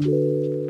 you.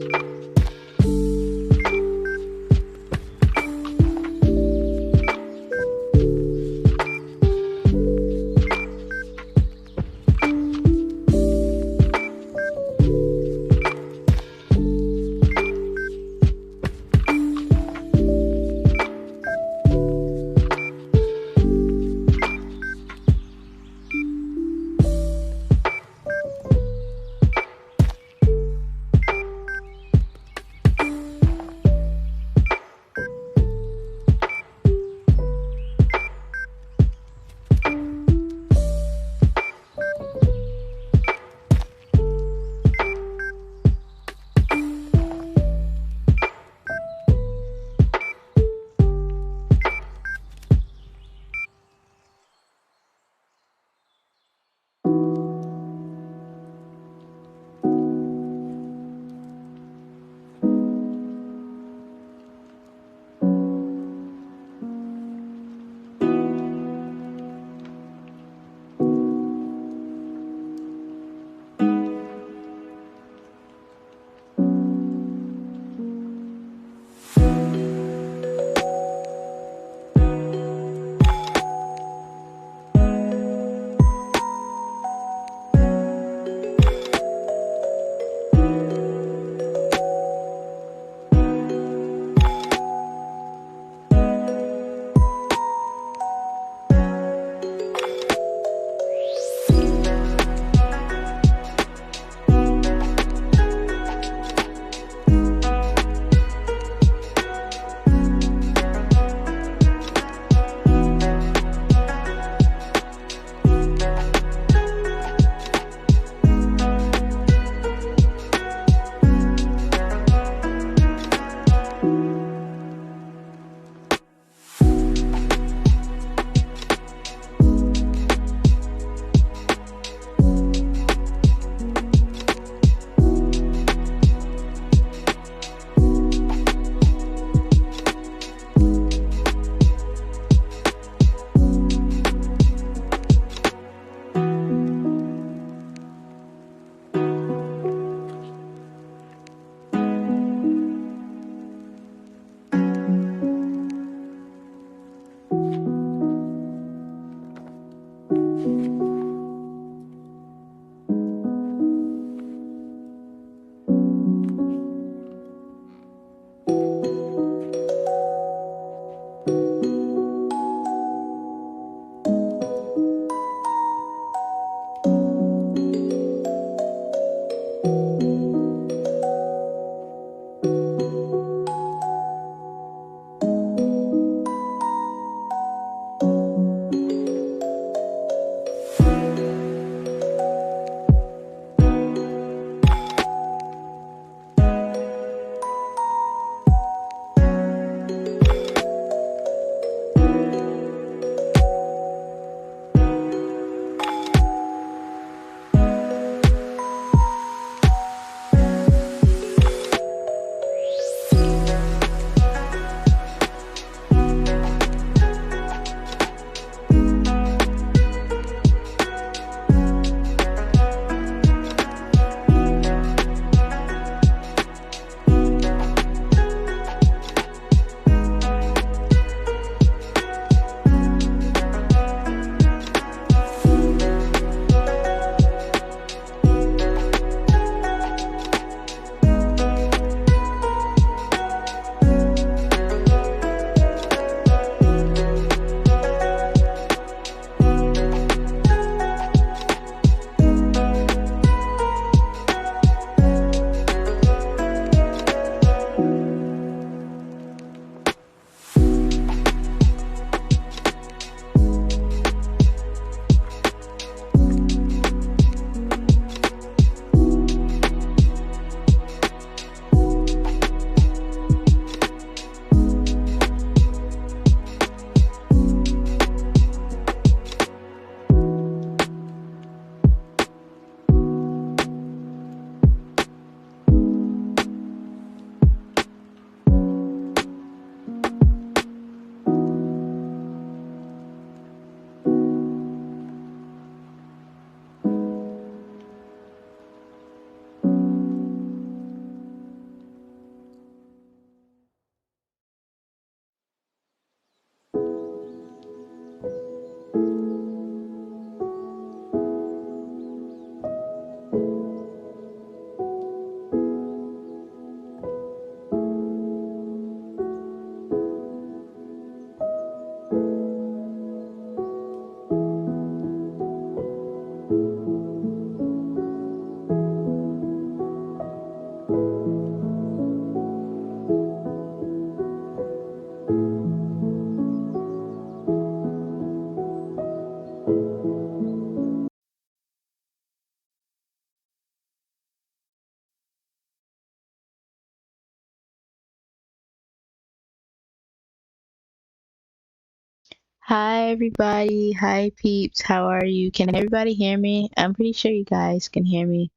Hi everybody. Hi peeps. How are you? Can everybody hear me? I'm pretty sure you guys can hear me.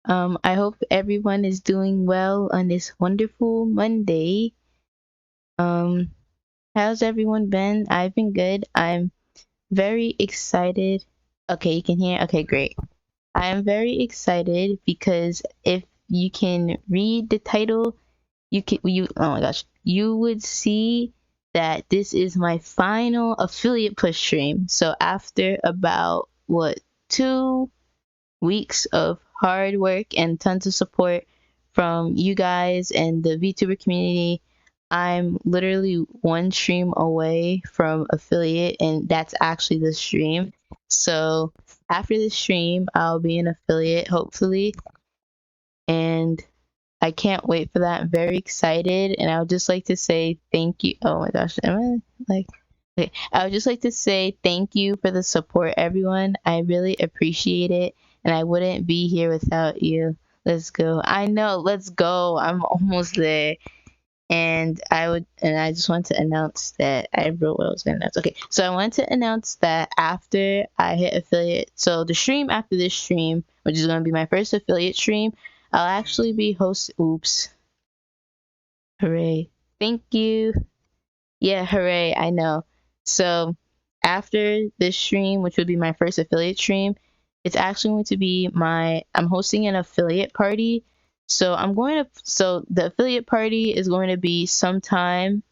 I hope everyone is doing well on this wonderful Monday. Um, how's everyone been? I've been good. I'm very excited. Okay, you can hear. Okay, great. I am very excited because if you can read the title, you oh my gosh, you would see that this is my final affiliate push stream. So after about what 2 weeks of hard work and tons of support from you guys and the VTuber community, I'm literally one stream away from affiliate, and that's actually the stream. So after the stream, I'll be an affiliate hopefully, and I can't wait for that. I'm very excited, and I would just like to say thank you. Oh my gosh, am I like? Okay, I would just like to say thank you for the support, everyone. I really appreciate it, and I wouldn't be here without you. Let's go. I know. Let's go. I'm almost there. And I just want to announce that I wrote what I was going to announce. Okay, so I want to announce that after I hit affiliate, so the stream after this stream, which is going to be my first affiliate stream, I'll actually be host. Oops, hooray! Thank you. Yeah, hooray! I know. So after this stream, which would be my first affiliate stream, it's actually going to be I'm hosting an affiliate party. So the affiliate party is going to be sometime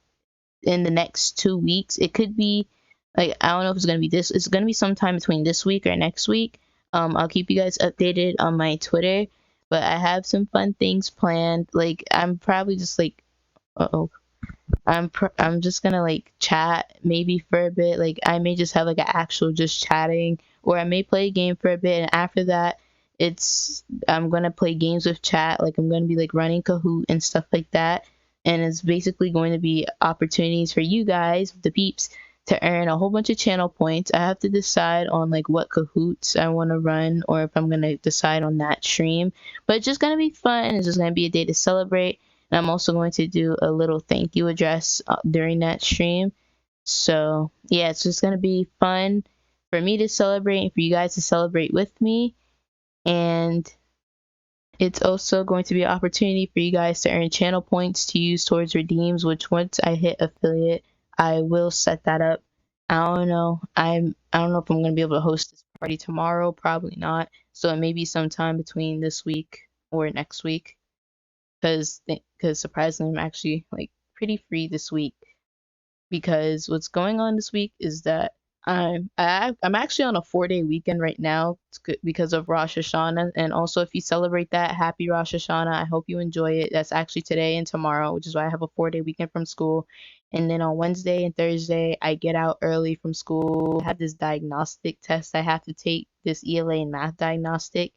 in the next 2 weeks. It could be like I don't know if it's gonna be this. It's gonna be sometime between this week or next week. I'll keep you guys updated on my Twitter, but I have some fun things planned. Like I'm probably just like, oh, I'm just gonna like chat maybe for a bit. Like I may just have like an actual just chatting, or I may play a game for a bit, and after that, I'm gonna play games with chat. Like I'm gonna be like running Kahoot and stuff like that, and it's basically going to be opportunities for you guys, the peeps, to earn a whole bunch of channel points. I have to decide on like what Kahoots I want to run, or if I'm gonna decide on that stream. But it's just gonna be fun. It's just gonna be a day to celebrate, and I'm also going to do a little thank you address during that stream. So, yeah, it's just going to be fun for me to celebrate and for you guys to celebrate with me. And it's also going to be an opportunity for you guys to earn channel points to use towards redeems, which once I hit affiliate, I will set that up. I don't know. I don't know if I'm going to be able to host this party tomorrow, probably not. So it may be sometime between this week or next week, because surprisingly I'm actually like pretty free this week, because what's going on this week is that I'm actually on a 4-day weekend right now. It's good because of Rosh Hashanah, and also if you celebrate that, happy Rosh Hashanah. I hope you enjoy it. That's actually today and tomorrow, which is why I have a 4-day weekend from school. And then on Wednesday and Thursday, I get out early from school. I have this diagnostic test I have to take, this ELA and math diagnostic,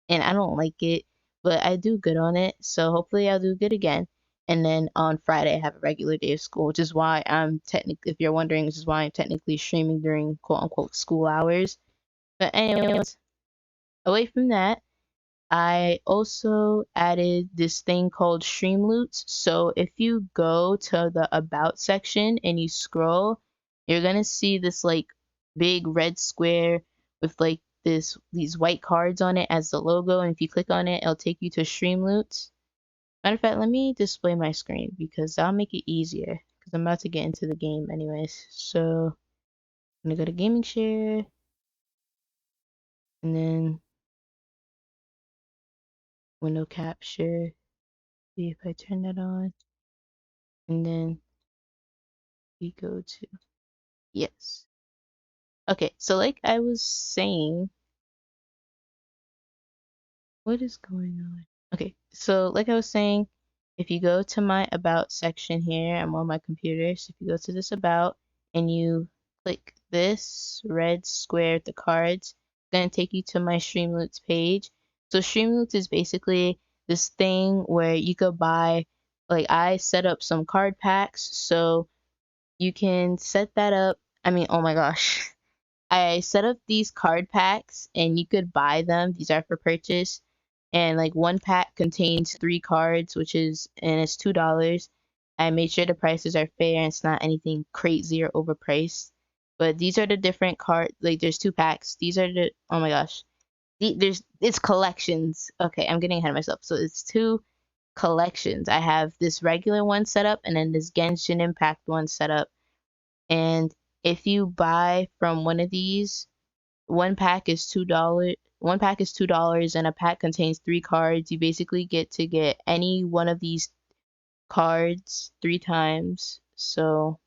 and I don't like it, but I do good on it. So hopefully I'll do good again. And then on Friday I have a regular day of school, which is why I'm technically, if you're wondering, this is why I'm technically streaming during quote unquote school hours. But anyways, away from that, I also added this thing called stream loots. So if you go to the about section and you scroll, you're gonna see this like big red square with like these white cards on it as the logo, and if you click on it, it'll take you to stream loots. Matter of fact, let me display my screen because that'll make it easier, because I'm about to get into the game anyways. So I'm gonna go to gaming share, and then window capture. See if I turn that on, and then we go to yes. Okay, so like I was saying, what is going on? Okay, so like I was saying, if you go to my about section here, I'm on my computer. So if you go to this about and you click this red square with the cards, it's gonna take you to my Streamloots page. So Streamloots is basically this thing where you could buy, like I set up some card packs, so you can set that up. I mean, oh my gosh. I set up these card packs and you could buy them. These are for purchase. And like one pack contains 3 cards, and it's $2. I made sure the prices are fair and it's not anything crazy or overpriced. But these are the different cards. Like there's two packs. These are the oh my gosh. There's it's collections. Okay, I'm getting ahead of myself. So it's two collections. I have this regular one set up and then this Genshin Impact one set up. And if you buy from one of these, one pack is $2. One pack is $2 and a pack contains three cards. You basically get to get any one of these cards three times. So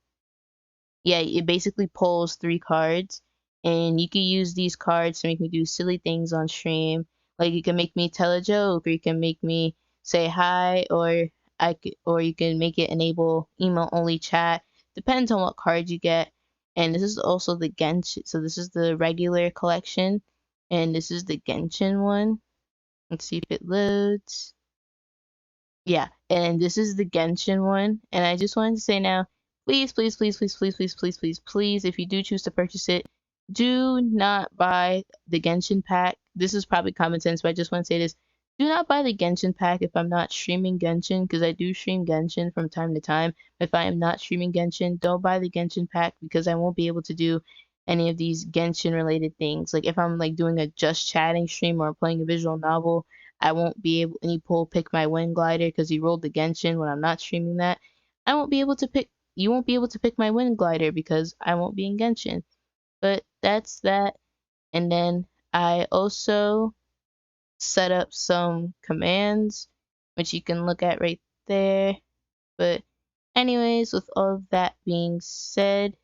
yeah, it basically pulls three cards, and you can use these cards to make me do silly things on stream. Like you can make me tell a joke, or you can make me say hi, or or you can make it enable email only chat. Depends on what card you get. And this is also the Genshin. So this is the regular collection, and this is the Genshin one. Let's see if it loads. Yeah, and this is the Genshin one. And I just wanted to say now, please, please, please, please, please, please, please, please, please, if you do choose to purchase it, do not buy the Genshin pack. This is probably common sense, but I just want to say this. Do not buy the Genshin pack if I'm not streaming Genshin, because I do stream Genshin from time to time. If I am not streaming Genshin, don't buy the Genshin pack because I won't be able to do any of these Genshin related things. Like if I'm like doing a just chatting stream or playing a visual novel, I won't be able any pull pick my wind glider because he rolled the Genshin when I'm not streaming that. I won't be able to pick you won't be able to pick my wind glider because I won't be in Genshin. But that's that. And then I also set up some commands which you can look at right there. But anyways, with all of that being said,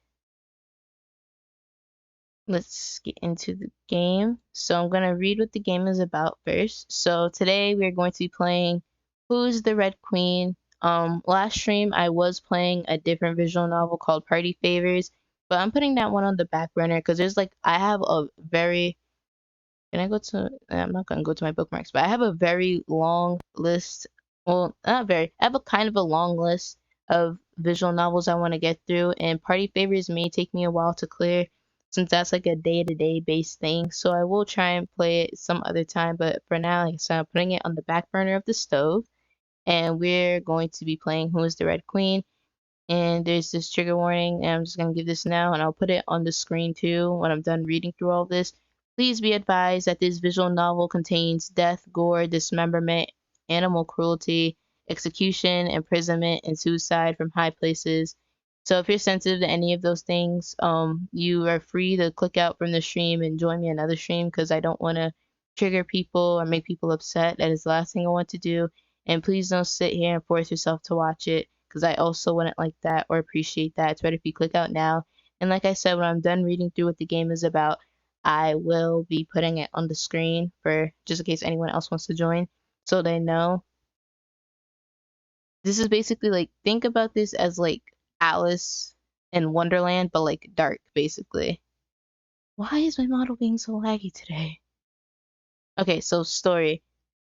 let's get into the game. So I'm going to read what the game is about first. So today we're going to be playing Who's the Red Queen? Last stream I was playing a different visual novel called Party Favors, but I'm putting that one on the back burner because there's like I have a very can I go to? I'm not gonna go to my bookmarks, but I have a very long list. Well, not very. I have a kind of a long list of visual novels I want to get through, and Party Favors may take me a while to clear, since that's like a day-to-day based thing. So I will try and play it some other time, but for now, like I said, I'm putting it on the back burner of the stove, and we're going to be playing Who is the Red Queen? And there's this trigger warning, and I'm just going to give this now, and I'll put it on the screen too when I'm done reading through all this. Please be advised that this visual novel contains death, gore, dismemberment, animal cruelty, execution, imprisonment, and suicide from high places. So if you're sensitive to any of those things, you are free to click out from the stream and join me another stream because I don't want to trigger people or make people upset. That is the last thing I want to do. And please don't sit here and force yourself to watch it because I also wouldn't like that or appreciate that. It's better if you click out now. And like I said, when I'm done reading through what the game is about, I will be putting it on the screen for just in case anyone else wants to join so they know. This is basically like, think about this as like Alice in Wonderland, but like dark, basically. Why is my model being so laggy today? Okay, so story.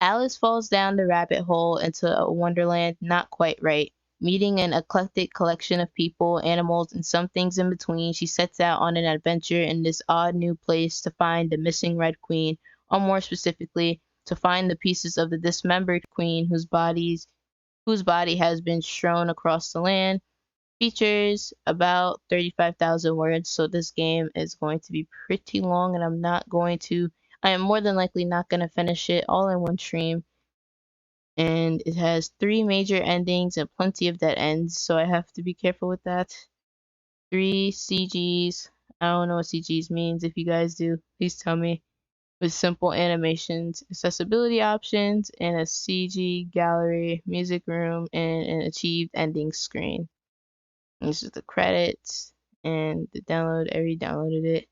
Alice falls down the rabbit hole into a wonderland not quite right. Meeting an eclectic collection of people, animals, and some things in between, she sets out on an adventure in this odd new place to find the missing Red Queen, or more specifically, to find the pieces of the dismembered queen whose body has been strewn across the land. Features about 35,000 words, so this game is going to be pretty long, and I am more than likely not going to finish it all in one stream. And it has three major endings and plenty of dead ends, so I have to be careful with that. Three CGs. I don't know what CGs means. If you guys do, please tell me. With simple animations, accessibility options, and a CG gallery, music room, and an achieved ending screen. And this is the credits and the download. I already downloaded it.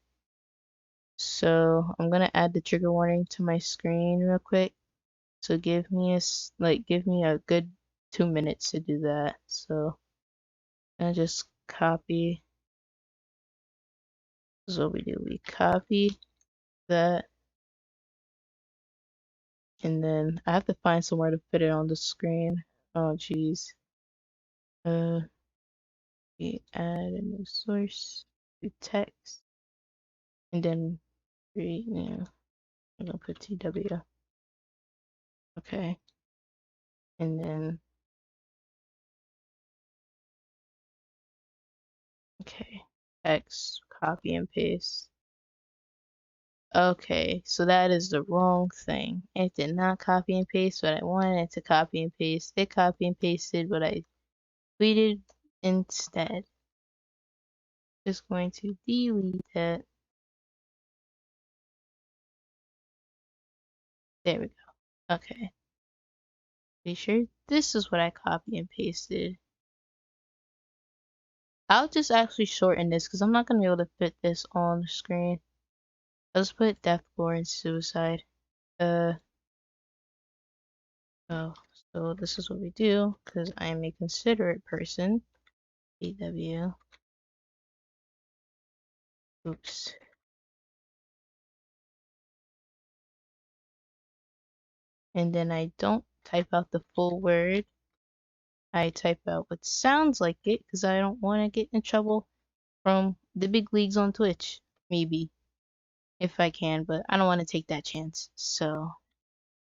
So I'm gonna add the trigger warning to my screen real quick. So give me a good 2 minutes to do that. So I just copy. This is what we do. We copy that, and then I have to find somewhere to put it on the screen. Oh geez. We add a new source, do text, and then I'm gonna put TW. Okay, and then okay, X copy and paste. Okay, so that is the wrong thing. It did not copy and paste what I wanted it to copy and paste. It copy and pasted what I tweeted instead. Just going to delete it. There we go. Okay. Be sure this is what I copy and pasted. I'll just actually shorten this because I'm not going to be able to fit this on the screen. Let's put deathcore and suicide. Uh, oh, so this is what we do because I am a considerate person. AW. Oops. And then I don't type out the full word. I type out what sounds like it because I don't want to get in trouble from the big leagues on Twitch. Maybe if I can, but I don't want to take that chance. So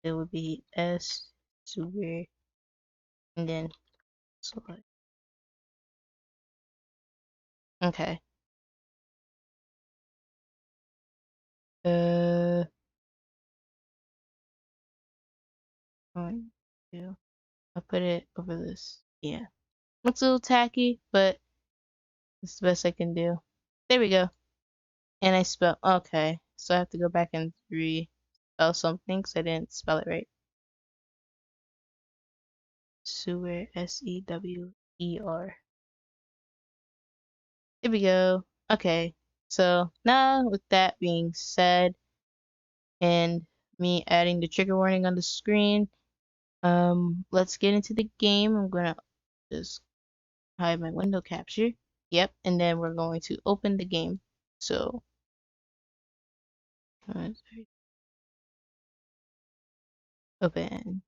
it would be S super and then select. Okay. Uh, one, two. I'll put it over this. Yeah. Looks a little tacky, but it's the best I can do. There we go. And I spell okay. So I have to go back and re-spell something because I didn't spell it right. Sewer, Sewer. Here we go. Okay. So now with that being said, and me adding the trigger warning on the screen, let's get into the game. I'm gonna just hide my window capture. Yep, and then we're going to open the game. So, open.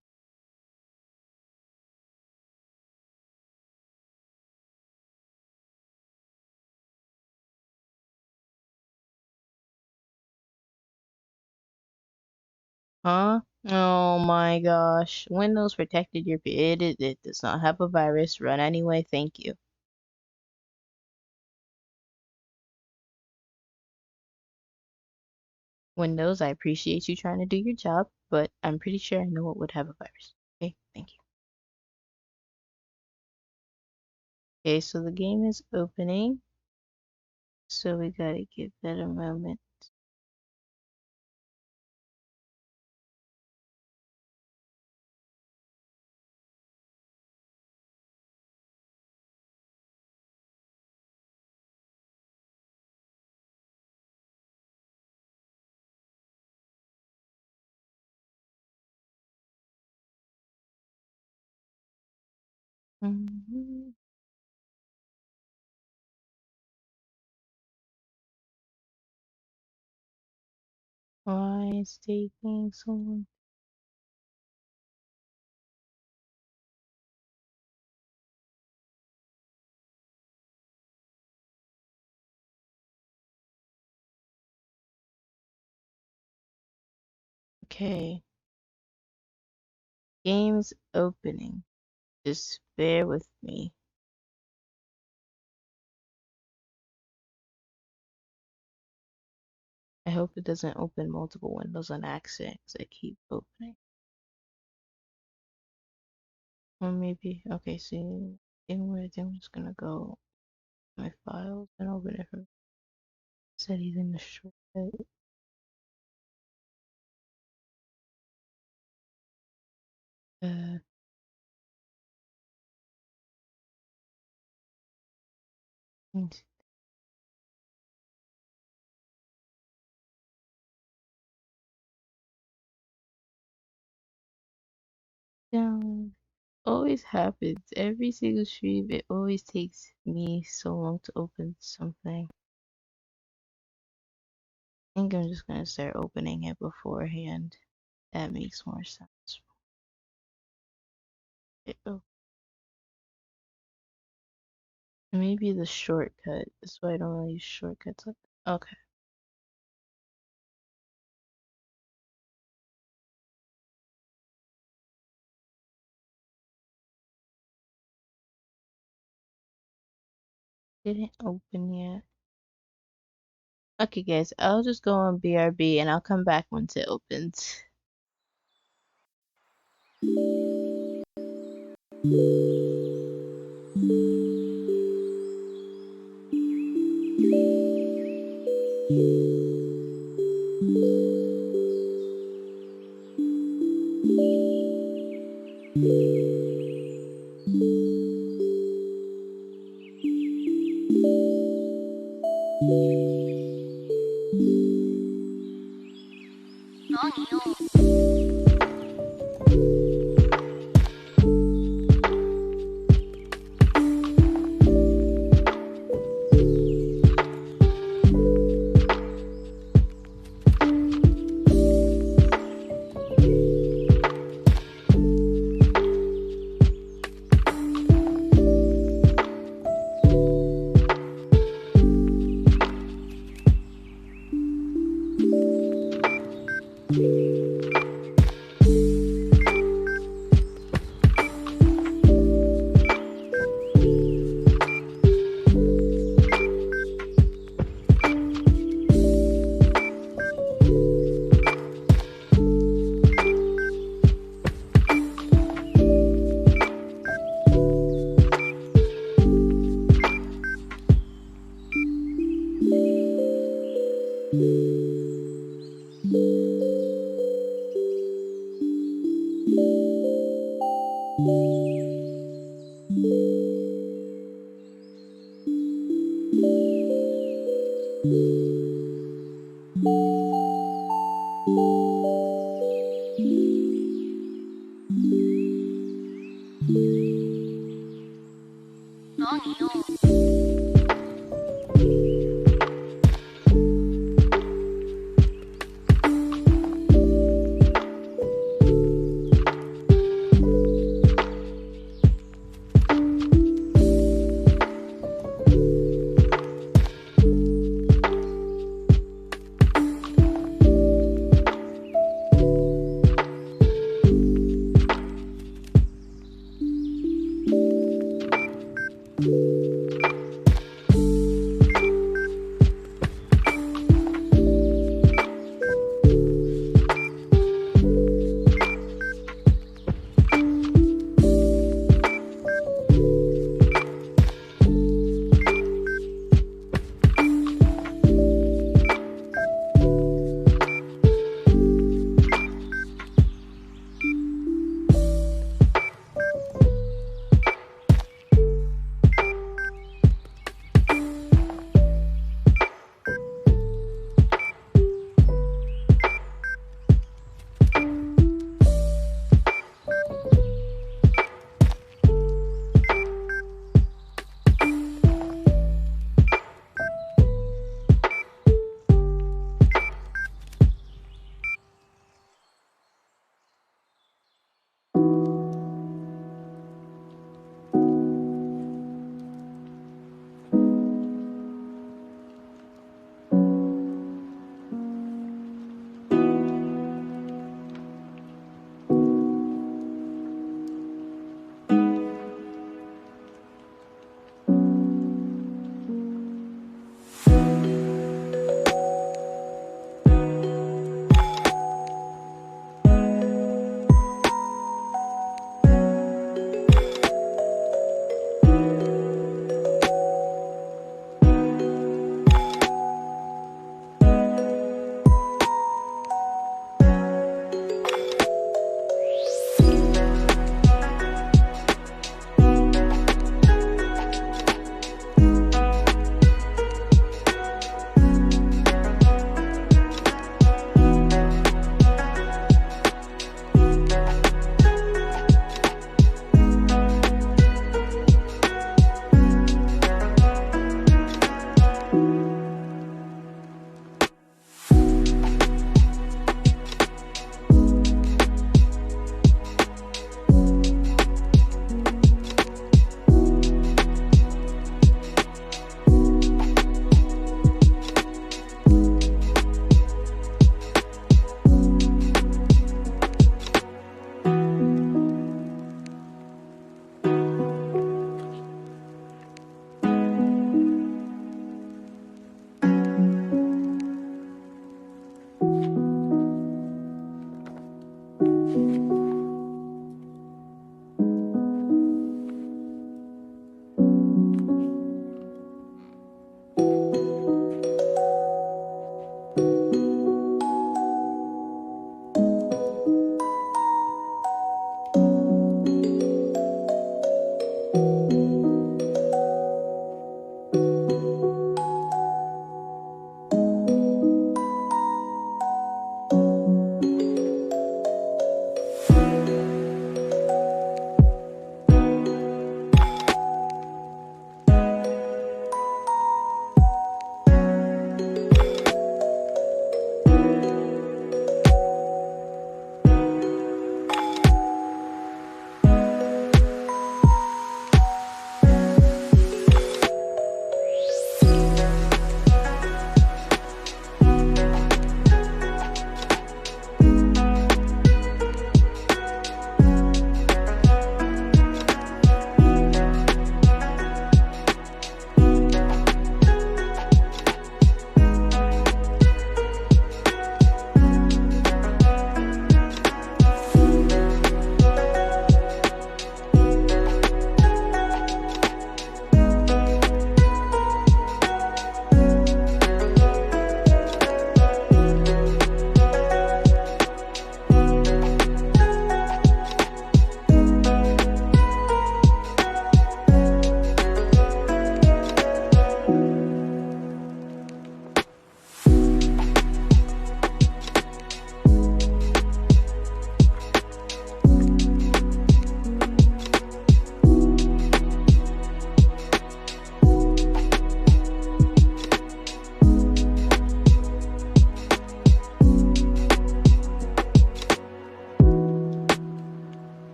Huh? Oh my gosh. Windows protected your it does not have a virus. Run anyway, thank you. Windows, I appreciate you trying to do your job, but I'm pretty sure I know it would have a virus. Okay, thank you. Okay, so the game is opening. So we gotta give that a moment. Mhm. Why is taking so long? Okay, game's opening. Just bear with me. I hope it doesn't open multiple windows on accident because I keep opening. Or maybe, okay, see, anyway, then I'm just gonna go my files and open it from settings in the shortcut. Uh, and down. Always happens. Every single stream, it always takes me so long to open something. I think I'm just gonna start opening it beforehand. That makes more sense. Oh, maybe the shortcut. That's why I don't really use shortcuts like that. Okay. Didn't open yet. Okay, guys, I'll just go on BRB and I'll come back once it opens.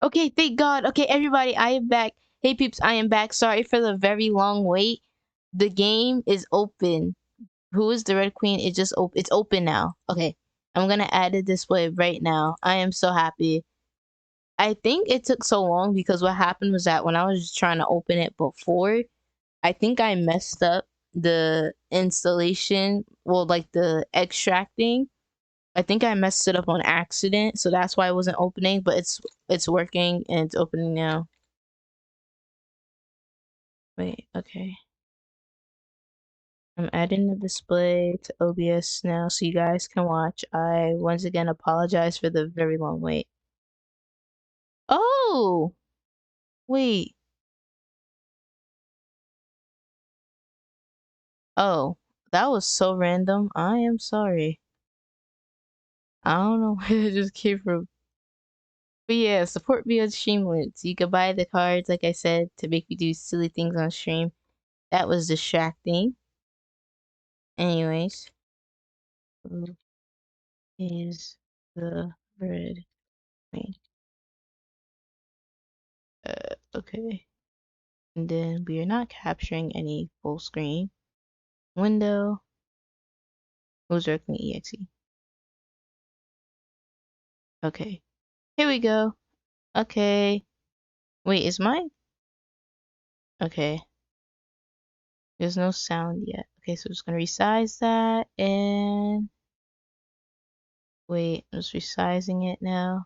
Okay, thank God. Okay, everybody, I am back. Hey peeps, I am back. Sorry for the very long wait. The game is open. Who is the Red Queen? It just it's open now. Okay. I'm gonna add a display right now. I am so happy. I think it took so long because what happened was that when I was trying to open it before, I think I messed up the installation, well, like the extracting. I think I messed it up on accident, so that's why it wasn't opening, but it's working and it's opening now. Wait, okay. I'm adding the display to OBS now so you guys can watch. I once again apologize for the very long wait. Oh! Wait. Oh, that was so random. I am sorry. I don't know where it just came from. But yeah, support me on Streamlabs. You can buy the cards, like I said, to make me do silly things on stream. That was distracting. Anyways. Who is the Red Queen? Okay. And then we are not capturing any full screen. Window. Who's Red Queen EXE? Okay. Here we go. Okay. Wait, is mine? Okay. There's no sound yet. Okay, so I'm just gonna resize that and wait, I'm just resizing it now.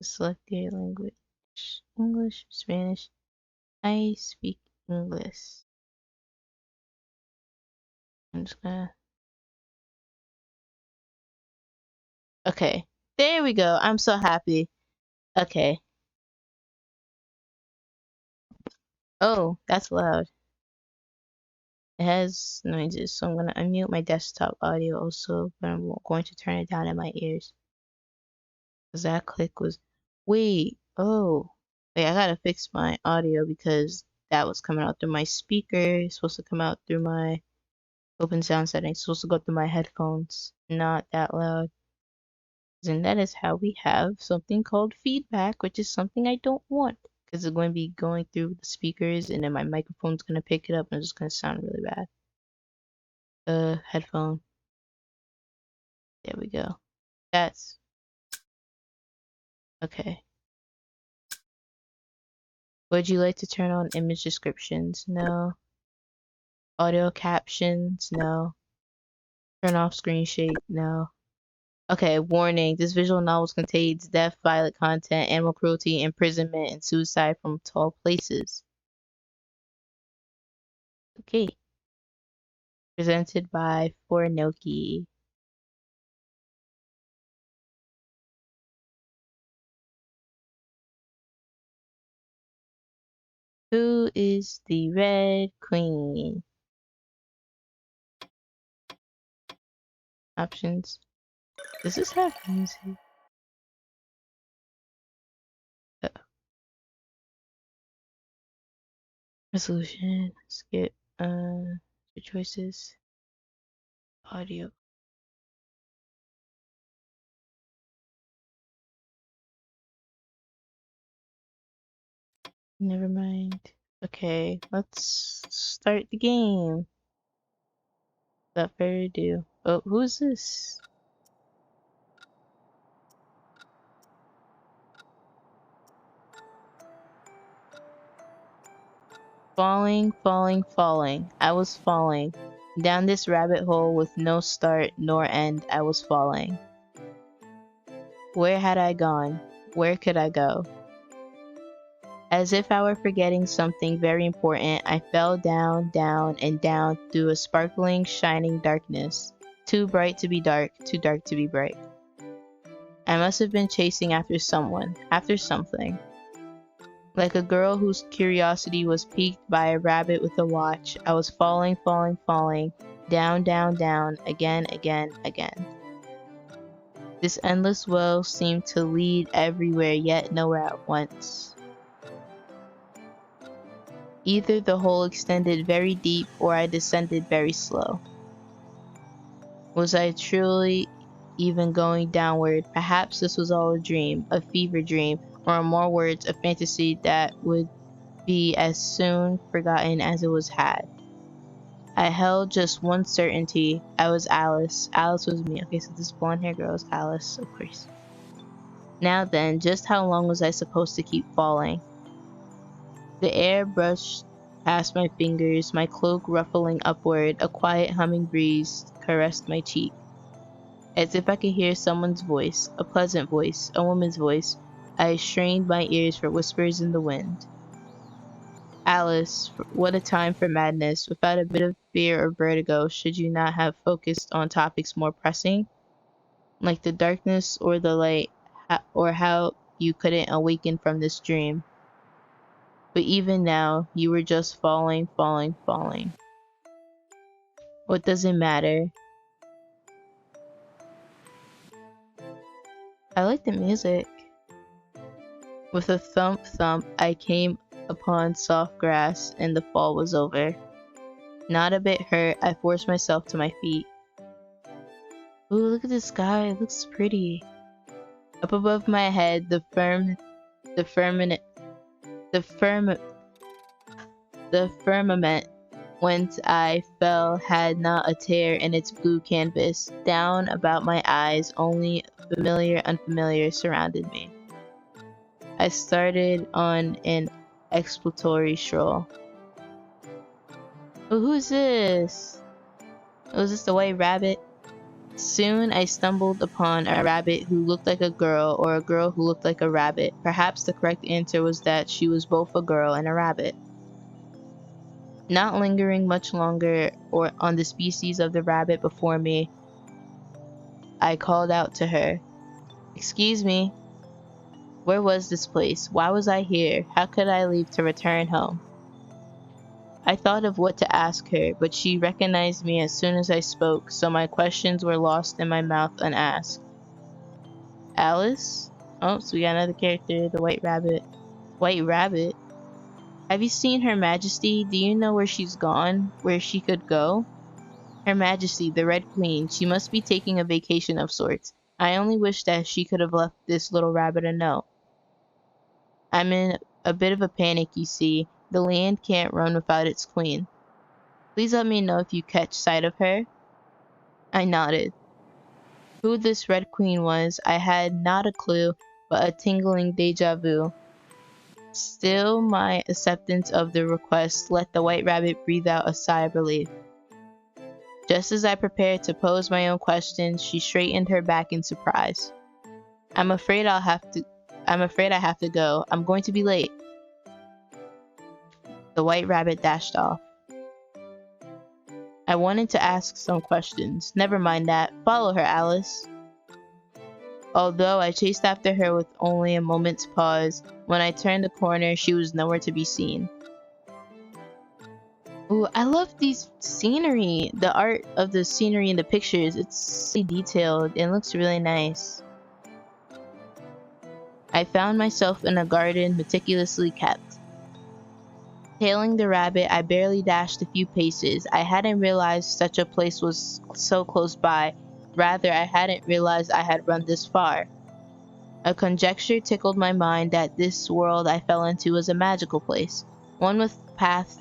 Select your language. English, Spanish. I speak English. I'm just gonna okay. There we go. I'm so happy. Okay. Oh, that's loud. It has noises, so I'm gonna unmute my desktop audio also, but I'm going to turn it down in my ears. Cause that click was wait, oh. Wait, I gotta fix my audio because that was coming out through my speaker. It's supposed to come out through my open sound settings. It's supposed to go through my headphones. Not that loud. And that is how we have something called feedback, which is something I don't want. Because it's going to be going through the speakers and then my microphone's going to pick it up and it's just going to sound really bad. Headphone. There we go. That's okay. Would you like to turn on image descriptions? No. Audio captions? No. Turn off screen shake? No. Okay, warning. This visual novel contains death, violent content, animal cruelty, imprisonment, and suicide from tall places. Okay. Presented by Fornoki. Who is the Red Queen? Options. Does this have music? Uh, Resolution. Skip. Your choices. Audio. Never mind. Okay, let's start the game. Without further ado. Oh, who's this? Falling, falling, falling. I was falling. Down this rabbit hole with no start nor end, I was falling. Where had I gone? Where could I go? As if I were forgetting something very important, I fell down, down, and down through a sparkling, shining darkness. Too bright to be dark, too dark to be bright. I must have been chasing after someone, after something. Like a girl whose curiosity was piqued by a rabbit with a watch, I was falling, falling, falling, down, down, down, again, again, again. This endless well seemed to lead everywhere yet nowhere at once. Either the hole extended very deep or I descended very slow. Was I truly even going downward? Perhaps this was all a dream, a fever dream, or in more words, a fantasy that would be as soon forgotten as it was had. I held just one certainty. I was Alice. Alice was me. Okay, so this blonde hair girl is Alice, of course. Now then, just how long was I supposed to keep falling? The air brushed past my fingers, my cloak ruffling upward, a quiet humming breeze caressed my cheek. As if I could hear someone's voice, a pleasant voice, a woman's voice, I strained my ears for whispers in the wind. Alice, what a time for madness. Without a bit of fear or vertigo, should you not have focused on topics more pressing, like the darkness or the light, or how you couldn't awaken from this dream? But even now, you were just falling, falling, falling. What does it matter? I like the music. With a thump thump, I came upon soft grass and the fall was over. Not a bit hurt, I forced myself to my feet. Ooh, look at the sky, it looks pretty. Up above my head, the firmament, the firm, the firmament whence I fell had not a tear in its blue canvas. Down about my eyes, only familiar unfamiliar surrounded me. I started on an exploratory stroll. Oh, who's this? Oh, is this the white rabbit? Soon I stumbled upon a rabbit who looked like a girl or a girl who looked like a rabbit. Perhaps the correct answer was that she was both a girl and a rabbit. Not lingering much longer or on the species of the rabbit before me, I called out to her. Excuse me. Where was this place? Why was I here? How could I leave to return home? I thought of what to ask her, but she recognized me as soon as I spoke, so my questions were lost in my mouth unasked. Alice? Oh, so we got another character, the White Rabbit. White Rabbit? Have you seen Her Majesty? Do you know where she's gone? Where she could go? Her Majesty, the Red Queen. She must be taking a vacation of sorts. I only wish that she could have left this little rabbit a note. I'm in a bit of a panic, you see. The land can't run without its queen. Please let me know if you catch sight of her. I nodded. Who this Red Queen was, I had not a clue, but a tingling deja vu. Still, my acceptance of the request let the White Rabbit breathe out a sigh of relief. Just as I prepared to pose my own questions, she straightened her back in surprise. I'm afraid I have to go. I'm going to be late. The White Rabbit dashed off. I wanted to ask some questions. Never mind that. Follow her, Alice. Although I chased after her with only a moment's pause, when I turned the corner, she was nowhere to be seen. Ooh, I love these scenery. The art of the scenery in the pictures, it's so detailed and looks really nice. I found myself in a garden meticulously kept. Tailing the rabbit, I barely dashed a few paces. I hadn't realized such a place was so close by. Rather, I hadn't realized I had run this far. A conjecture tickled my mind that this world I fell into was a magical place, one with paths,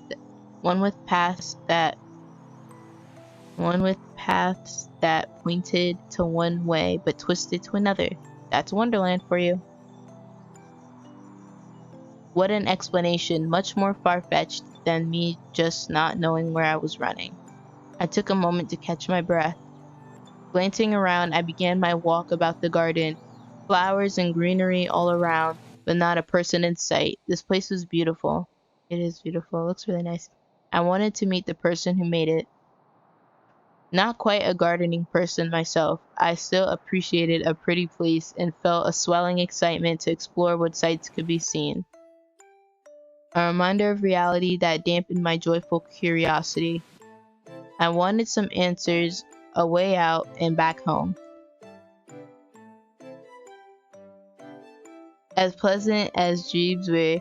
one with paths that, one with paths that pointed to one way but twisted to another. That's Wonderland for you. What an explanation, much more far-fetched than me just not knowing where I was running. I took a moment to catch my breath. Glancing around, I began my walk about the garden. Flowers and greenery all around, but not a person in sight. This place was beautiful. It is beautiful. It looks really nice. I wanted to meet the person who made it. Not quite a gardening person myself, I still appreciated a pretty place and felt a swelling excitement to explore what sights could be seen. A reminder of reality that dampened my joyful curiosity. I wanted some answers, a way out, and back home. As pleasant as dreams were,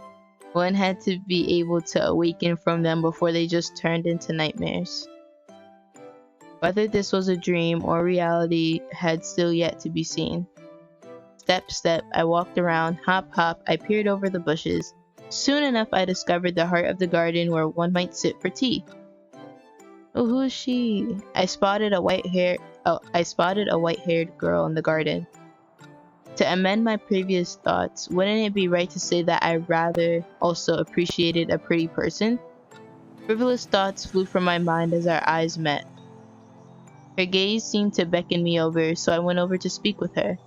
one had to be able to awaken from them before they just turned into nightmares. Whether this was a dream or reality had still yet to be seen. Step, step, I walked around, hop, hop, I peered over the bushes. Soon enough, I discovered the heart of the garden where one might sit for tea. Oh, who is she? I spotted a white-haired girl in the garden. To amend my previous thoughts, wouldn't it be right to say that I rather also appreciated a pretty person? Frivolous thoughts flew from my mind as our eyes met. Her gaze seemed to beckon me over, so I went over to speak with her.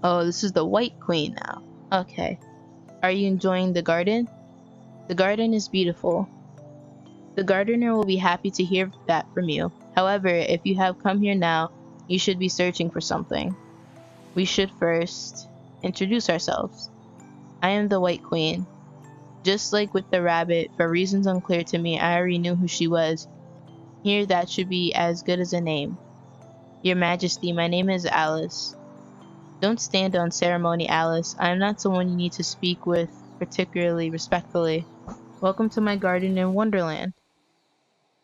Oh, this is the White Queen now. Okay. Are you enjoying the garden? The garden is beautiful. The gardener will be happy to hear that from you. However, if you have come here now, you should be searching for something. We should first introduce ourselves. I am the White Queen. Just like with the rabbit, for reasons unclear to me, I already knew who she was. Here, that should be as good as a name. Your Majesty, my name is Alice. Don't stand on ceremony, Alice. I am not someone you need to speak with particularly respectfully. Welcome to my garden in Wonderland.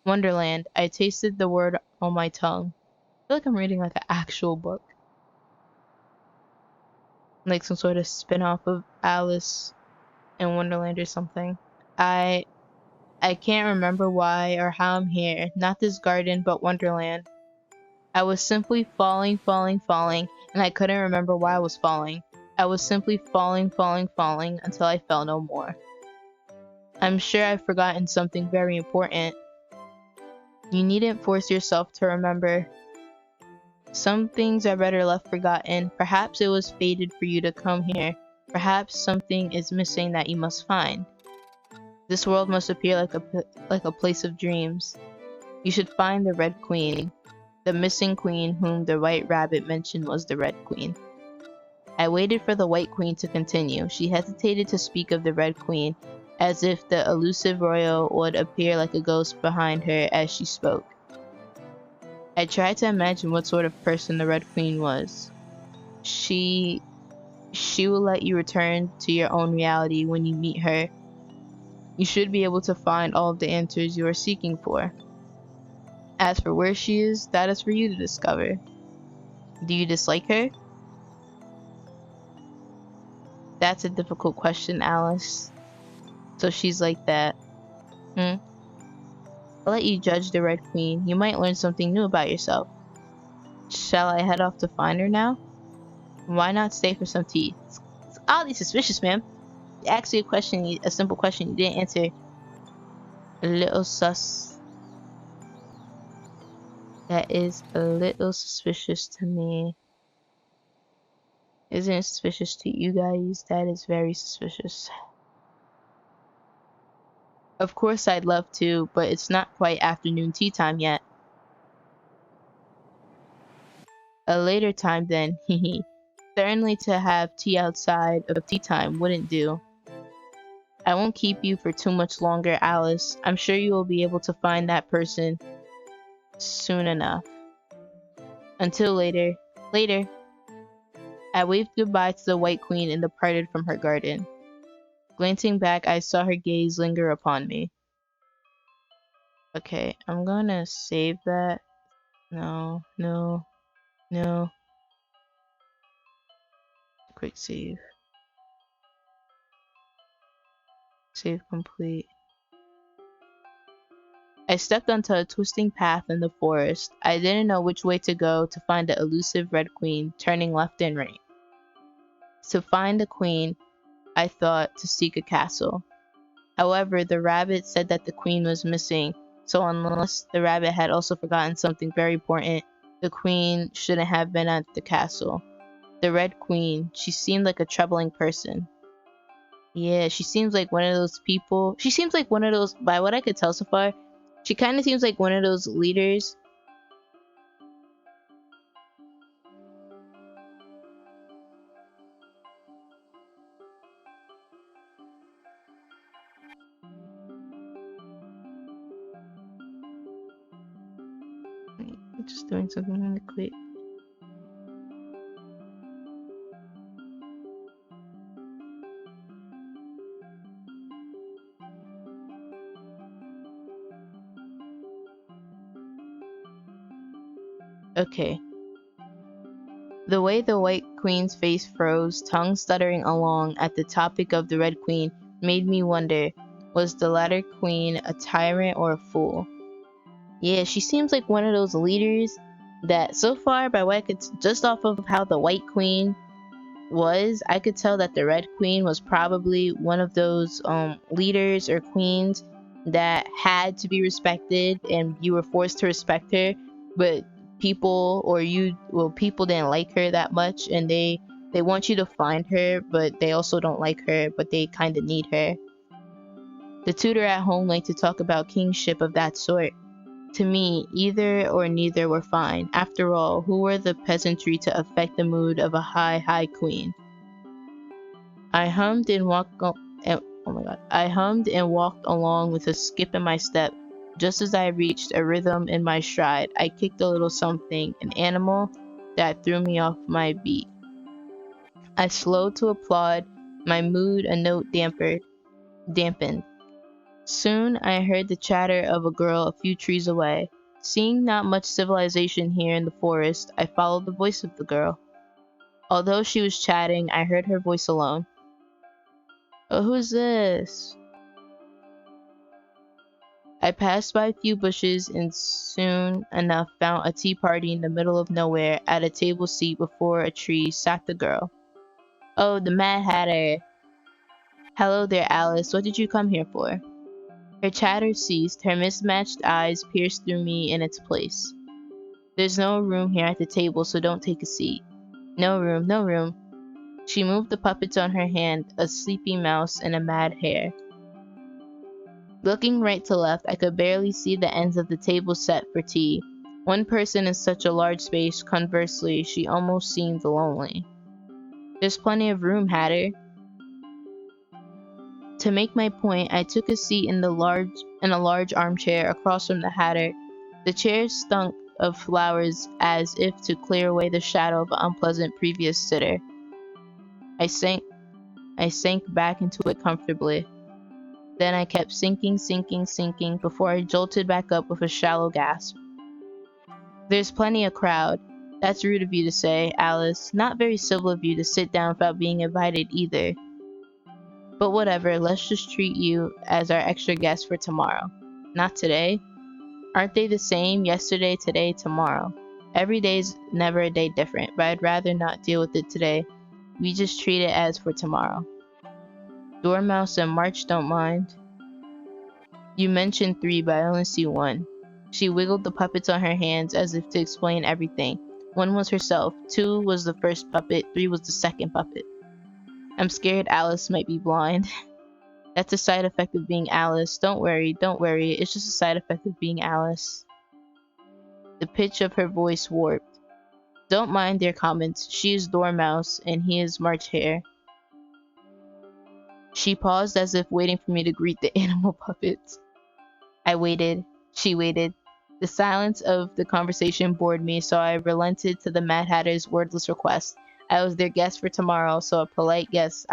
Wonderland. I tasted the word on my tongue. I feel like I'm reading like an actual book. Like some sort of spin-off of Alice in Wonderland or something. I I can't remember why or how I'm here. Not this garden, but Wonderland. I was simply falling, falling, falling, and I couldn't remember why I was falling. I was simply falling, falling, falling until I fell no more. I'm sure I've forgotten something very important. You needn't force yourself to remember. Some things are better left forgotten. Perhaps it was fated for you to come here. Perhaps something is missing that you must find. This world must appear like a place of dreams. You should find the Red Queen. The missing queen whom the White Rabbit mentioned was the Red Queen. I waited for the White Queen to continue. She hesitated to speak of the Red Queen, as if the elusive royal would appear like a ghost behind her as she spoke. I tried to imagine what sort of person the Red Queen was. She will let you return to your own reality when you meet her. You should be able to find all of the answers you are seeking for. As for where she is, that is for you to discover. Do you dislike her? That's a difficult question, Alice. So she's like that. Hmm? I'll let you judge the Red Queen. You might learn something new about yourself. Shall I head off to find her now? Why not stay for some tea? It's oddly suspicious, ma'am. Ask you a question, a simple question you didn't answer. A little sus. That is a little suspicious to me. Isn't it suspicious to you guys? That is very suspicious. Of course I'd love to, but it's not quite afternoon tea time yet. A later time then, hehe. Certainly to have tea outside of tea time wouldn't do. I won't keep you for too much longer, Alice. I'm sure you will be able to find that person soon enough. Until later. Later. I waved goodbye to the White Queen and departed from her garden. Glancing back, I saw her gaze linger upon me. Okay, I'm gonna save that. No, no, no. Quick save. Save complete. I stepped onto a twisting path in the forest. I didn't know which way to go to find the elusive Red Queen, turning left and right. To find the queen, I thought to seek a castle. However, the rabbit said that the queen was missing, so unless the rabbit had also forgotten something very important, the queen shouldn't have been at the castle. The Red Queen, she seemed like a troubling person. Yeah, she seems like one of those people. She seems like one of those, by what I could tell so far, she kind of seems like one of those leaders. Wait, I'm just doing something really quick. Okay. The way the White Queen's face froze, tongue stuttering along at the topic of the Red Queen, made me wonder, was the latter queen a tyrant or a fool? Yeah, she seems like one of those leaders that so far, by what I could, just off of how the White Queen was, I could tell that the Red Queen was probably one of those leaders or queens that had to be respected and you were forced to respect her, but people didn't like her that much, and they want you to find her, but they also don't like her, but they kind of need her. The tutor at home liked to talk about kingship of that sort. To me, either or neither were fine. After all, who were the peasantry to affect the mood of a high queen? I hummed and walked. Oh my god! I hummed and walked along with a skip in my step. Just as I reached a rhythm in my stride, I kicked a little something, an animal that threw me off my beat. I slowed to applaud, my mood a note dampened. Soon I heard the chatter of a girl a few trees away. Seeing not much civilization here in the forest, I followed the voice of the girl. Although she was chatting, I heard her voice alone. Oh, who's this? I passed by a few bushes and soon enough found a tea party in the middle of nowhere. At a table seat before a tree sat the girl. Oh, the Mad Hatter. Hello there, Alice. What did you come here for? Her chatter ceased. Her mismatched eyes pierced through me in its place. There's no room here at the table, so don't take a seat. No room, no room. She moved the puppets on her hand, a sleepy mouse and a mad hare. Looking right to left, I could barely see the ends of the table set for tea. One person in such a large space, conversely, she almost seemed lonely. There's plenty of room, Hatter. To make my point, I took a seat in a large armchair across from the Hatter. The chair stunk of flowers as if to clear away the shadow of an unpleasant previous sitter. I sank back into it comfortably. Then I kept sinking before I jolted back up with a shallow gasp. There's plenty of crowd. That's rude of you to say, Alice. Not very civil of you to sit down without being invited either. But whatever, let's just treat you as our extra guest for tomorrow. Not today? Aren't they the same? Yesterday, today, tomorrow. Every day's never a day different, but I'd rather not deal with it today. We just treat it as for tomorrow. Dormouse and March don't mind. You mentioned 3, but I only see 1. She wiggled the puppets on her hands as if to explain everything. 1 was herself, 2 was the first puppet, 3 was the second puppet. I'm scared Alice might be blind. That's a side effect of being Alice. Don't worry, it's just a side effect of being Alice. The pitch of her voice warped. Don't mind their comments. She is Dormouse, and he is March Hare. She paused as if waiting for me to greet the animal puppets. I waited. She waited. The silence of the conversation bored me, so I relented to the Mad Hatter's wordless request. I was their guest for tomorrow, so as a polite guest,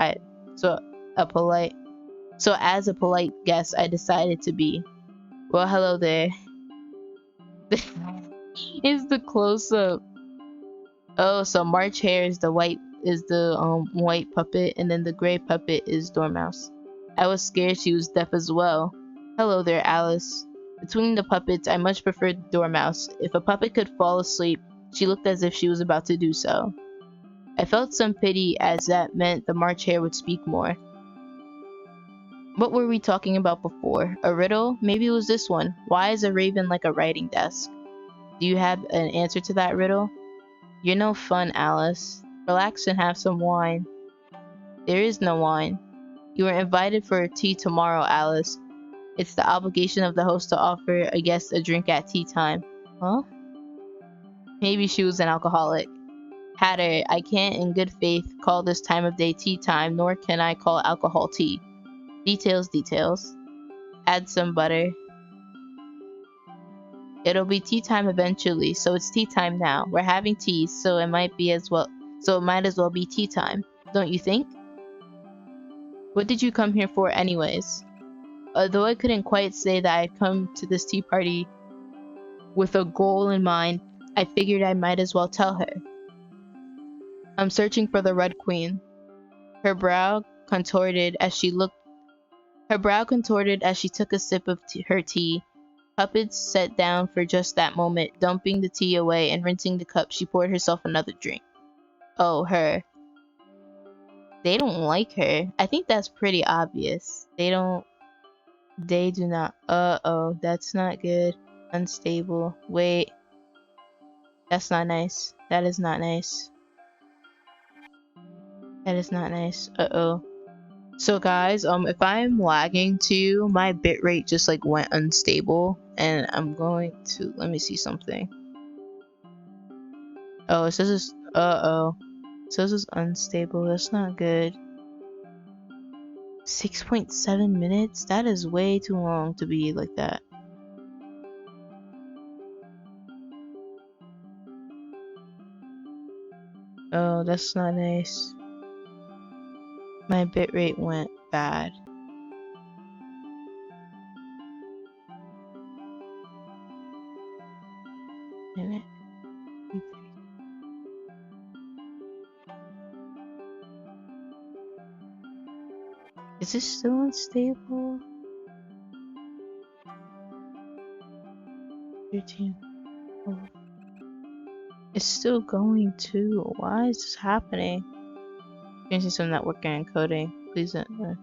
I decided to be. Well, hello there. Is the close up. Oh, so March Hare is the white is the white puppet, and then the gray puppet is Dormouse. I was scared she was deaf as well. Hello there, Alice. Between the puppets, I much preferred Dormouse. If a puppet could fall asleep, she looked as if she was about to do so. I felt some pity, as that meant the March Hare would speak more. What were we talking about before? A riddle? Maybe it was this one. Why is a raven like a writing desk? Do you have an answer to that riddle? You're no fun, Alice. Relax and have some wine. There is no wine. You were invited for tea tomorrow, Alice. It's the obligation of the host to offer a guest a drink at tea time. Huh? Maybe she was an alcoholic. Hatter, I can't in good faith call this time of day tea time, nor can I call alcohol tea. Details, details. Add some butter. It'll be tea time eventually, so it's tea time now. We're having tea, so it might as well be tea time. Don't you think? What did you come here for anyways? Although I couldn't quite say that I'd come to this tea party with a goal in mind, I figured I might as well tell her. I'm searching for the Red Queen. Her brow contorted as she took a sip of her tea. Puppets sat down for just that moment, dumping the tea away and rinsing the cup. She poured herself another drink. Oh, her. They don't like her. I think that's pretty obvious. They do not. Uh-oh, that's not good. Unstable. Wait. That's not nice. That is not nice. That is not nice. Uh-oh. So guys, if I'm lagging too, my bitrate just like went unstable, and I'm going to, let me see something. Oh, it says it's, uh-oh. It says it's unstable. That's not good. 6.7 minutes? That is way too long to be like that. Oh, that's not nice. My bitrate went bad. Damn it. Is this still unstable? 13. Oh. It's still going too. Why is this happening? Experiencing some networking and coding. Please don't.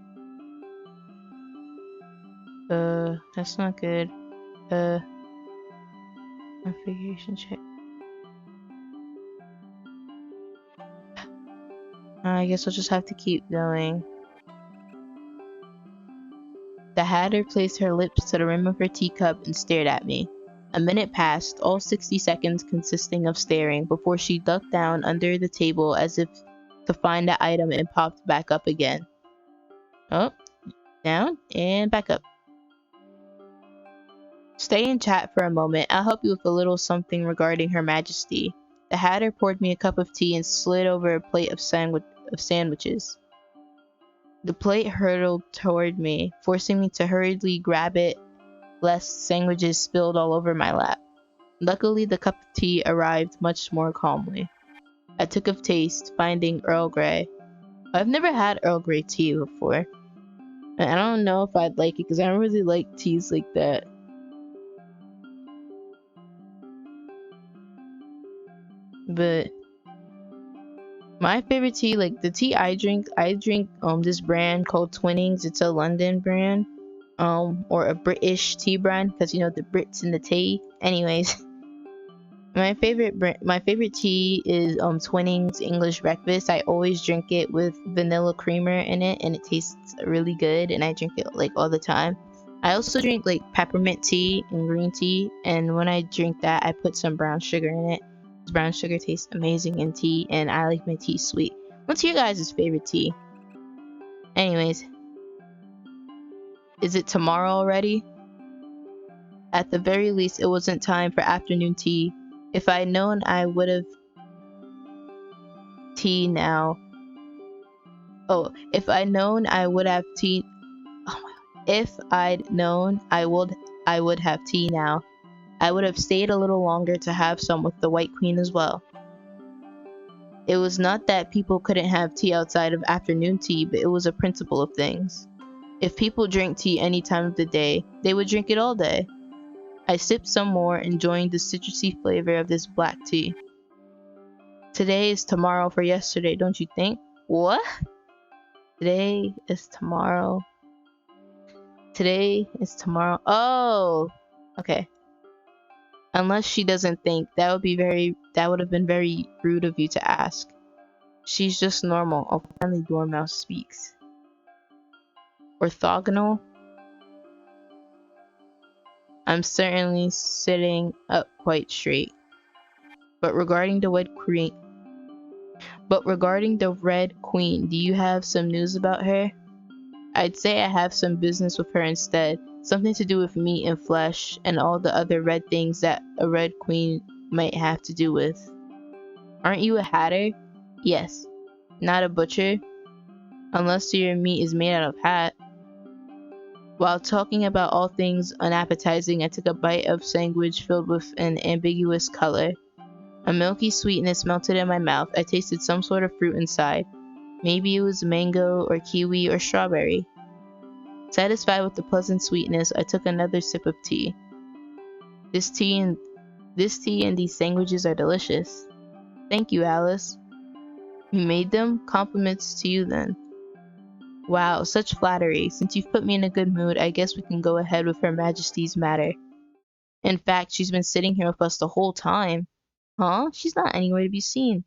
That's not good. Configuration check. I guess I'll just have to keep going. The Hatter placed her lips to the rim of her teacup and stared at me. A minute passed, all 60 seconds consisting of staring, before she ducked down under the table as if to find the item and popped back up again. Oh, down and back up. Stay and chat for a moment. I'll help you with a little something regarding Her Majesty. The Hatter poured me a cup of tea and slid over a plate of sandwiches. The plate hurtled toward me, forcing me to hurriedly grab it, lest sandwiches spilled all over my lap. Luckily, the cup of tea arrived much more calmly. I took a taste, finding Earl Grey. I've never had Earl Grey tea before, and I don't know if I'd like it because I don't really like teas like that. But my favorite tea, like the tea I drink this brand called Twinings. It's a London brand, or a British tea brand, because you know the Brits in the tea. Anyways, my favorite tea is Twinings English Breakfast. I always drink it with vanilla creamer in it, and it tastes really good, and I drink it like all the time. I also drink like peppermint tea and green tea, and when I drink that, I put some brown sugar in it. Brown sugar tastes amazing in tea, and I like my tea sweet. What's your guys' favorite tea? Anyways, is it tomorrow already? At the very least, it wasn't time for afternoon tea. If I'd known I would have tea now. Oh, if I'd known I would have tea. Oh if I'd known I would have tea now. I would have stayed a little longer to have some with the White Queen as well. It was not that people couldn't have tea outside of afternoon tea, but it was a principle of things. If people drank tea any time of the day, they would drink it all day. I sipped some more, enjoying the citrusy flavor of this black tea. Today is tomorrow for yesterday, don't you think? What? Today is tomorrow. Today is tomorrow. Oh, okay. Unless she doesn't think, that would have been very rude of you to ask. She's just normal. Oh, finally Dormouse speaks. Orthogonal? I'm certainly sitting up quite straight. But regarding the Red Queen, do you have some news about her? I'd say I have some business with her instead. Something to do with meat and flesh and all the other red things that a Red Queen might have to do with. Aren't you a hatter? Yes. Not a butcher? Unless your meat is made out of hat. While talking about all things unappetizing, I took a bite of sandwich filled with an ambiguous color. A milky sweetness melted in my mouth. I tasted some sort of fruit inside. Maybe it was mango or kiwi or strawberry. Satisfied with the pleasant sweetness, I took another sip of tea. This tea and these sandwiches are delicious. Thank you, Alice. You made them? Compliments to you then. Wow, such flattery. Since you've put me in a good mood, I guess we can go ahead with Her Majesty's matter. In fact, she's been sitting here with us the whole time. Huh? She's not anywhere to be seen.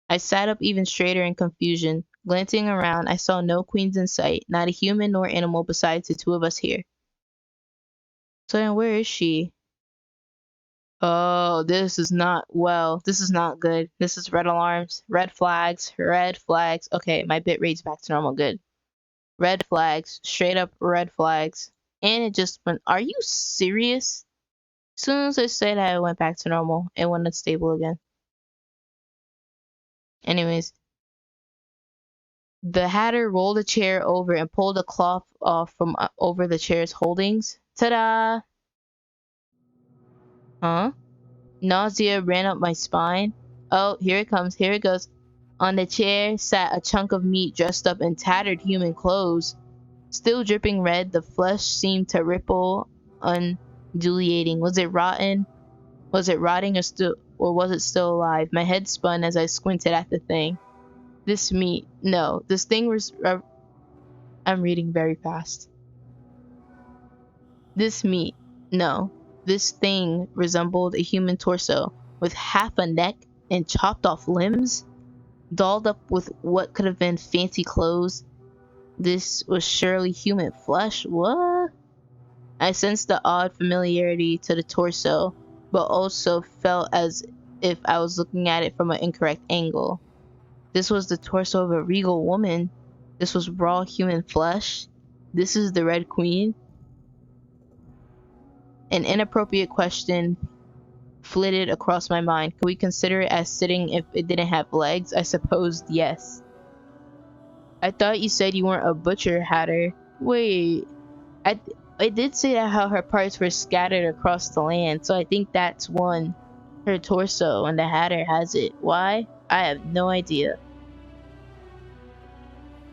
I sat up even straighter in confusion. Glancing around, I saw no queens in sight, not a human nor animal besides the two of us here. So then where is she? Oh, this is not good. This is red alarms, red flags, red flags. Okay, my bit rate's back to normal, good. Red flags, straight up red flags. And it just went, are you serious? As soon as I said I went back to normal, it went unstable again. Anyways, the Hatter rolled a chair over and pulled a cloth off from over the chair's holdings. Ta-da! Huh? Nausea ran up my spine. Oh, here it comes, here it goes. On the chair sat a chunk of meat dressed up in tattered human clothes. Still dripping red, the flesh seemed to ripple, undulating. Was it rotten? Was it rotting or was it still alive? My head spun as I squinted at the thing. This meat, no, this thing was. I'm reading very fast. This meat, no, this thing resembled a human torso with half a neck and chopped off limbs, dolled up with what could have been fancy clothes. This was surely human flesh. What? I sensed the odd familiarity to the torso, but also felt as if I was looking at it from an incorrect angle. This was the torso of a regal woman. This was raw human flesh. This is the Red Queen. An inappropriate question flitted across my mind. Could we consider it as sitting if it didn't have legs? I supposed yes. I thought you said you weren't a butcher, Hatter. Wait, I did say that how her parts were scattered across the land, so I think that's one. Her torso, and the Hatter has it. Why? I have no idea.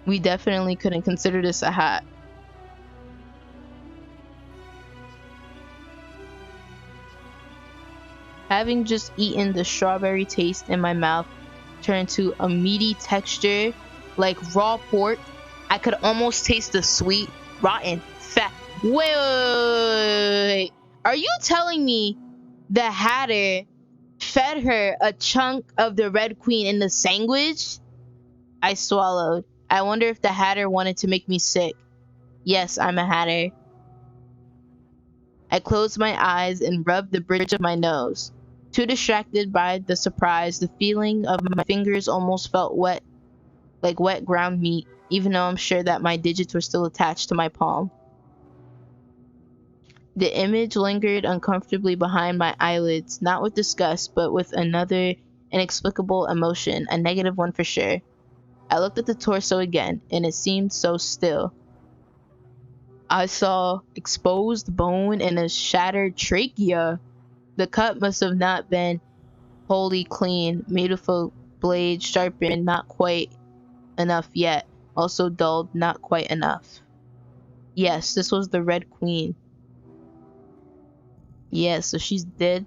We definitely couldn't consider this a hat. Having just eaten, the strawberry taste in my mouth turned to a meaty texture like raw pork. I could almost taste the sweet, rotten fat. Wait. Are you telling me the Hatter fed her a chunk of the Red Queen in the sandwich? I swallowed. I wonder if the Hatter wanted to make me sick. Yes, I'm a Hatter. I closed my eyes and rubbed the bridge of my nose. Too distracted by the surprise, the feeling of my fingers almost felt wet, like wet ground meat, even though I'm sure that my digits were still attached to my palm. The image lingered uncomfortably behind my eyelids, not with disgust, but with another inexplicable emotion, a negative one for sure. I looked at the torso again, and it seemed so still. I saw exposed bone and a shattered trachea. The cut must have not been wholly clean, made with a blade sharpened, not quite enough yet. Also dulled, not quite enough. Yes, this was the Red Queen. Yeah, so she's dead.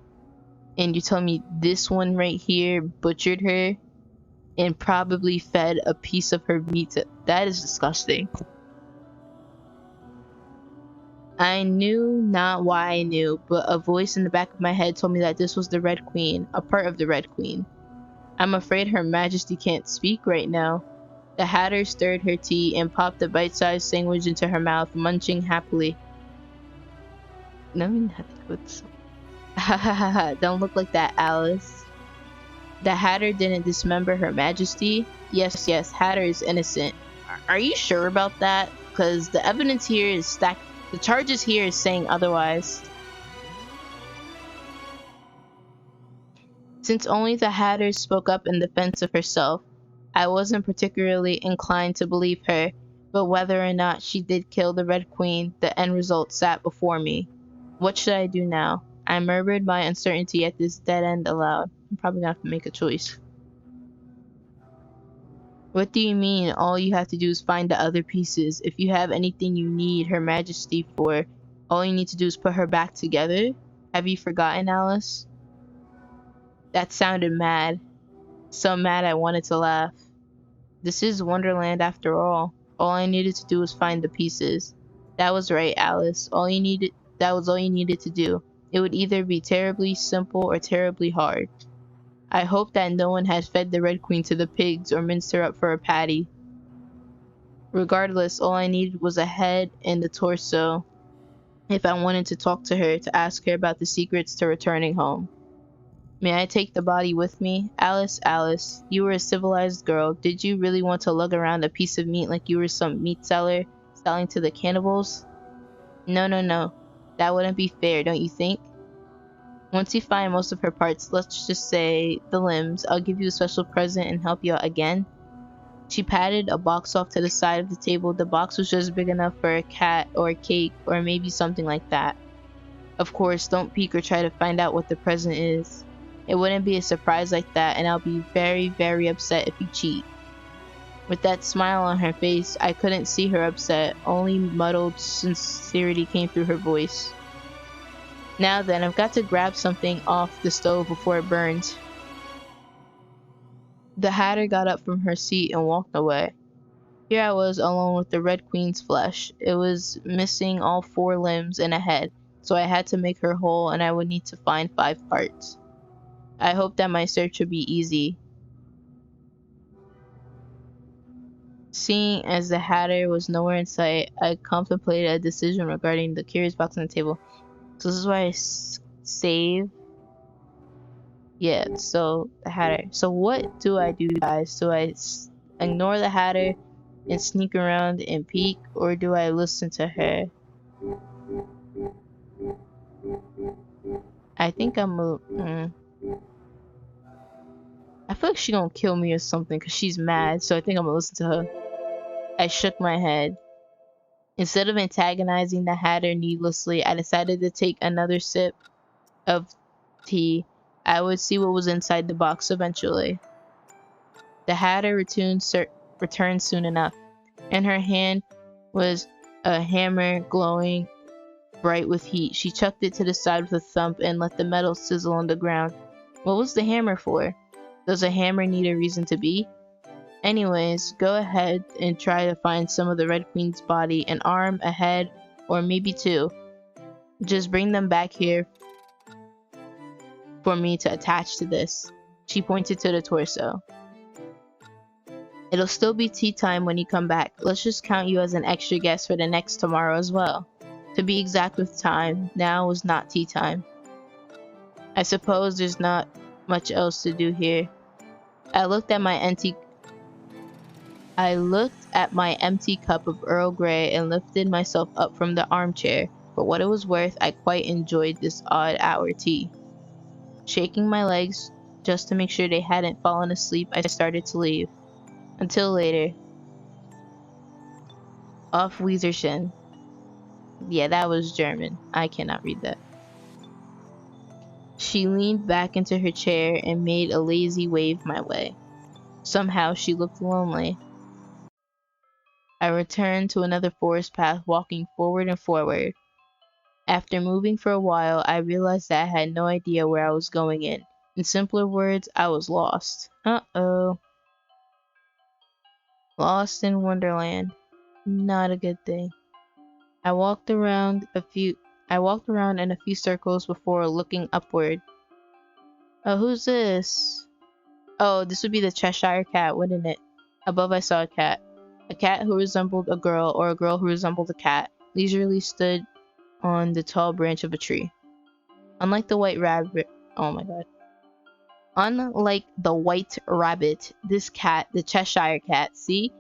And you tell me this one right here butchered her and probably fed a piece of her meat to— that is disgusting. I knew not why I knew, but a voice in the back of my head told me that this was the Red Queen, a part of the Red Queen. I'm afraid Her Majesty can't speak right now. The Hatter stirred her tea and popped a bite-sized sandwich into her mouth, munching happily. No, I mean, have to go with this. Ha ha ha ha, don't look like that, Alice. The Hatter didn't dismember Her Majesty. Yes, yes, Hatter is innocent. Are you sure about that? Because the evidence here is stacked. The charges here is saying otherwise. Since only the Hatter spoke up in defense of herself, I wasn't particularly inclined to believe her, but whether or not she did kill the Red Queen, the end result sat before me. What should I do now? I murmured my uncertainty at this dead end aloud. I'm probably gonna have to make a choice. What do you mean all you have to do is find the other pieces? If you have anything you need Her Majesty for, all you need to do is put her back together? Have you forgotten, Alice? That sounded mad. So mad I wanted to laugh. This is Wonderland after all. All I needed to do was find the pieces. That was right, Alice. That was all you needed to do. It would either be terribly simple or terribly hard. I hope that no one had fed the Red Queen to the pigs or minced her up for a patty. Regardless, all I needed was a head and the torso if I wanted to talk to her, to ask her about the secrets to returning home. May I take the body with me? Alice, Alice, you were a civilized girl. Did you really want to lug around a piece of meat like you were some meat seller selling to the cannibals? No, no, no. That wouldn't be fair, don't you think? Once you find most of her parts, let's just say the limbs, I'll give you a special present and help you out again. She patted a box off to the side of the table. The box was just big enough for a cat or a cake or maybe something like that. Of course, don't peek or try to find out what the present is. It wouldn't be a surprise like that, and I'll be very, very upset if you cheat. With that smile on her face, I couldn't see her upset, only muddled sincerity came through her voice. Now then, I've got to grab something off the stove before it burns. The Hatter got up from her seat and walked away. Here I was alone with the Red Queen's flesh. It was missing all 4 limbs and a head, so I had to make her whole and I would need to find 5 parts. I hoped that my search would be easy. Seeing as the Hatter was nowhere in sight, I contemplated a decision regarding the curious box on the table. So this is why I save. Yeah, so the Hatter. So what do I do, guys? Do I ignore the Hatter and sneak around and peek, or do I listen to her? I think I'm I feel like she gonna kill me or something because she's mad, so I think I'm gonna listen to her. I shook my head. Instead of antagonizing the Hatter needlessly, I decided to take another sip of tea. I would see what was inside the box eventually. The Hatter returned soon enough. In her hand was a hammer glowing bright with heat. She chucked it to the side with a thump and let the metal sizzle on the ground. What was the hammer for? Does a hammer need a reason to be? Anyways, go ahead and try to find some of the Red Queen's body, an arm, a head, or maybe 2. Just bring them back here for me to attach to this. She pointed to the torso. It'll still be tea time when you come back. Let's just count you as an extra guest for the next tomorrow as well. To be exact with time, now was not tea time. I suppose there's not much else to do here. I looked at my empty cup of Earl Grey and lifted myself up from the armchair. For what it was worth, I quite enjoyed this odd hour tea. Shaking my legs just to make sure they hadn't fallen asleep, I started to leave. Until later. Auf Wiedersehen. Yeah, that was German. I cannot read that. She leaned back into her chair and made a lazy wave my way. Somehow she looked lonely. I returned to another forest path, walking forward and forward. After moving for a while, I realized that I had no idea where I was going in. In simpler words, I was lost. Uh-oh. Lost in Wonderland. Not a good thing. I walked around in a few circles before looking upward. Oh, who's this? Oh, this would be the Cheshire Cat, wouldn't it? Above I saw a cat. A cat who resembled a girl, or a girl who resembled a cat, leisurely stood on the tall branch of a tree. Unlike the white rabbit, oh my god. Unlike the white rabbit, this cat, the Cheshire Cat, see?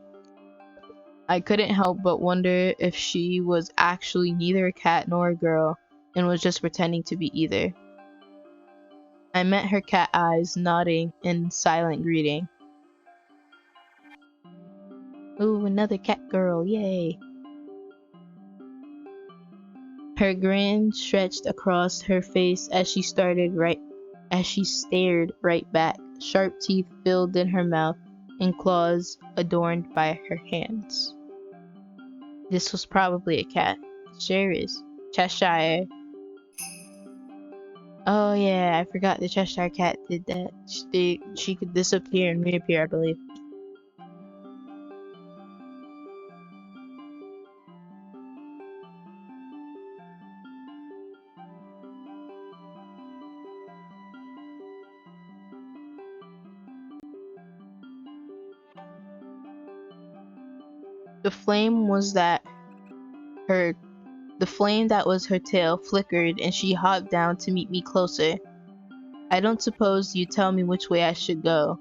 I couldn't help but wonder if she was actually neither a cat nor a girl, and was just pretending to be either. I met her cat eyes, nodding in silent greeting. Ooh, another cat girl, yay! Her grin stretched across her face as she stared right back. Sharp teeth filled in her mouth and claws adorned by her hands. This was probably a cat. Sure is. Cheshire. Oh yeah, I forgot the Cheshire Cat did that. She could disappear and reappear, I believe. The flame was that her the flame that was her tail flickered and she hopped down to meet me closer. I don't suppose you tell me which way I should go.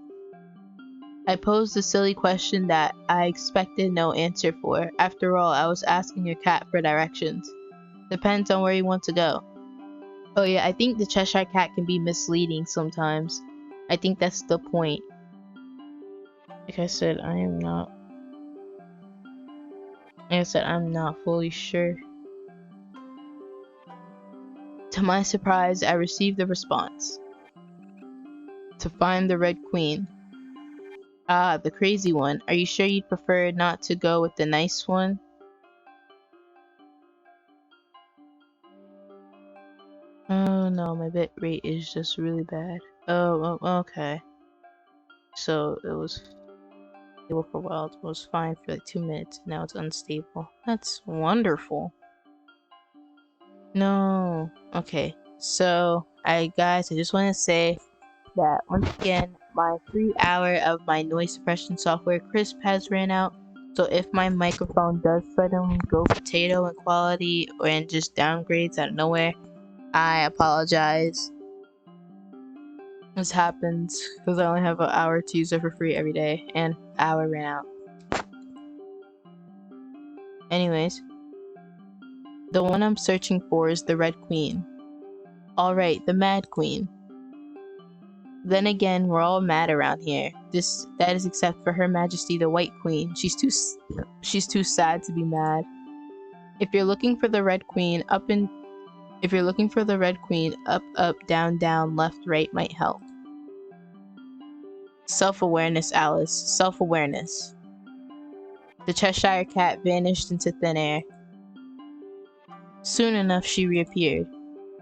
I posed a silly question that I expected no answer for. After all, I was asking a cat for directions. Depends on where you want to go. Oh yeah, I think the Cheshire Cat can be misleading sometimes. I think that's the point. Like I said, I'm not fully sure. To my surprise, I received the response. To find the Red Queen. Ah, the crazy one. Are you sure you'd prefer not to go with the nice one? Oh no, my bit rate is just really bad. Okay. So it was stable for a while. It was fine for like 2 minutes. Now it's unstable. That's wonderful. No. Okay. So, guys, I just want to say that once again, my free hour of my noise suppression software Crisp has ran out. So if my microphone does suddenly go potato in quality and just downgrades out of nowhere, I apologize. This happens because I only have an hour to use it for free every day, and the hour ran out. Anyways, the one I'm searching for is the Red Queen. Alright, the Mad Queen. Then again, we're all mad around here. That is except for Her Majesty the White Queen. She's too sad to be mad. If you're looking for the Red Queen, up, down, down, left, right might help. Self-awareness, Alice. Self-awareness. The Cheshire Cat vanished into thin air. Soon enough, she reappeared.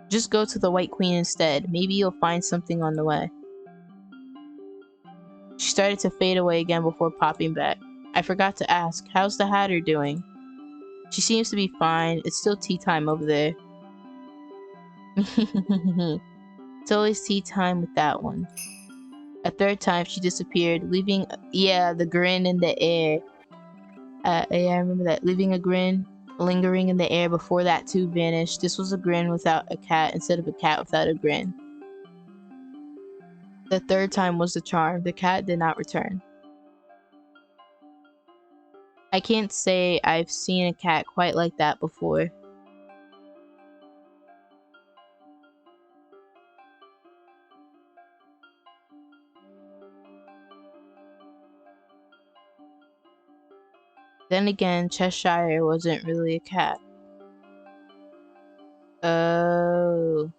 Just go to the White Queen instead. Maybe you'll find something on the way. She started to fade away again before popping back. I forgot to ask, how's the Hatter doing? She seems to be fine. It's still tea time over there. It's always tea time with that one. A third time she disappeared, leaving, the grin in the air. Yeah, I remember that. Leaving a grin lingering in the air before that too vanished. This was a grin without a cat instead of a cat without a grin. The third time was the charm. The cat did not return. I can't say I've seen a cat quite like that before. Then again, Cheshire wasn't really a cat. Oh.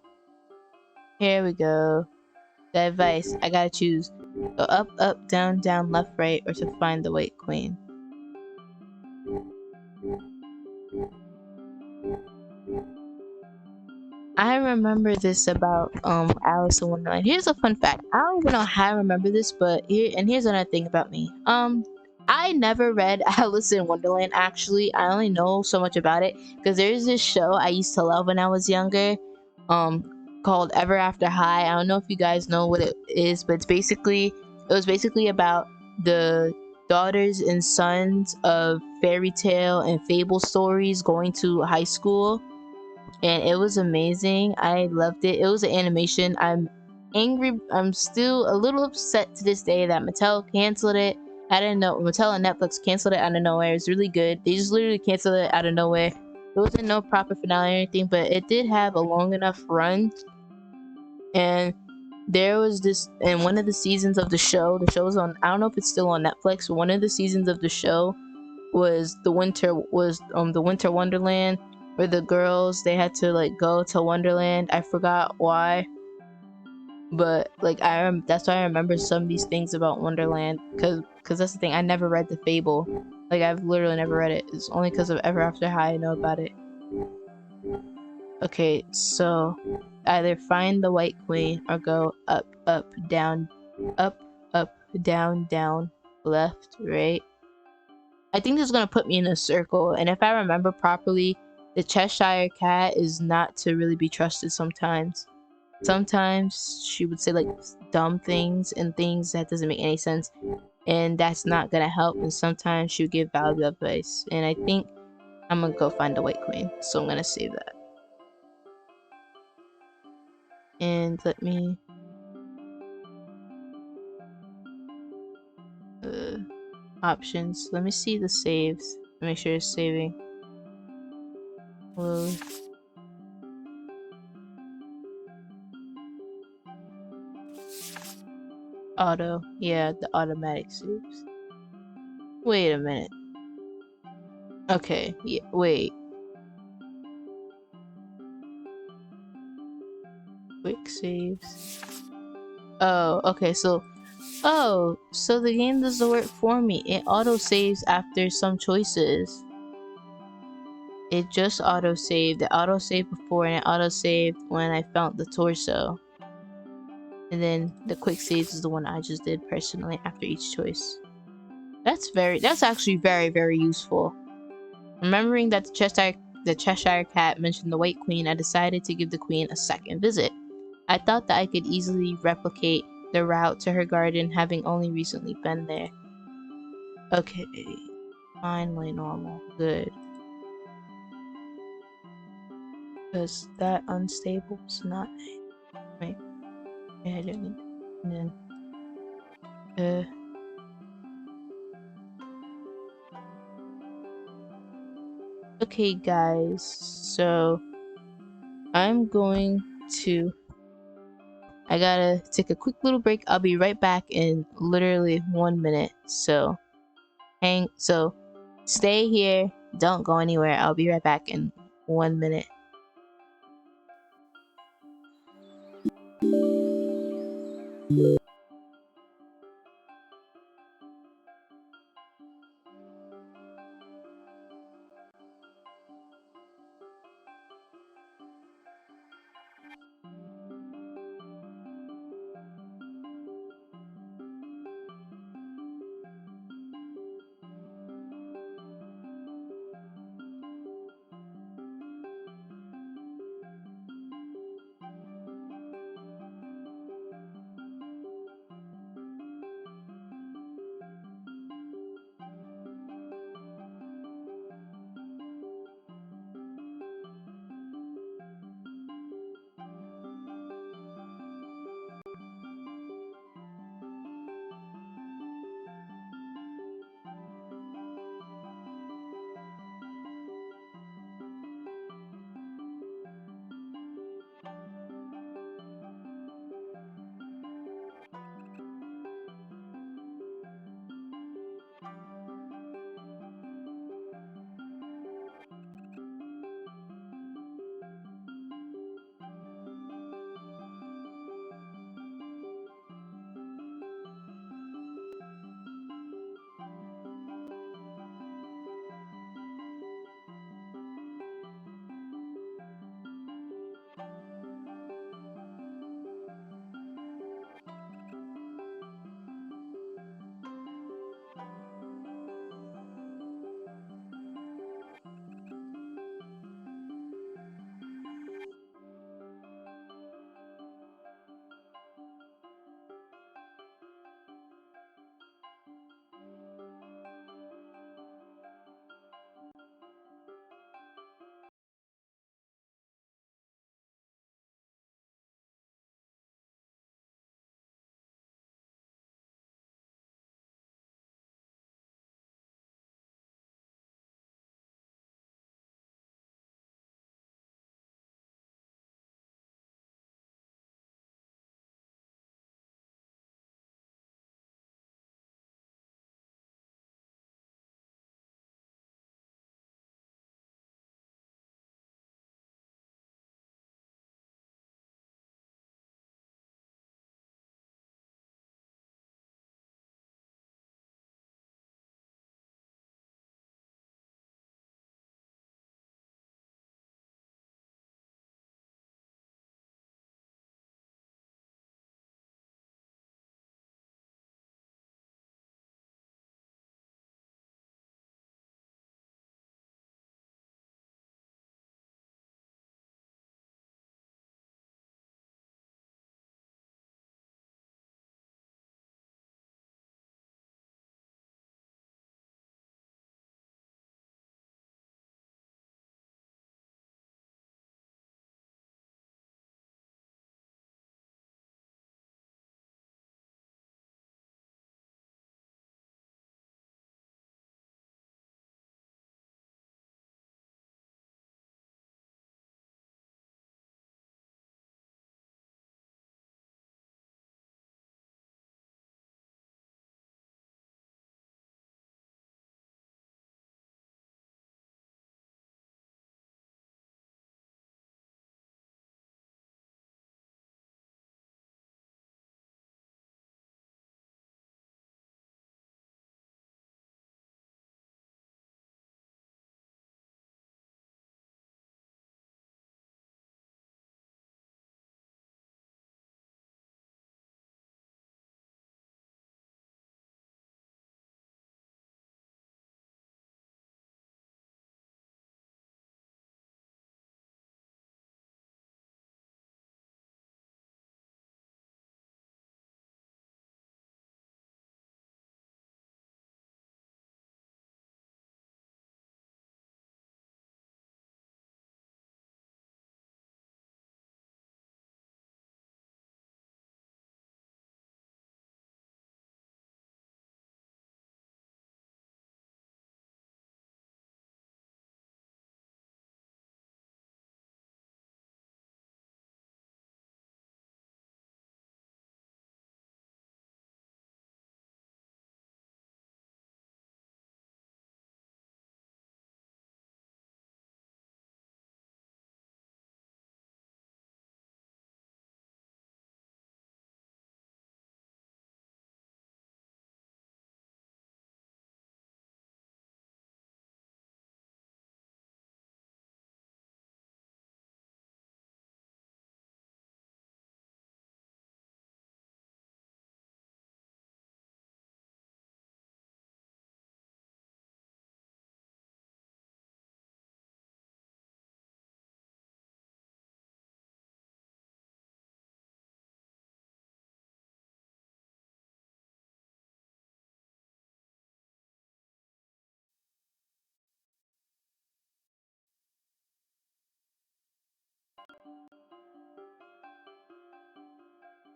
Here we go. The advice. I gotta choose. Go up, up, down, down, left, right, or to find the White Queen. I remember this about Alice in Wonderland. Here's a fun fact. I don't even know how I remember this, but here's another thing about me. I never read Alice in Wonderland actually. I only know so much about it because there's this show I used to love when I was younger, called Ever After High. I don't know if you guys know what it is, but it was basically about the daughters and sons of fairy tale and fable stories going to high school, and it was amazing. I loved it. It was an animation. I'm angry. I'm still a little upset to this day that Mattel canceled it. I didn't know Mattel and Netflix canceled it out of nowhere. It's really good. They just literally canceled it out of nowhere. There wasn't no proper finale or anything, but it did have a long enough run. And there was this in one of the seasons of the show. The show was on. I don't know if it's still on Netflix. But one of the seasons of the show was the Winter Wonderland, where the girls they had to like go to Wonderland. I forgot why, but like that's why I remember some of these things about Wonderland, because that's the thing. I never read the fable. Like I've literally never read it. It's only because of Ever After High I know about it. Okay, so either find the White Queen or go up, up, down, up, up, down, down, left, right. I think this is gonna put me in a circle, and if I remember properly, the Cheshire Cat is not to really be trusted sometimes. Sometimes she would say like dumb things and things that doesn't make any sense, and that's not gonna help, and sometimes she would give valuable advice, and I think I'm gonna go find the White Queen, so I'm gonna save that. And let me options. Let me see the saves. Make sure it's saving. Load. Auto. Yeah, the automatic saves. Wait a minute. Okay, yeah, wait. Quick saves. Oh, okay, so the game doesn't work for me. It auto saves after some choices. It just auto saved. It auto saved before and it auto saved when I found the torso. And then the quick saves is the one I just did personally after each choice. That's actually very, very useful. Remembering that the Cheshire Cat mentioned the White Queen, I decided to give the Queen a second visit. I thought that I could easily replicate the route to her garden, having only recently been there. Okay, finally normal. Good. Because that unstable is not... Right. Yeah, I didn't... And then... Okay, guys. So... I'm going to... I gotta take a quick little break. I'll be right back in literally 1 minute. So stay here. Don't go anywhere. I'll be right back in 1 minute.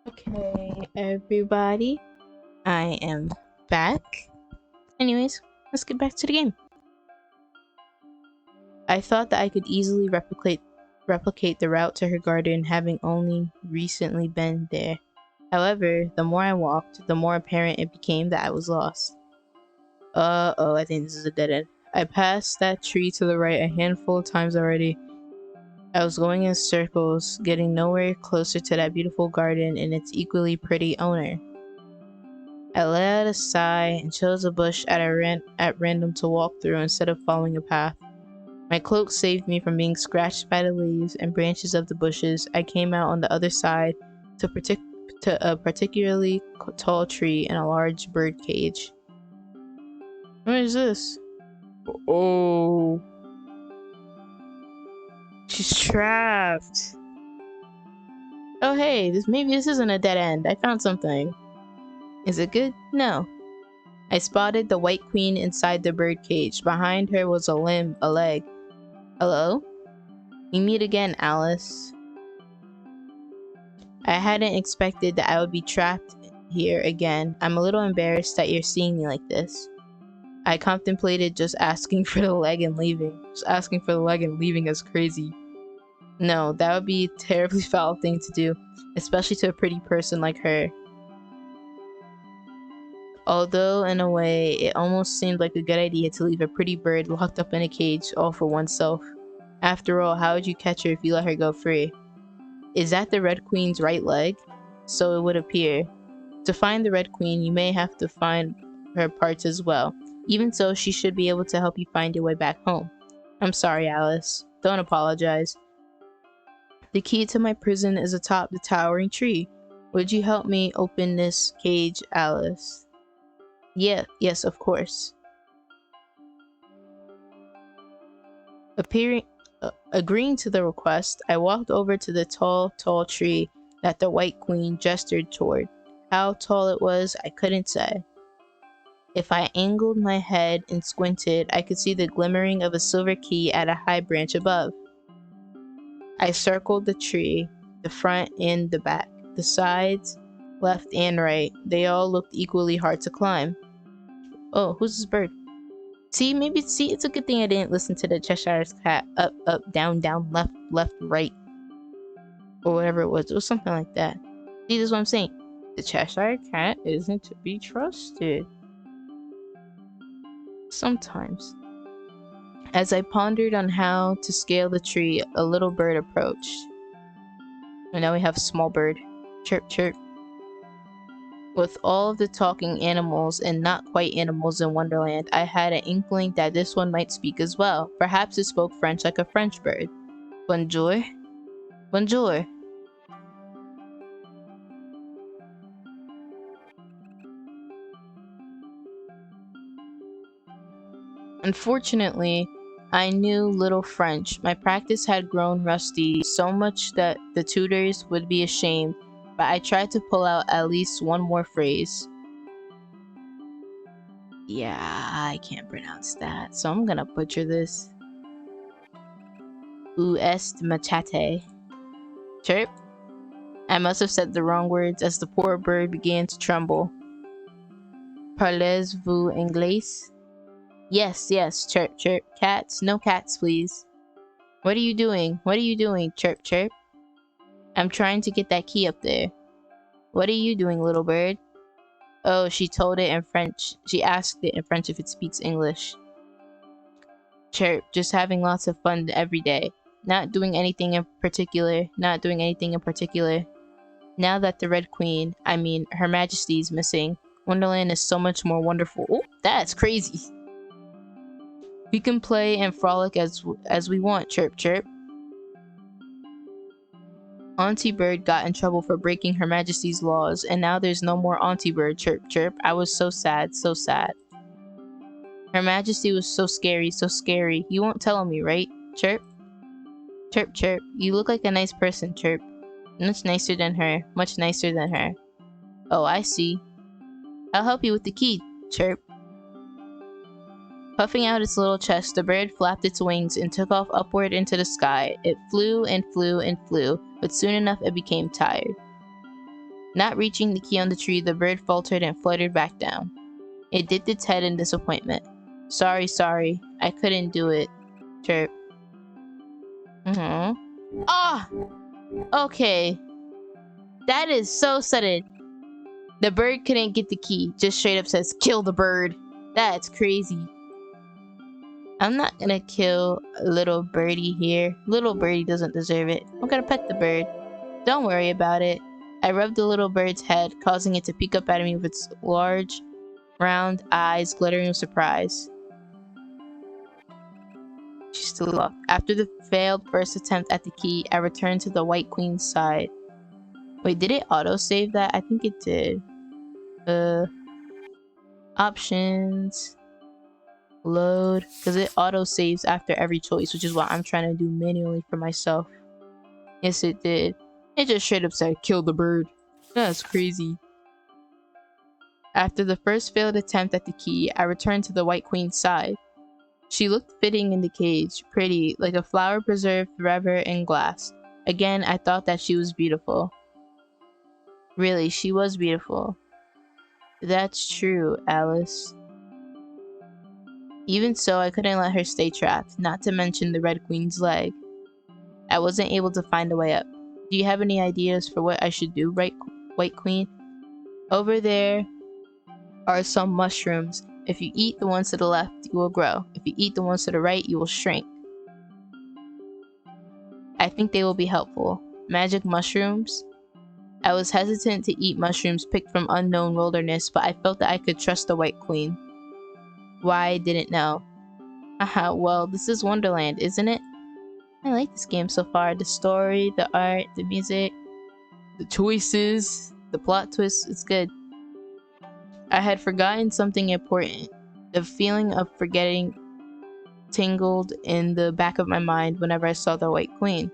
Okay, everybody, I am back. Anyways, let's get back to the game. I thought that I could easily replicate the route to her garden, having only recently been there. However, the more I walked, the more apparent it became that I was lost. Uh-oh, I think this is a dead end. I passed that tree to the right a handful of times already. I was going in circles, getting nowhere closer to that beautiful garden and its equally pretty owner. I let out a sigh and chose a bush at random to walk through instead of following a path. My cloak saved me from being scratched by the leaves and branches of the bushes. I came out on the other side to a particularly tall tree and a large bird cage. What is this? Oh, she's trapped. Oh hey, maybe this isn't a dead end. I found something. Is it good? No. I spotted the white queen inside the bird cage. Behind her was a leg. Hello? We meet again, Alice. I hadn't expected that I would be trapped here again. I'm a little embarrassed that you're seeing me like this. I contemplated just asking for the leg and leaving. Just asking for the leg and leaving is crazy. No, that would be a terribly foul thing to do, especially to a pretty person like her. Although, in a way, it almost seemed like a good idea to leave a pretty bird locked up in a cage all for oneself. After all, how would you catch her if you let her go free? Is that the Red Queen's right leg? So it would appear. To find the Red Queen, you may have to find her parts as well. Even so, she should be able to help you find your way back home. I'm sorry, Alice. Don't apologize. The key to my prison is atop the towering tree. Would you help me open this cage, Alice? Yes, of course. Agreeing to the request, I walked over to the tall tree that the White Queen gestured toward. How tall it was, I couldn't say. If I angled my head and squinted, I could see the glimmering of a silver key at a high branch above. I circled the tree, the front and the back, the sides, left and right. They all looked equally hard to climb. Oh, who's this bird? See, it's a good thing I didn't listen to the Cheshire's cat. Up, up, down, down, left, left, right. Or whatever it was. It was something like that. See, this is what I'm saying. The Cheshire cat isn't to be trusted. Sometimes. As I pondered on how to scale the tree, a little bird approached. And now we have small bird. Chirp, chirp. With all of the talking animals and not quite animals in Wonderland, I had an inkling that this one might speak as well. Perhaps it spoke French like a French bird. Bonjour. Bonjour. Unfortunately, I knew little French. My practice had grown rusty, so much that the tutors would be ashamed, but I tried to pull out at least one more phrase. Yeah, I can't pronounce that, so I'm gonna butcher this. Où est machete? Chirp. I must have said the wrong words as the poor bird began to tremble. Parlez-vous anglais? Yes, chirp, chirp. Cats? No cats, please. What are you doing? What are you doing? Chirp, chirp. I'm trying to get that key up there. What are you doing, little bird? Oh, she told it in French. She asked it in French if it speaks English. Chirp, just having lots of fun every day. Not doing anything in particular. Not doing anything in particular. Now that the Red Queen, I mean, Her Majesty is missing, Wonderland is so much more wonderful. Oh, that's crazy. We can play and frolic as we want, chirp, chirp. Auntie Bird got in trouble for breaking Her Majesty's laws, and now there's no more Auntie Bird, chirp, chirp. I was so sad, so sad. Her Majesty was so scary, so scary. You won't tell me, right? Chirp. Chirp, chirp. You look like a nice person, chirp. Much nicer than her. Much nicer than her. Oh, I see. I'll help you with the key, chirp. Puffing out its little chest, the bird flapped its wings and took off upward into the sky. It flew and flew and flew, but soon enough it became tired. Not reaching the key on the tree, the bird faltered and fluttered back down. It dipped its head in disappointment. Sorry, I couldn't do it. Chirp. Ah! Okay. That is so sudden. The bird couldn't get the key, just straight up says, kill the bird. That's crazy. I'm not gonna kill little birdie here. Little birdie doesn't deserve it. I'm gonna pet the bird. Don't worry about it. I rubbed the little bird's head, causing it to peek up at me with its large, round eyes glittering with surprise. She still looked. After the failed first attempt at the key, I returned to the White Queen's side. Wait, did it auto-save that? I think it did. Options. Load. Because it auto-saves after every choice, which is what I'm trying to do manually for myself. Yes, it did. It just straight up said, kill the bird. That's crazy. After the first failed attempt at the key, I returned to the White Queen's side. She looked fitting in the cage, pretty, like a flower preserved forever in glass. Again, I thought that she was beautiful. Really, she was beautiful. That's true, Alice. Even so, I couldn't let her stay trapped, not to mention the Red Queen's leg. I wasn't able to find a way up. Do you have any ideas for what I should do, White Queen? Over there are some mushrooms. If you eat the ones to the left, you will grow. If you eat the ones to the right, you will shrink. I think they will be helpful. Magic mushrooms? I was hesitant to eat mushrooms picked from unknown wilderness, but I felt that I could trust the White Queen. Why I didn't know. Haha, well, this is Wonderland, isn't it? I like this game so far. The story, the art, the music, the choices, the plot twist, it's good. I had forgotten something important. The feeling of forgetting tingled in the back of my mind whenever I saw the White Queen.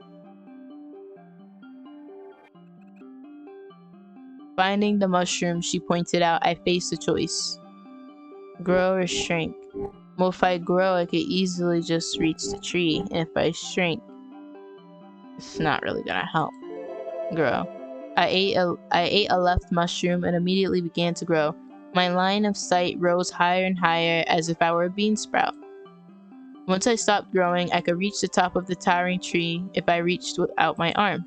Finding the mushroom, she pointed out, I faced a choice. Grow or shrink. Well, if I grow, I could easily just reach the tree, and if I shrink, it's not really gonna help. Grow. I ate a left mushroom and immediately began to grow. My line of sight rose higher and higher as if I were a bean sprout. Once I stopped growing, I could reach the top of the towering tree if I reached out my arm.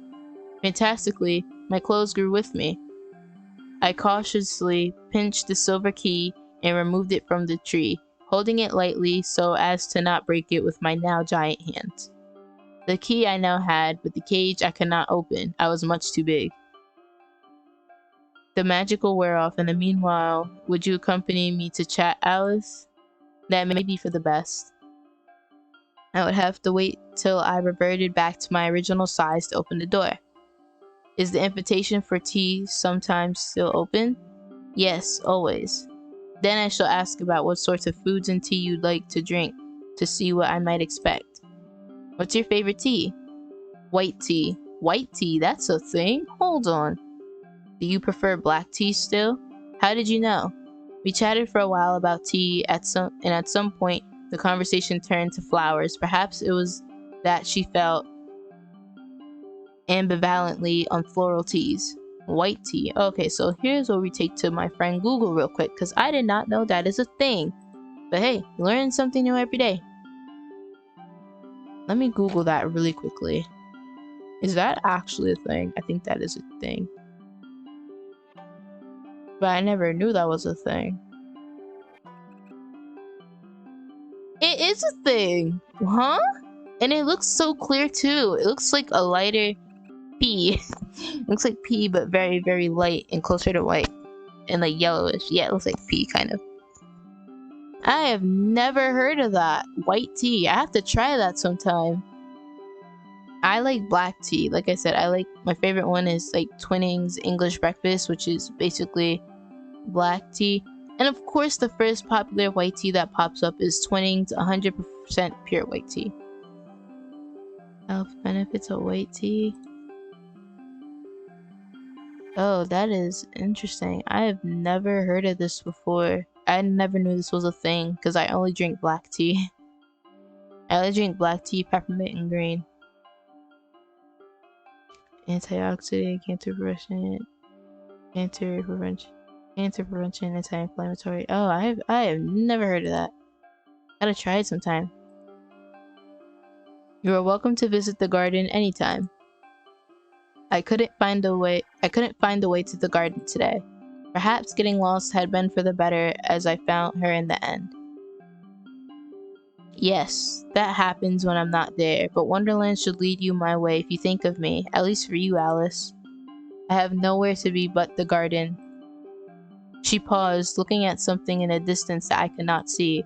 Fantastically, my clothes grew with me. I cautiously pinched the silver key and removed it from the tree, holding it lightly so as to not break it with my now giant hands. The key I now had, but the cage I could not open. I was much too big. The magic will wear off, and in the meanwhile, would you accompany me to chat, Alice? That may be for the best. I would have to wait till I reverted back to my original size to open the door. Is the invitation for tea sometimes still open? Yes, always. Then I shall ask about what sorts of foods and tea you'd like to drink, to see what I might expect. What's your favorite tea? White tea. White tea, that's a thing? Hold on. Do you prefer black tea still? How did you know? We chatted for a while about tea at some point the conversation turned to flowers. Perhaps it was that she felt ambivalently on floral teas. White tea. Okay, so here's what we take to my friend Google real quick, because I did not know that is a thing. But hey, learn something new every day. Let me Google that really quickly. Is that actually a thing? I think that is a thing. But I never knew that was a thing. It is a thing! Huh? And it looks so clear too. It looks like a lighter pea. It looks like pea, but very, very light and closer to white. And like yellowish. Yeah, it looks like pea, kind of. I have never heard of that. White tea. I have to try that sometime. I like black tea. Like I said, my favorite one is like Twinings English Breakfast, which is basically black tea. And of course, the first popular white tea that pops up is Twinings 100% pure white tea. Health benefits of white tea. Oh, that is interesting. I have never heard of this before. I never knew this was a thing because I only drink black tea. I only drink black tea, peppermint, and green. Antioxidant, cancer prevention. Cancer prevention, anti-inflammatory. Oh, I have never heard of that. Gotta try it sometime. You are welcome to visit the garden anytime. I couldn't find the way to the garden today. Perhaps getting lost had been for the better as I found her in the end. Yes, that happens when I'm not there, but Wonderland should lead you my way if you think of me, at least for you, Alice. I have nowhere to be but the garden. She paused, looking at something in a distance that I could not see.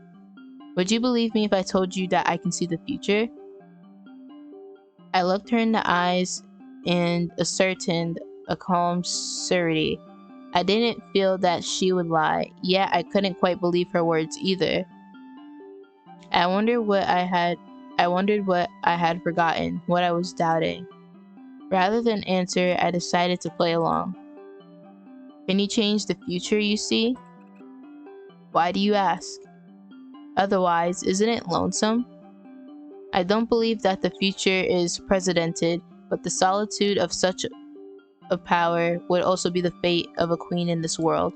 Would you believe me if I told you that I can see the future? I looked her in the eyes and ascertained a calm certainty. I didn't feel that she would lie, yet I couldn't quite believe her words either. I wondered what I had forgotten, what I was doubting. Rather than answer, I decided to play along. Can you change the future you see? Why do you ask? Otherwise, isn't it lonesome? I don't believe that the future is precedented, but the solitude of such a power would also be the fate of a queen in this world.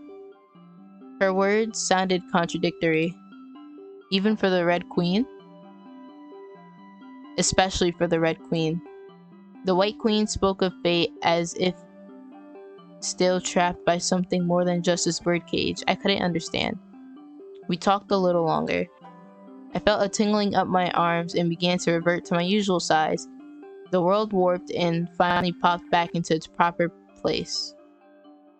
Her words sounded contradictory, even for the Red Queen, especially for the Red Queen. The White Queen spoke of fate as if still trapped by something more than just this birdcage. I couldn't understand. We talked a little longer. I felt a tingling up my arms and began to revert to my usual size. The world warped and finally popped back into its proper place.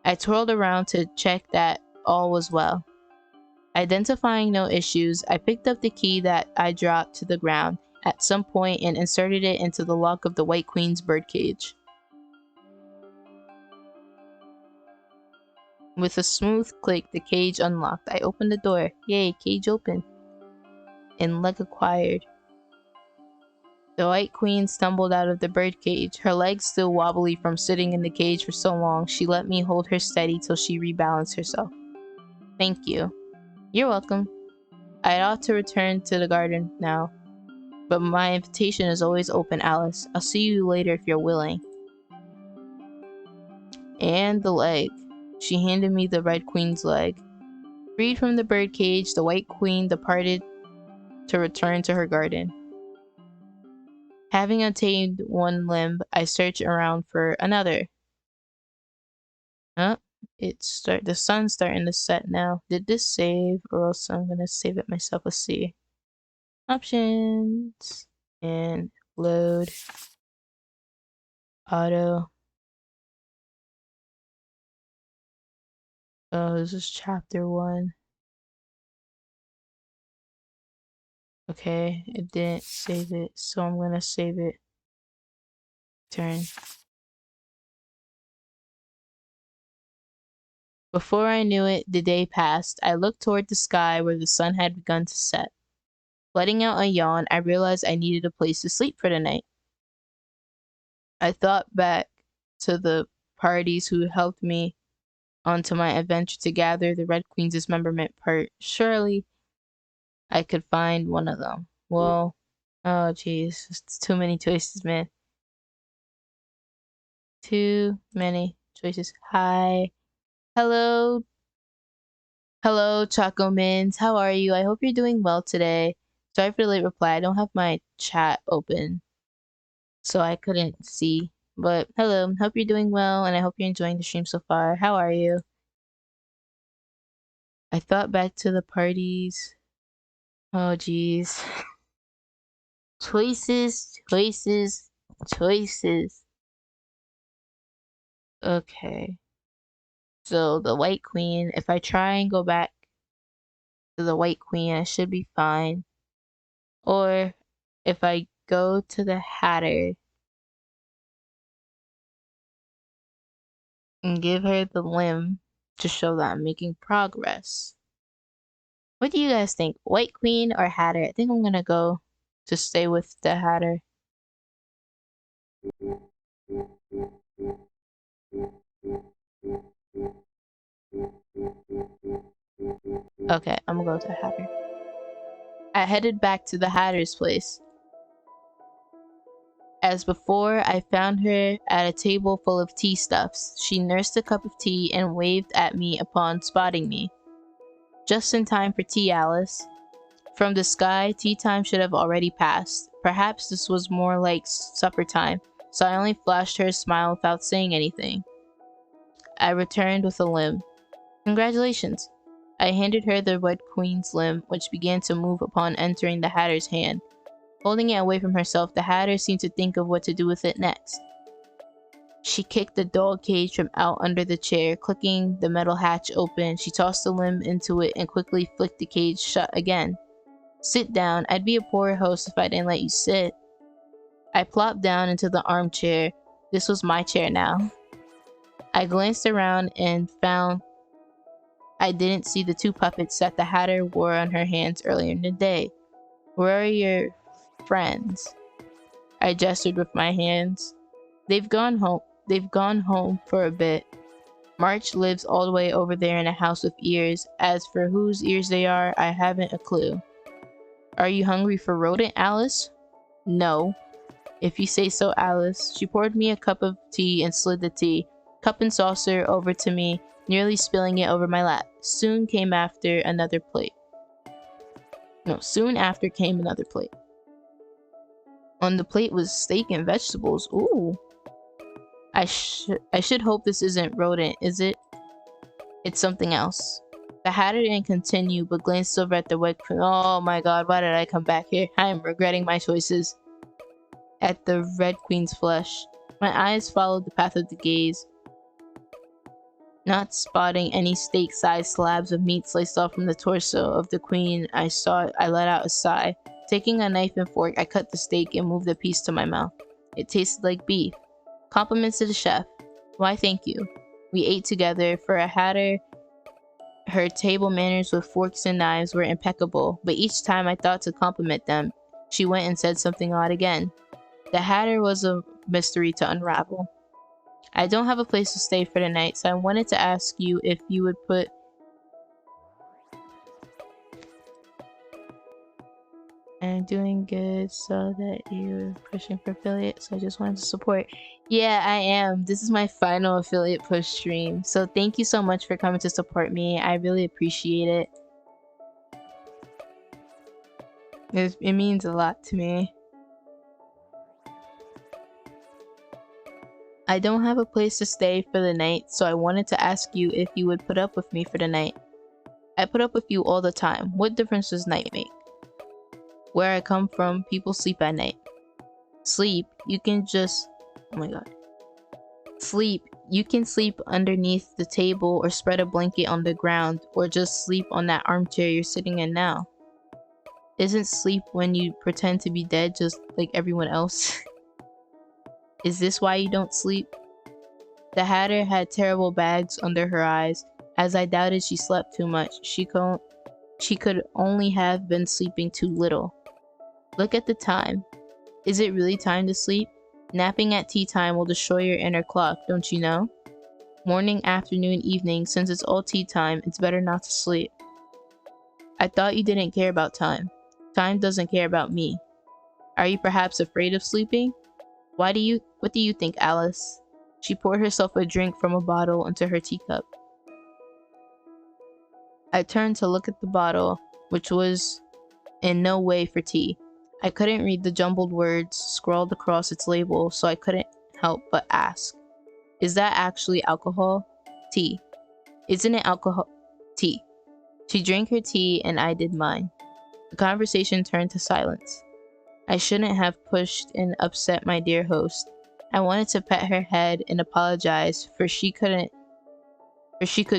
I twirled around to check that all was well. Identifying no issues, I picked up the key that I dropped to the ground at some point and inserted it into the lock of the White Queen's birdcage. With a smooth click, the cage unlocked. I opened the door. Yay, cage open. And luck acquired. The White Queen stumbled out of the birdcage, her legs still wobbly from sitting in the cage for so long. She let me hold her steady till she rebalanced herself. Thank you. You're welcome. I ought to return to the garden now, but my invitation is always open, Alice. I'll see you later if you're willing. And the leg. She handed me the Red Queen's leg. Freed from the birdcage, the White Queen departed to return to her garden. Having attained one limb, I searched around for another. Oh, the sun's starting to set now. Did this save, or else I'm gonna save it myself? Let's see. Options and load auto. Oh, this is chapter 1. Okay, it didn't save it, so I'm gonna save it. Turn. Before I knew it, the day passed. I looked toward the sky where the sun had begun to set. Letting out a yawn, I realized I needed a place to sleep for the night. I thought back to the parties who helped me onto my adventure to gather the Red Queen's dismemberment part. Surely I could find one of them. Well, oh jeez, it's too many choices, man. Too many choices. Hi. Hello. Hello, Choco Mins. How are you? I hope you're doing well today. Sorry for the late reply. I don't have my chat open, so I couldn't see. But hello, hope you're doing well, and I hope you're enjoying the stream so far. How are you? I thought back to the parties. Oh, jeez. Choices. Okay. So the White Queen, if I try and go back to the White Queen, I should be fine. Or if I go to the Hatter and give her the limb to show that I'm making progress. What do you guys think? White Queen or Hatter? I think I'm gonna go to stay with the Hatter. Okay, I'm gonna go to Hatter. I headed back to the Hatter's place. As before, I found her at a table full of tea stuffs. She nursed a cup of tea and waved at me upon spotting me. Just in time for tea, Alice. From the sky, tea time should have already passed. Perhaps this was more like supper time, so I only flashed her a smile without saying anything. I returned with a limb. Congratulations. I handed her the Red Queen's limb, which began to move upon entering the Hatter's hand. Holding it away from herself, the Hatter seemed to think of what to do with it next. She kicked the dog cage from out under the chair, clicking the metal hatch open. She tossed the limb into it and quickly flicked the cage shut again. Sit down. I'd be a poor host if I didn't let you sit. I plopped down into the armchair. This was my chair now. I glanced around and found I didn't see the two puppets that the Hatter wore on her hands earlier in the day. Where are your friends? I gestured with my hands. They've gone home. They've gone home for a bit. March lives all the way over there in a house with ears. As for whose ears they are, I haven't a clue. Are you hungry for rodent, Alice? No. If you say so, Alice. She poured me a cup of tea and slid the tea, cup and saucer, over to me, nearly spilling it over my lap. Soon after came another plate. On the plate was steak and vegetables. Ooh. I should hope this isn't rodent, is it? It's something else. The Hatter didn't continue, but glanced over at the Red Queen. Oh my god, why did I come back here? I am regretting my choices. At the Red Queen's flesh. My eyes followed the path of the gaze. Not spotting any steak-sized slabs of meat sliced off from the torso of the queen, I let out a sigh. Taking a knife and fork, I cut the steak and moved the piece to my mouth. It tasted like beef. Compliments to the chef. Why, thank you. We ate together. For a Hatter, her table manners with forks and knives were impeccable, but each time I thought to compliment them, she went and said something odd again. The Hatter was a mystery to unravel. I don't have a place to stay for the night, so I wanted to ask you if you would put... I'm doing good, so that you're pushing for affiliate, so I just wanted to support. Yeah, I am. This is my final affiliate push stream, so thank you so much for coming to support me. I really appreciate it. It means a lot to me. I don't have a place to stay for the night, so I wanted to ask you if you would put up with me for the night. I put up with you all the time. What difference does night make? Where I come from, people sleep at night. Sleep, you can just... Oh my god. Sleep, you can sleep underneath the table or spread a blanket on the ground, or just sleep on that armchair you're sitting in now. Isn't sleep when you pretend to be dead just like everyone else? Is this why you don't sleep? The Hatter had terrible bags under her eyes, as I doubted she slept too much. She could only have been sleeping too little. Look at the time. Is it really time to sleep? Napping at tea time will destroy your inner clock, don't you know? Morning, afternoon, evening, since it's all tea time, it's better not to sleep. I thought you didn't care about time. Time doesn't care about me. Are you perhaps afraid of sleeping? What do you think, Alice? She poured herself a drink from a bottle into her teacup. I turned to look at the bottle, which was in no way for tea. I couldn't read the jumbled words scrawled across its label, so I couldn't help but ask. Is that actually alcohol? Tea. Isn't it alcohol? Tea. She drank her tea and I did mine. The conversation turned to silence. I shouldn't have pushed and upset my dear host. I wanted to pet her head and apologize, for she could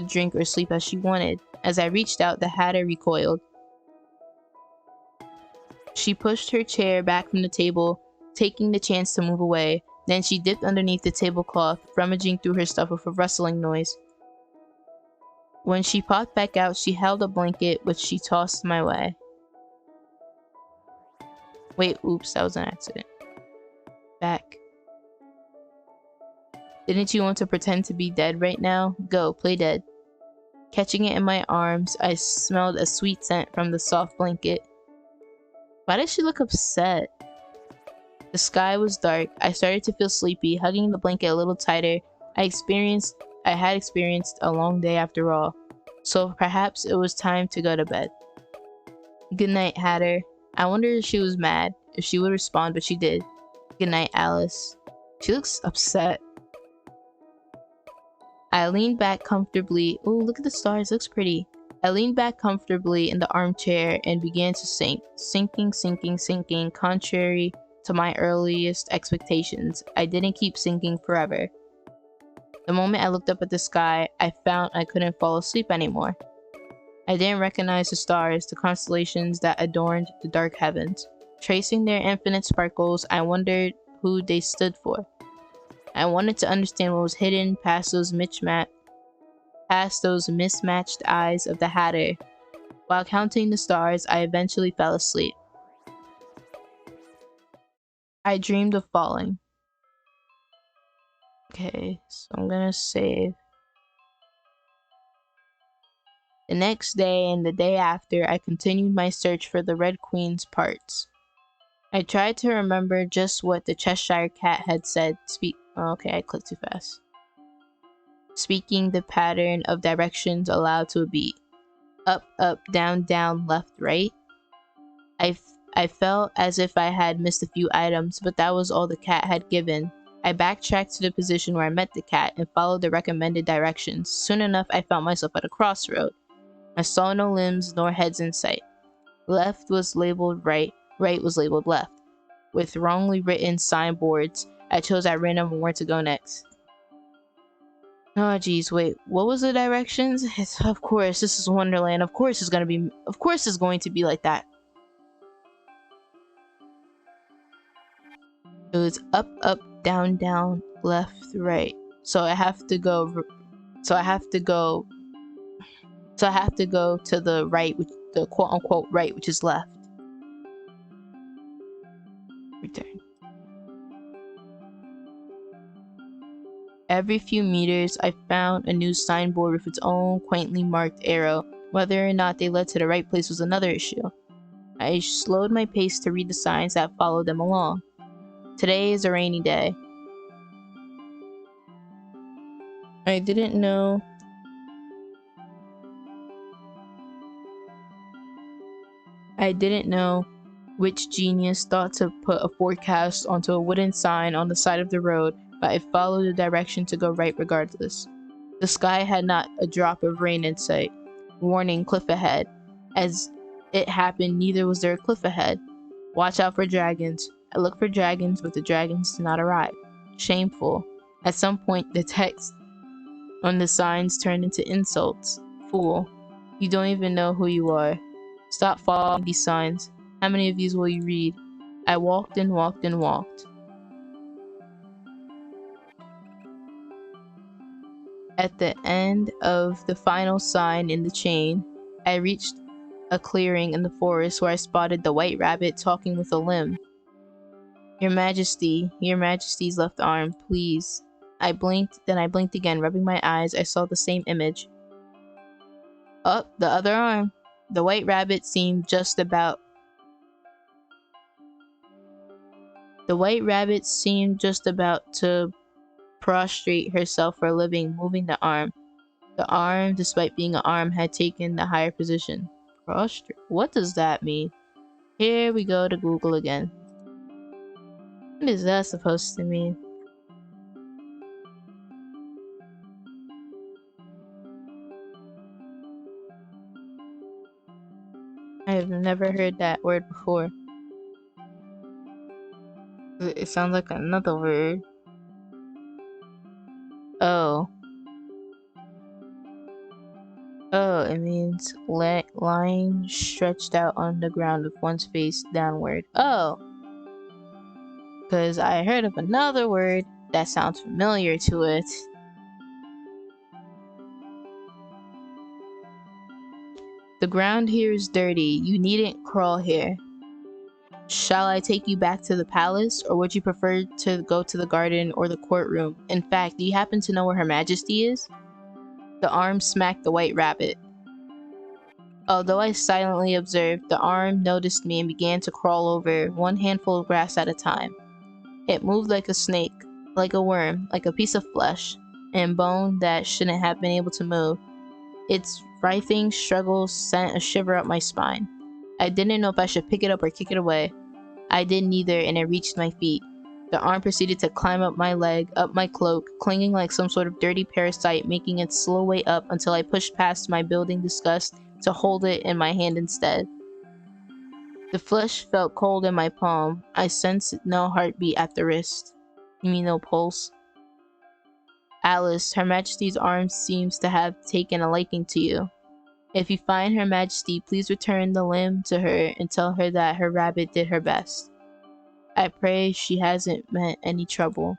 drink or sleep as she wanted. As I reached out, the Hatter recoiled. She pushed her chair back from the table, taking the chance to move away. Then she dipped underneath the tablecloth, rummaging through her stuff with a rustling noise. When she popped back out, she held a blanket, which she tossed my way. Wait, oops, that was an accident. Back. Didn't you want to pretend to be dead right now? Go, play dead. Catching it in my arms, I smelled a sweet scent from the soft blanket. Why does she look upset? The sky was dark. I started to feel sleepy, hugging the blanket a little tighter. I had experienced a long day after all, so perhaps it was time to go to bed. Good night, Hatter. I wondered if she was mad, if she would respond, but she did. Good night, Alice. She looks upset. I leaned back comfortably. Oh, look at the stars, looks pretty. I leaned back comfortably in the armchair and began to sink. Sinking, contrary to my earliest expectations. I didn't keep sinking forever. The moment I looked up at the sky, I found I couldn't fall asleep anymore. I didn't recognize the stars, the constellations that adorned the dark heavens. Tracing their infinite sparkles, I wondered who they stood for. I wanted to understand what was hidden past those mismatched eyes of the Hatter. While counting the stars, I eventually fell asleep. I dreamed of falling. Okay, so I'm gonna save. The next day and the day after, I continued my search for the Red Queen's parts. I tried to remember just what the Cheshire Cat had said. Okay, I clicked too fast. Speaking the pattern of directions aloud to a beat. Up, down, left, right. I felt as if I had missed a few items, but that was all the cat had given. I backtracked to the position where I met the cat and followed the recommended directions. Soon enough, I found myself at a crossroad. I saw no limbs nor heads in sight. Left was labeled right, right was labeled left. With wrongly written signboards, I chose at random where to go next. Oh geez, wait, what was the directions? Of course, this is Wonderland. Of course it's going to be like that. It was up, down, left, right. So I have to go to the right, which the quote unquote right, which is left. Return. Every few meters, I found a new signboard with its own quaintly marked arrow. Whether or not they led to the right place was another issue. I slowed my pace to read the signs that followed them along. Today is a rainy day. I didn't know which genius thought to put a forecast onto a wooden sign on the side of the road, but I followed the direction to go right regardless. The sky had not a drop of rain in sight. Warning, cliff ahead. As it happened, neither was there a cliff ahead. Watch out for dragons. I looked for dragons, but the dragons did not arrive. Shameful. At some point, the text on the signs turned into insults. Fool. You don't even know who you are. Stop following these signs. How many of these will you read? I walked and walked and walked. At the end of the final sign in the chain, I reached a clearing in the forest where I spotted the white rabbit talking with a limb. Your Majesty's left arm, please. I blinked, then I blinked again, rubbing my eyes. I saw the same image. Oh, the other arm. The white rabbit seemed just about to prostrate herself for a living, moving the arm. The arm, despite being an arm, had taken the higher position. Prostrate? What does that mean? Here we go to Google again. What is that supposed to mean? I have never heard that word before. It sounds like another word. Oh. Oh, it means lying stretched out on the ground with one's face downward. Oh. Because I heard of another word that sounds familiar to it. The ground here is dirty. You needn't crawl here. Shall I take you back to the palace, or would you prefer to go to the garden or the courtroom? In fact, do you happen to know where Her Majesty is? The arm smacked the white rabbit. Although I silently observed, the arm noticed me and began to crawl over, one handful of grass at a time. It moved like a snake, like a worm, like a piece of flesh and bone that shouldn't have been able to move. Its writhing struggle sent a shiver up my spine. I didn't know if I should pick it up or kick it away. I did neither, and it reached my feet. The arm proceeded to climb up my leg, up my cloak, clinging like some sort of dirty parasite, making its slow way up until I pushed past my building disgust to hold it in my hand instead. The flesh felt cold in my palm. I sensed no heartbeat at the wrist. You mean no pulse? Alice, Her Majesty's arm seems to have taken a liking to you. If you find Her Majesty, please return the limb to her and tell her that her rabbit did her best. I pray she hasn't met any trouble.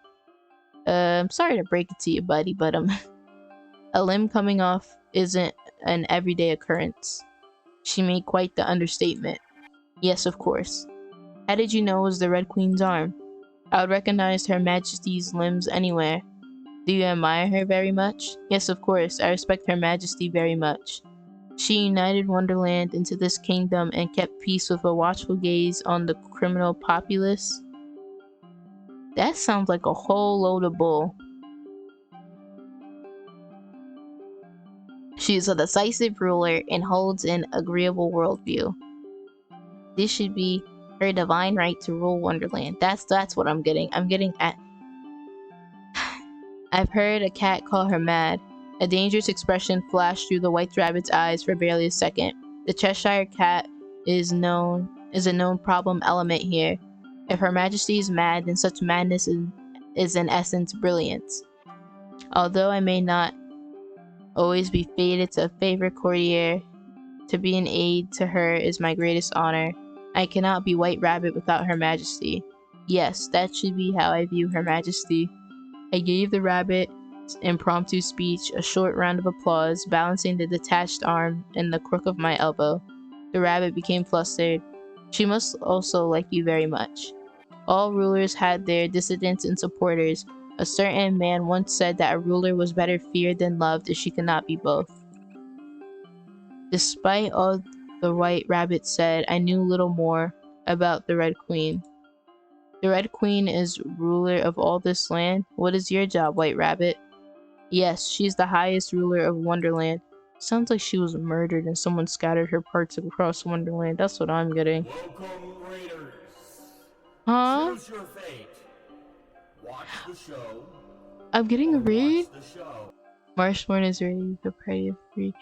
I'm sorry to break it to you, buddy, but a limb coming off isn't an everyday occurrence. She made quite the understatement. Yes, of course. How did you know it was the Red Queen's arm? I would recognize Her Majesty's limbs anywhere. Do you admire her very much? Yes, of course. I respect Her Majesty very much. She united Wonderland into this kingdom and kept peace with a watchful gaze on the criminal populace. That sounds like a whole load of bull. She is a decisive ruler and holds an agreeable worldview. This should be her divine right to rule Wonderland. That's what I'm getting. I'm getting at. I've heard a cat call her mad. A dangerous expression flashed through the white rabbit's eyes for barely a second. The Cheshire cat is a known problem element here. If Her Majesty is mad, then such madness is in essence brilliance. Although I may not always be fated to favor courtier, to be an aid to her is my greatest honor. I cannot be White Rabbit without Her Majesty. Yes, that should be how I view Her Majesty. I gave the rabbit's impromptu speech a short round of applause, balancing the detached arm in the crook of my elbow. The rabbit became flustered. She must also like you very much. All rulers had their dissidents and supporters. A certain man once said that a ruler was better feared than loved if she could not be both. Despite all the White Rabbit said, I knew little more about the Red Queen. The Red Queen is ruler of all this land. What is your job, White Rabbit? Yes, she's the highest ruler of Wonderland. Sounds like she was murdered and someone scattered her parts across Wonderland. That's what I'm getting. Welcome, Raiders. Huh? Choose your fate. Watch the show. I'm getting a read? Watch the show. Marshmorn is ready for party of three.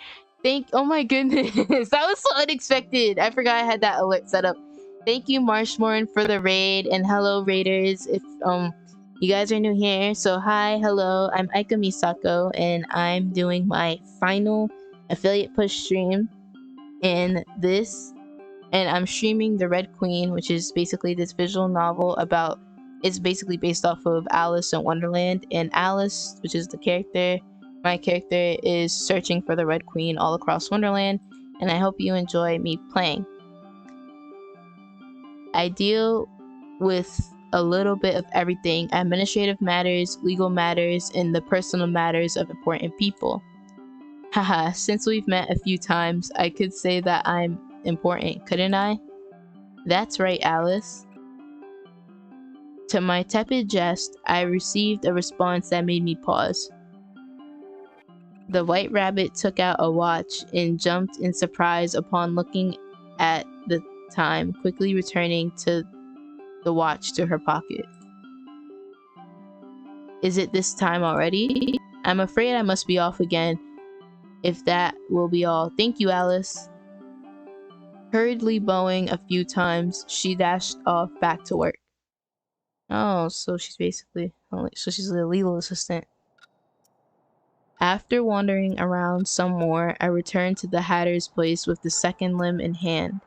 Oh my goodness, that was so unexpected. I forgot I had that alert set up. Thank you, Marshmorn, for the raid, and hello, raiders. If you guys are new here, so hi, hello. I'm Aika Misako, and I'm doing my final affiliate push stream in this, and I'm streaming The Red Queen, which is basically this visual novel about. It's basically based off of Alice in Wonderland, and Alice, which is the character. My character is searching for the Red Queen all across Wonderland, and I hope you enjoy me playing. I deal with a little bit of everything: administrative matters, legal matters, and the personal matters of important people. Haha, since we've met a few times, I could say that I'm important, couldn't I? That's right, Alice. To my tepid jest, I received a response that made me pause. The White Rabbit took out a watch and jumped in surprise upon looking at the time, quickly returning the watch to her pocket. Is it this time already? I'm afraid I must be off again, if that will be all. Thank you, Alice. Hurriedly bowing a few times, she dashed off back to work. Oh, so she's basically she's a legal assistant. After wandering around some more, I returned to the Hatter's place with the second limb in hand.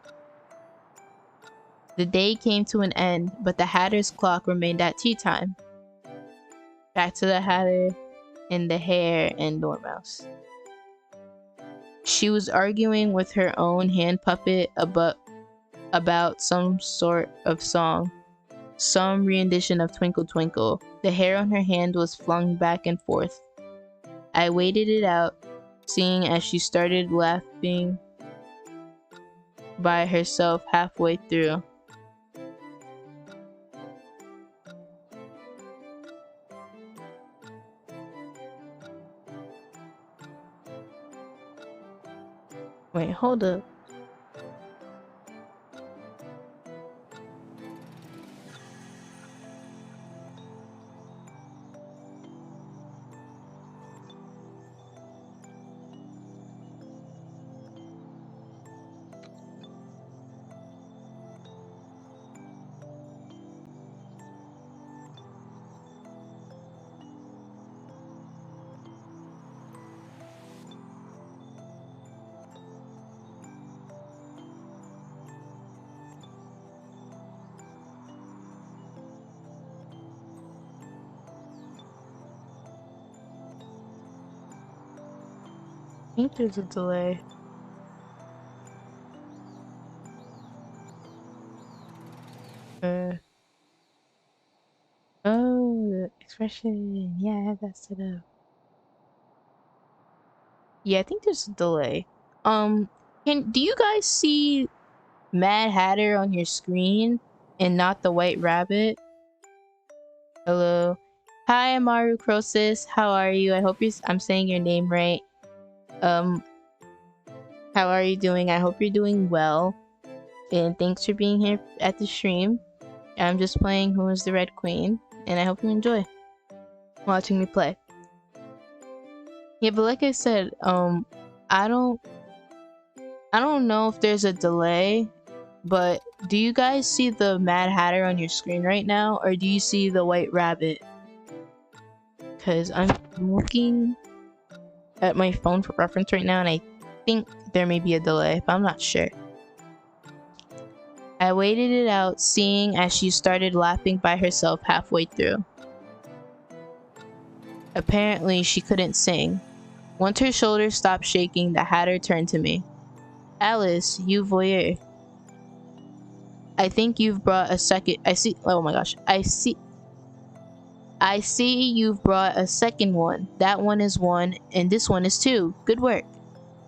The day came to an end, but the Hatter's clock remained at tea time. Back to the Hatter and the Hare and Dormouse. She was arguing with her own hand puppet about some sort of song, some rendition of Twinkle Twinkle. The hair on her hand was flung back and forth. I waited it out, seeing as she started laughing by herself halfway through. Wait, hold up. I think there's a delay. Uh, oh, expression. Yeah, I have that set up. Yeah, I think there's a delay. Um, do you guys see Mad Hatter on your screen and not the White Rabbit? Hello. Hi, Maru Crosis. How are you? I hope I'm saying your name right. Um, how are you doing? I hope you're doing well. And thanks for being here at the stream. I'm just playing Who is the Red Queen, and I hope you enjoy watching me play. Yeah, but like I said, I don't know if there's a delay, but do you guys see the Mad Hatter on your screen right now, or do you see the White Rabbit? Because I'm looking at my phone for reference right now, and I think there may be a delay, but I'm not sure. I waited it out, seeing as she started laughing by herself halfway through. Apparently, she couldn't sing. Once her shoulders stopped shaking, the Hatter turned to me. Alice, you voyeur. I think you've brought a second. Oh my gosh. I see you've brought a second one. That one is one, and this one is two. Good work.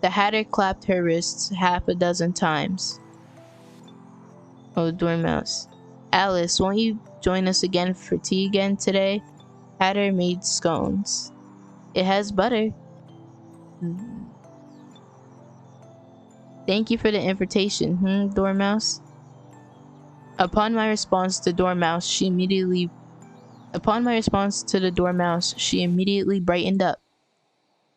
The Hatter clapped her wrists half a dozen times. Oh, Dormouse. Alice, won't you join us again for tea again today? Hatter made scones. It has butter. Thank you for the invitation, Dormouse? Upon my response to the Dormouse, she immediately brightened up.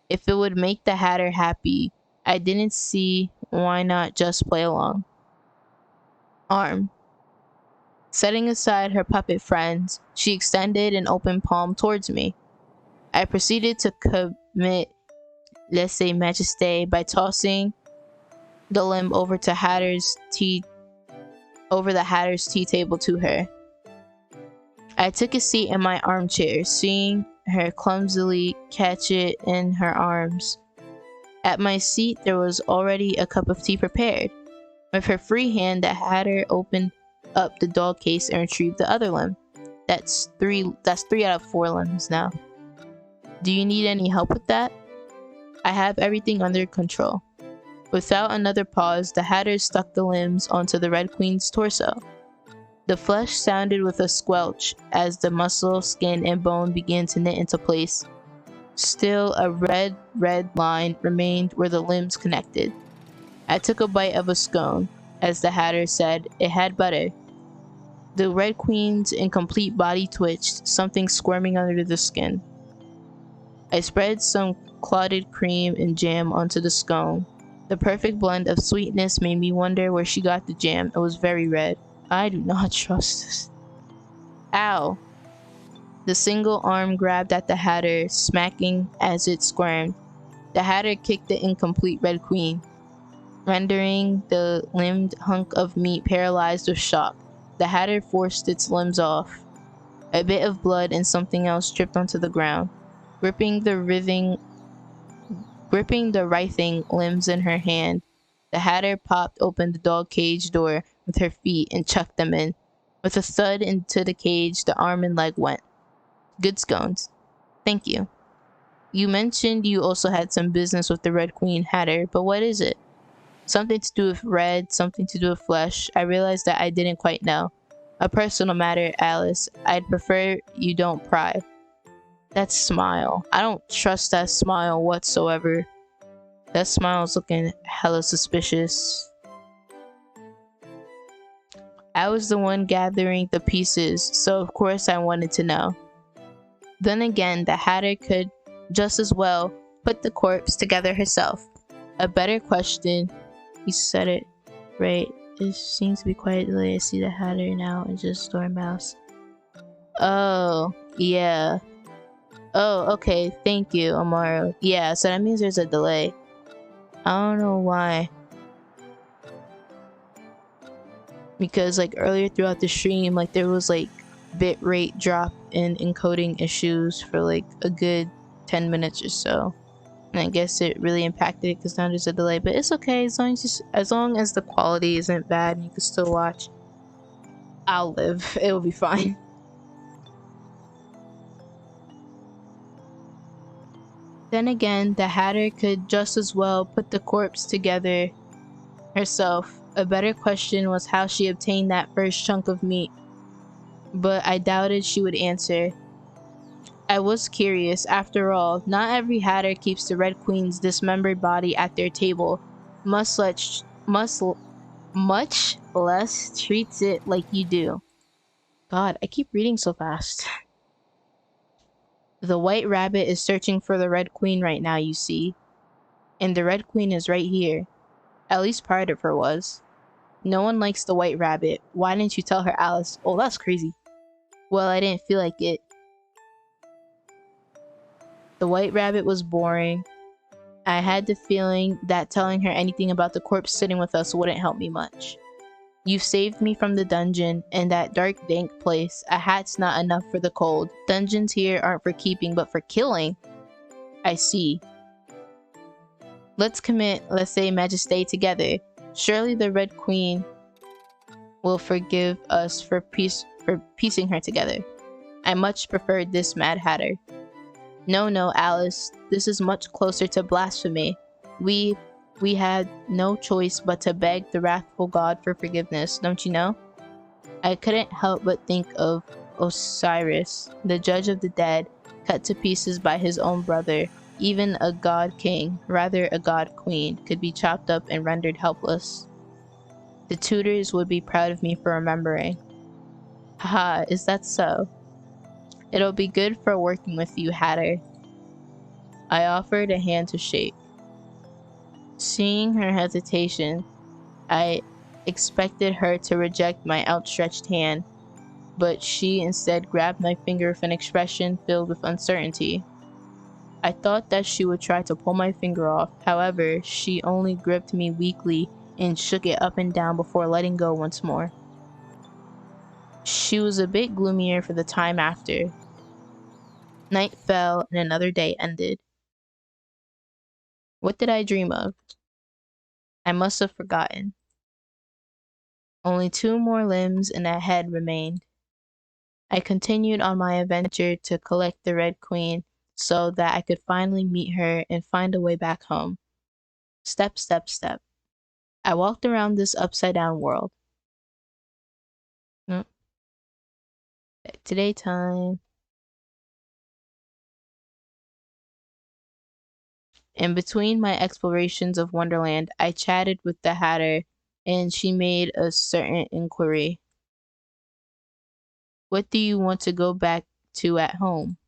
If it would make the Hatter happy, I didn't see why not just play along. Arm. Setting aside her puppet friends, she extended an open palm towards me. I proceeded to commit lèse-majesté by tossing the limb over the Hatter's tea table to her. I took a seat in my armchair, seeing her clumsily catch it in her arms. At my seat, there was already a cup of tea prepared. With her free hand, the Hatter opened up the doll case and retrieved the other limb. That's three out of 4 limbs now. Do you need any help with that? I have everything under control. Without another pause, the Hatter stuck the limbs onto the Red Queen's torso. The flesh sounded with a squelch as the muscle, skin, and bone began to knit into place. Still, a red line remained where the limbs connected. I took a bite of a scone. As the Hatter said, it had butter. The Red Queen's incomplete body twitched, something squirming under the skin. I spread some clotted cream and jam onto the scone. The perfect blend of sweetness made me wonder where she got the jam. It was very red. I do not trust this. Ow! The single arm grabbed at the Hatter, smacking as it squirmed. The Hatter kicked the incomplete Red Queen, rendering the limbed hunk of meat paralyzed with shock. The Hatter forced its limbs off. A bit of blood and something else dripped onto the ground. Gripping the writhing limbs in her hand, the Hatter popped open the dog cage door with her feet and chucked them in. With a thud into the cage, the arm and leg went. Good scones. Thank you. You mentioned you also had some business with the Red Queen Hatter, but what is it? Something to do with red, something to do with flesh. I realized that I didn't quite know. A personal matter, Alice. I'd prefer you don't pry. That smile. I don't trust that smile whatsoever. That smile's looking hella suspicious. I was the one gathering the pieces, so of course I wanted to know. Then again, the Hatter could just as well put the corpse together herself. A better question, he said it right. It seems to be quite delayed. I see the Hatter now and just Dormouse. Oh, yeah. Oh, okay. Thank you, Amaro. Yeah, so that means there's a delay. I don't know why. Because like earlier throughout the stream, like there was like bit rate drop and encoding issues for like a good 10 minutes or so. And I guess it really impacted it because now there's a delay, but it's okay as long as the quality isn't bad and you can still watch. I'll live. It'll be fine. Then again, the Hatter could just as well put the corpse together herself. A better question was how she obtained that first chunk of meat, but I doubted she would answer. I was curious. After all, not every Hatter keeps the Red Queen's dismembered body at their table, much less treats it like you do. God, I keep reading so fast. The White Rabbit is searching for the Red Queen right now, you see. And the Red Queen is right here. At least part of her was. No one likes the White Rabbit. Why didn't you tell her, Alice? Oh, that's crazy. Well, I didn't feel like it. The White Rabbit was boring. I had the feeling that telling her anything about the corpse sitting with us wouldn't help me much. You saved me from the dungeon and that dark, dank place. A hat's not enough for the cold. Dungeons here aren't for keeping, but for killing. I see. Let's commit, let's say, Majesté together. Surely the Red Queen will forgive us for piecing her together. I much preferred this Mad Hatter. No, no, Alice. This is much closer to blasphemy. We had no choice but to beg the wrathful god for forgiveness, don't you know? I couldn't help but think of Osiris, the judge of the dead, cut to pieces by his own brother. Even a god king, rather a god queen, could be chopped up and rendered helpless. The tutors would be proud of me for remembering. Haha, is that so? It'll be good for working with you, Hatter. I offered a hand to shake. Seeing her hesitation, I expected her to reject my outstretched hand, but she instead grabbed my finger with an expression filled with uncertainty. I thought that she would try to pull my finger off. However, she only gripped me weakly and shook it up and down before letting go once more. She was a bit gloomier for the time after. Night fell and another day ended. What did I dream of? I must have forgotten. Only 2 more limbs and a head remained. I continued on my adventure to collect the Red Queen so that I could finally meet her and find a way back home. Step, step, step. I walked around this upside-down world. Today time. In between my explorations of Wonderland, I chatted with the Hatter, and she made a certain inquiry. What do you want to go back to at home?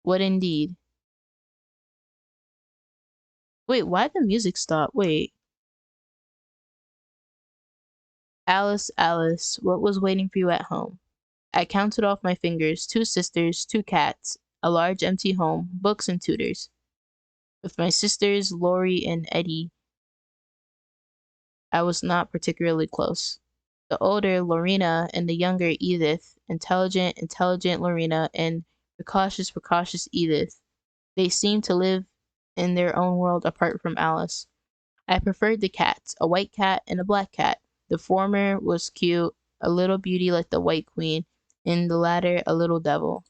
What indeed? Wait, why'd the music stop? Wait. Alice, Alice, what was waiting for you at home? I counted off my fingers, 2 sisters, 2 cats, a large empty home, books and tutors. With my sisters, Lori and Eddie, I was not particularly close. The older, Lorena, and the younger, Edith, intelligent Lorena, and precocious Edith. They seemed to live in their own world apart from Alice. I preferred the cats, a white cat and a black cat. The former was cute, a little beauty like the White Queen, and the latter a little devil.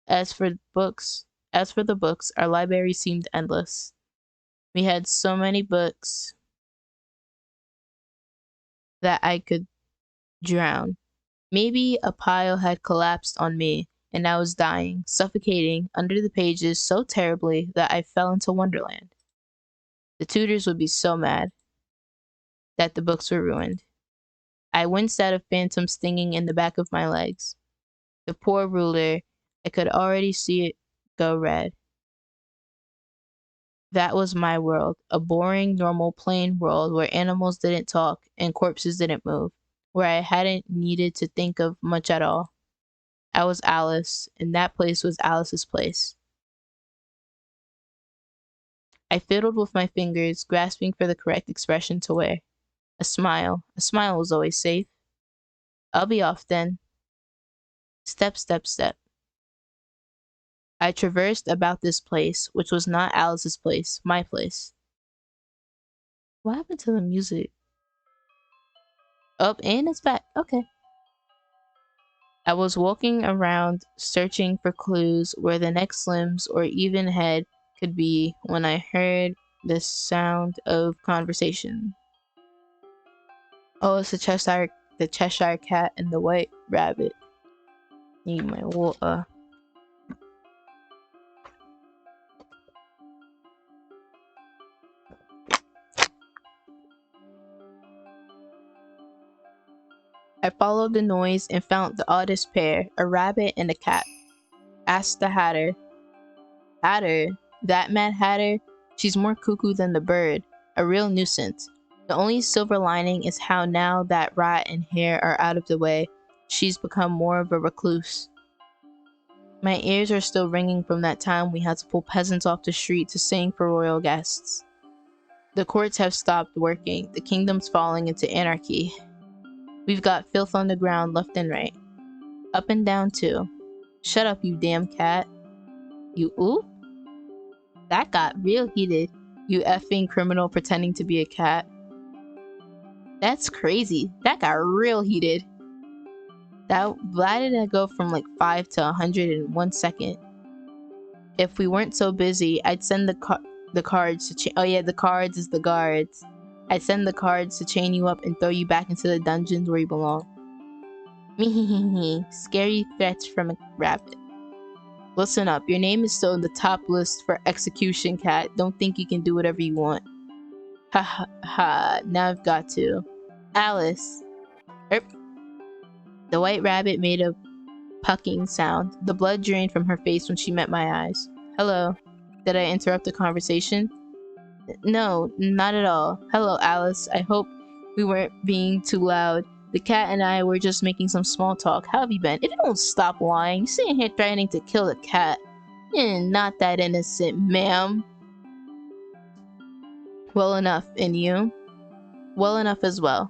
As for the books, our library seemed endless. We had so many books that I could drown. Maybe a pile had collapsed on me. and I was dying, suffocating under the pages so terribly that I fell into Wonderland. The tutors would be so mad that the books were ruined. I winced at a phantom stinging in the back of my legs. The poor ruler, I could already see it go red. That was my world, a boring, normal, plain world where animals didn't talk and corpses didn't move, where I hadn't needed to think of much at all. I was Alice, and that place was Alice's place. I fiddled with my fingers, grasping for the correct expression to wear. A smile. A smile was always safe. I'll be off then. Step, step, step. I traversed about this place, which was not Alice's place, my place. What happened to the music? Up and it's back. Okay. I was walking around searching for clues where the next limbs or even head could be when I heard the sound of conversation. Oh, it's the Cheshire Cat and the White Rabbit. Need my water. I followed the noise and found the oddest pair, a rabbit and a cat. Asked the Hatter. Hatter? That Mad Hatter? She's more cuckoo than the bird. A real nuisance. The only silver lining is how now that rat and hare are out of the way, she's become more of a recluse. My ears are still ringing from that time we had to pull peasants off the street to sing for royal guests. The courts have stopped working, the kingdom's falling into anarchy. We've got filth on the ground left and right. Up and down too. Shut up, you damn cat. You oop? That got real heated. You effing criminal pretending to be a cat. That's crazy. That got real heated. Why did I go from like 5 to 100 in 1 second? If we weren't so busy, I'd send the cards to oh yeah, the cards is the guards. I'd send the cards to chain you up and throw you back into the dungeons where you belong. Mehehehe. Scary threats from a rabbit. Listen up, your name is still in the top list for execution, cat. Don't think you can do whatever you want. Ha ha ha, now I've got to. Alice. Erp. The white rabbit made a pucking sound. The blood drained from her face when she met my eyes. Hello. Did I interrupt the conversation? No, not at all. Hello, Alice. I hope we weren't being too loud. The cat and I were just making some small talk. How have you been? If you don't stop lying, you're sitting here threatening to kill the cat. Not that innocent, ma'am. Well enough, and you? Well enough as well.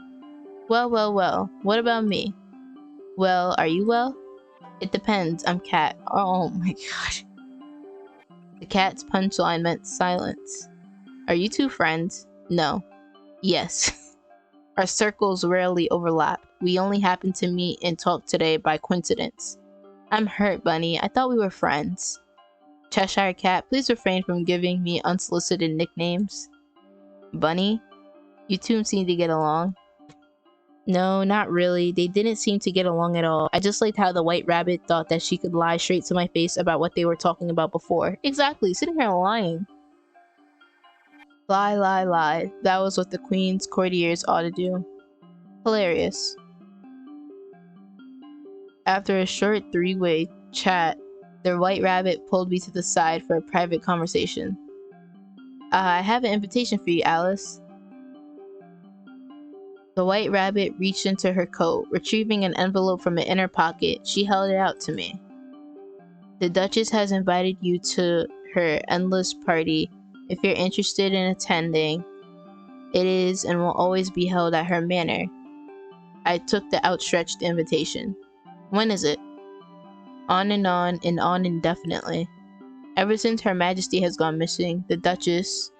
Well, well, well. What about me? Well, are you well? It depends. I'm cat. Oh my god. The cat's punchline meant silence. Are you two friends? No. Yes. Our circles rarely overlap. We only happen to meet and talk today by coincidence. I'm hurt, Bunny. I thought we were friends. Cheshire Cat, please refrain from giving me unsolicited nicknames. Bunny? You two seem to get along. No, not really. They didn't seem to get along at all. I just liked how the white rabbit thought that she could lie straight to my face about what they were talking about before. Exactly, sitting here lying. Lie, lie, lie. That was what the queen's courtiers ought to do. Hilarious. After a short three-way chat, the white rabbit pulled me to the side for a private conversation. I have an invitation for you, Alice. The white rabbit reached into her coat, retrieving an envelope from an inner pocket. She held it out to me. The Duchess has invited you to her endless party. If you're interested in attending, it is and will always be held at her manor. I took the outstretched invitation. When is it? On and on indefinitely. Ever since Her Majesty has gone missing, the Duchess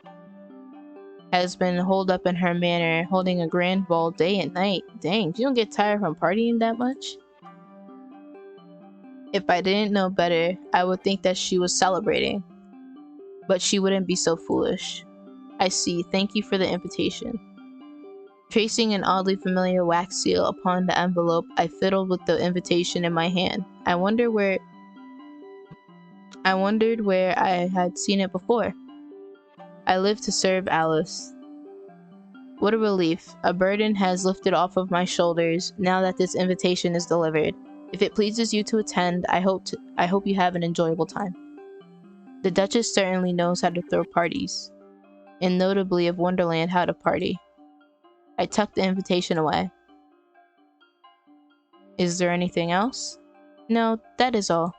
has been holed up in her manor, holding a grand ball day and night. Dang, you don't get tired from partying that much? If I didn't know better, I would think that she was celebrating. But she wouldn't be so foolish. I see. Thank you for the invitation. Tracing an oddly familiar wax seal upon the envelope, I fiddled with the invitation in my hand. I wonder where I wondered where I had seen it before. I lived to serve Alice. What a relief. A burden has lifted off of my shoulders now that this invitation is delivered. If it pleases you to attend, I hope you have an enjoyable time. The Duchess certainly knows how to throw parties, and notably of Wonderland how to party. I tucked the invitation away. Is there anything else? No, that is all.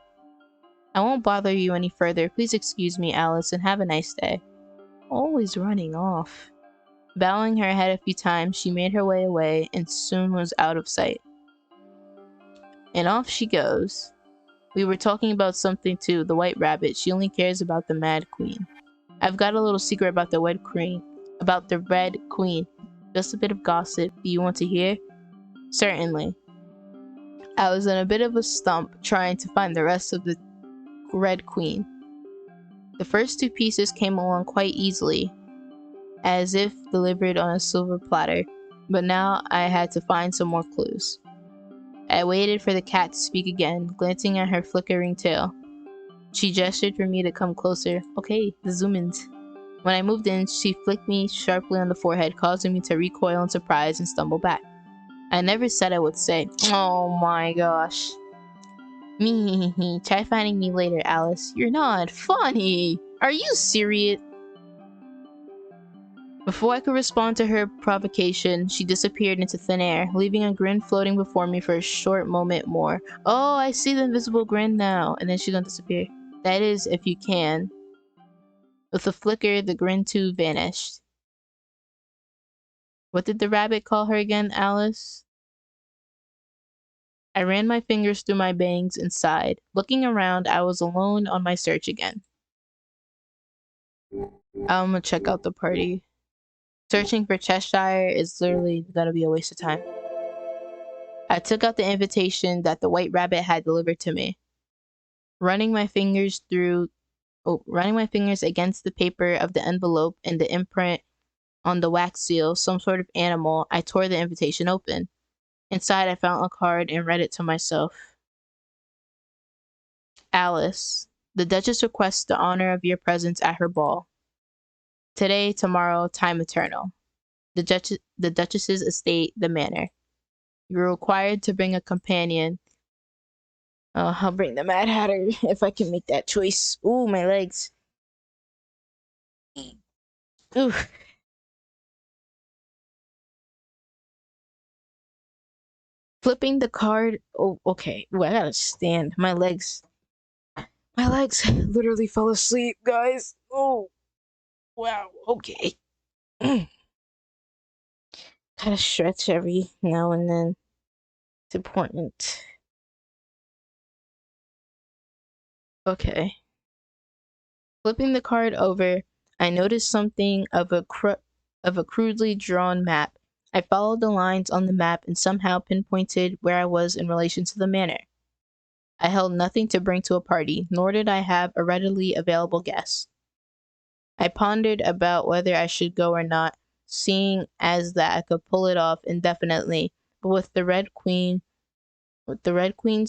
I won't bother you any further. Please excuse me, Alice, and have a nice day. Always running off. Bowing her head a few times, she made her way away and soon was out of sight. And off she goes. We were talking about something too, the White Rabbit. She only cares about the Mad Queen. I've got a little secret about the Red Queen. About the Red Queen. Just a bit of gossip. Do you want to hear? Certainly. I was in a bit of a stump trying to find the rest of the Red Queen. The first two pieces came along quite easily, as if delivered on a silver platter, but now I had to find some more clues. I waited for the cat to speak again, glancing at her flickering tail. She gestured for me to come closer. Okay, zoom in. When I moved in, she flicked me sharply on the forehead, causing me to recoil in surprise and stumble back. I never said I would say, oh my gosh. Me, try finding me later, Alice. You're not funny. Are you serious? Before I could respond to her provocation, she disappeared into thin air, leaving a grin floating before me for a short moment more. Oh, I see the invisible grin now. And then she's gonna disappear. That is, if you can. With a flicker, the grin too vanished. What did the rabbit call her again, Alice? I ran my fingers through my bangs and sighed. Looking around, I was alone on my search again. I'm gonna check out the party. Searching for Cheshire is literally gonna be a waste of time. I took out the invitation that the White Rabbit had delivered to me. Running my fingers against the paper of the envelope and the imprint on the wax seal, some sort of animal, I tore the invitation open. Inside, I found a card and read it to myself. Alice, the Duchess requests the honor of your presence at her ball. Today, tomorrow, time eternal. The Duchess's estate, the manor. You're required to bring a companion. I'll bring the Mad Hatter if I can make that choice. Ooh, my legs. Ooh. Flipping the card. Oh, okay. Ooh, I gotta stand. My legs. My legs literally fell asleep, guys. Oh, wow. Okay. Gotta stretch every now and then. It's important. Okay. Flipping the card over, I noticed something of a crudely drawn map. I followed the lines on the map and somehow pinpointed where I was in relation to the manor. I held nothing to bring to a party, nor did I have a readily available guess. I pondered about whether I should go or not, seeing as that I could pull it off indefinitely, but with the Red Queen's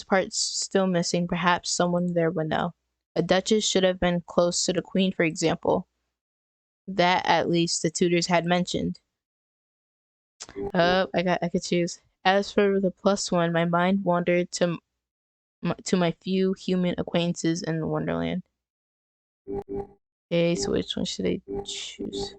parts still missing, perhaps someone there would know. A duchess should have been close to the queen, for example. That, at least, the tutors had mentioned. I could choose. As for the plus one, my mind wandered to my few human acquaintances in Wonderland. Okay, so which one should I choose?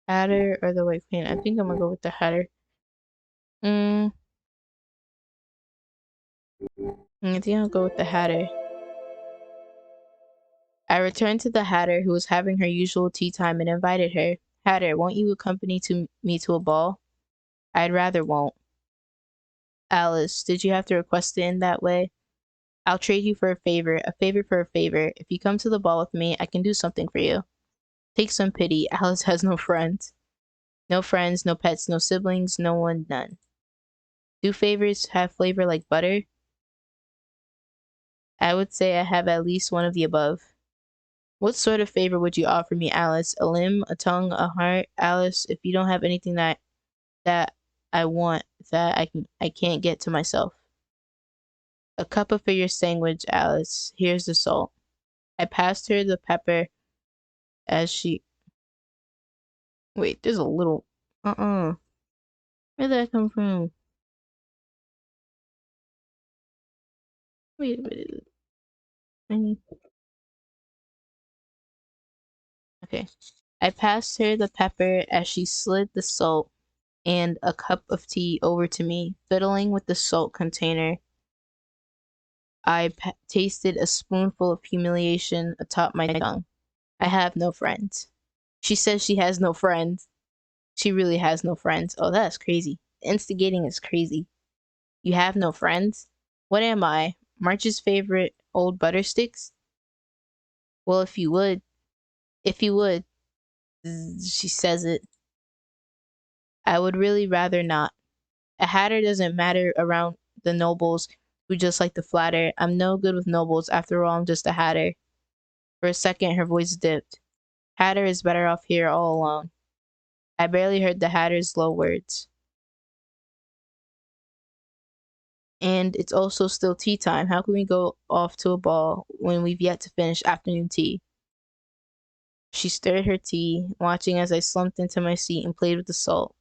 Hatter or the White Queen? I think I'm gonna go with the Hatter. I think I'll go with the Hatter. I returned to the Hatter, who was having her usual tea time, and invited her. Hatter, won't you accompany me to a ball? I'd rather won't. Alice, did you have to request it in that way? I'll trade you for a favor for a favor. If you come to the ball with me, I can do something for you. Take some pity. Alice has no friends. No friends, no pets, no siblings, no one, none. Do favors have flavor like butter? I would say I have at least one of the above. What sort of favor would you offer me, Alice? A limb, a tongue, a heart? Alice, if you don't have anything that I want, that I can't get to myself. A cup of for your sandwich, Alice. Here's the salt. I passed her the pepper as she. Wait, there's a little. Where did that come from? Wait a minute. I need. Okay. I passed her the pepper as she slid the salt and a cup of tea over to me, fiddling with the salt container. I tasted a spoonful of humiliation atop my tongue. I have no friends. She says she has no friends. She really has no friends. Oh, that's crazy. Instigating is crazy. You have no friends? What am I? March's favorite old butter sticks? Well, if you would, she says it. I would really rather not. A hatter doesn't matter around the nobles who just like to flatter. I'm no good with nobles. After all, I'm just a hatter. For a second, her voice dipped. Hatter is better off here all alone. I barely heard the hatter's low words. And it's also still tea time. How can we go off to a ball when we've yet to finish afternoon tea? She stirred her tea, watching as I slumped into my seat and played with the salt.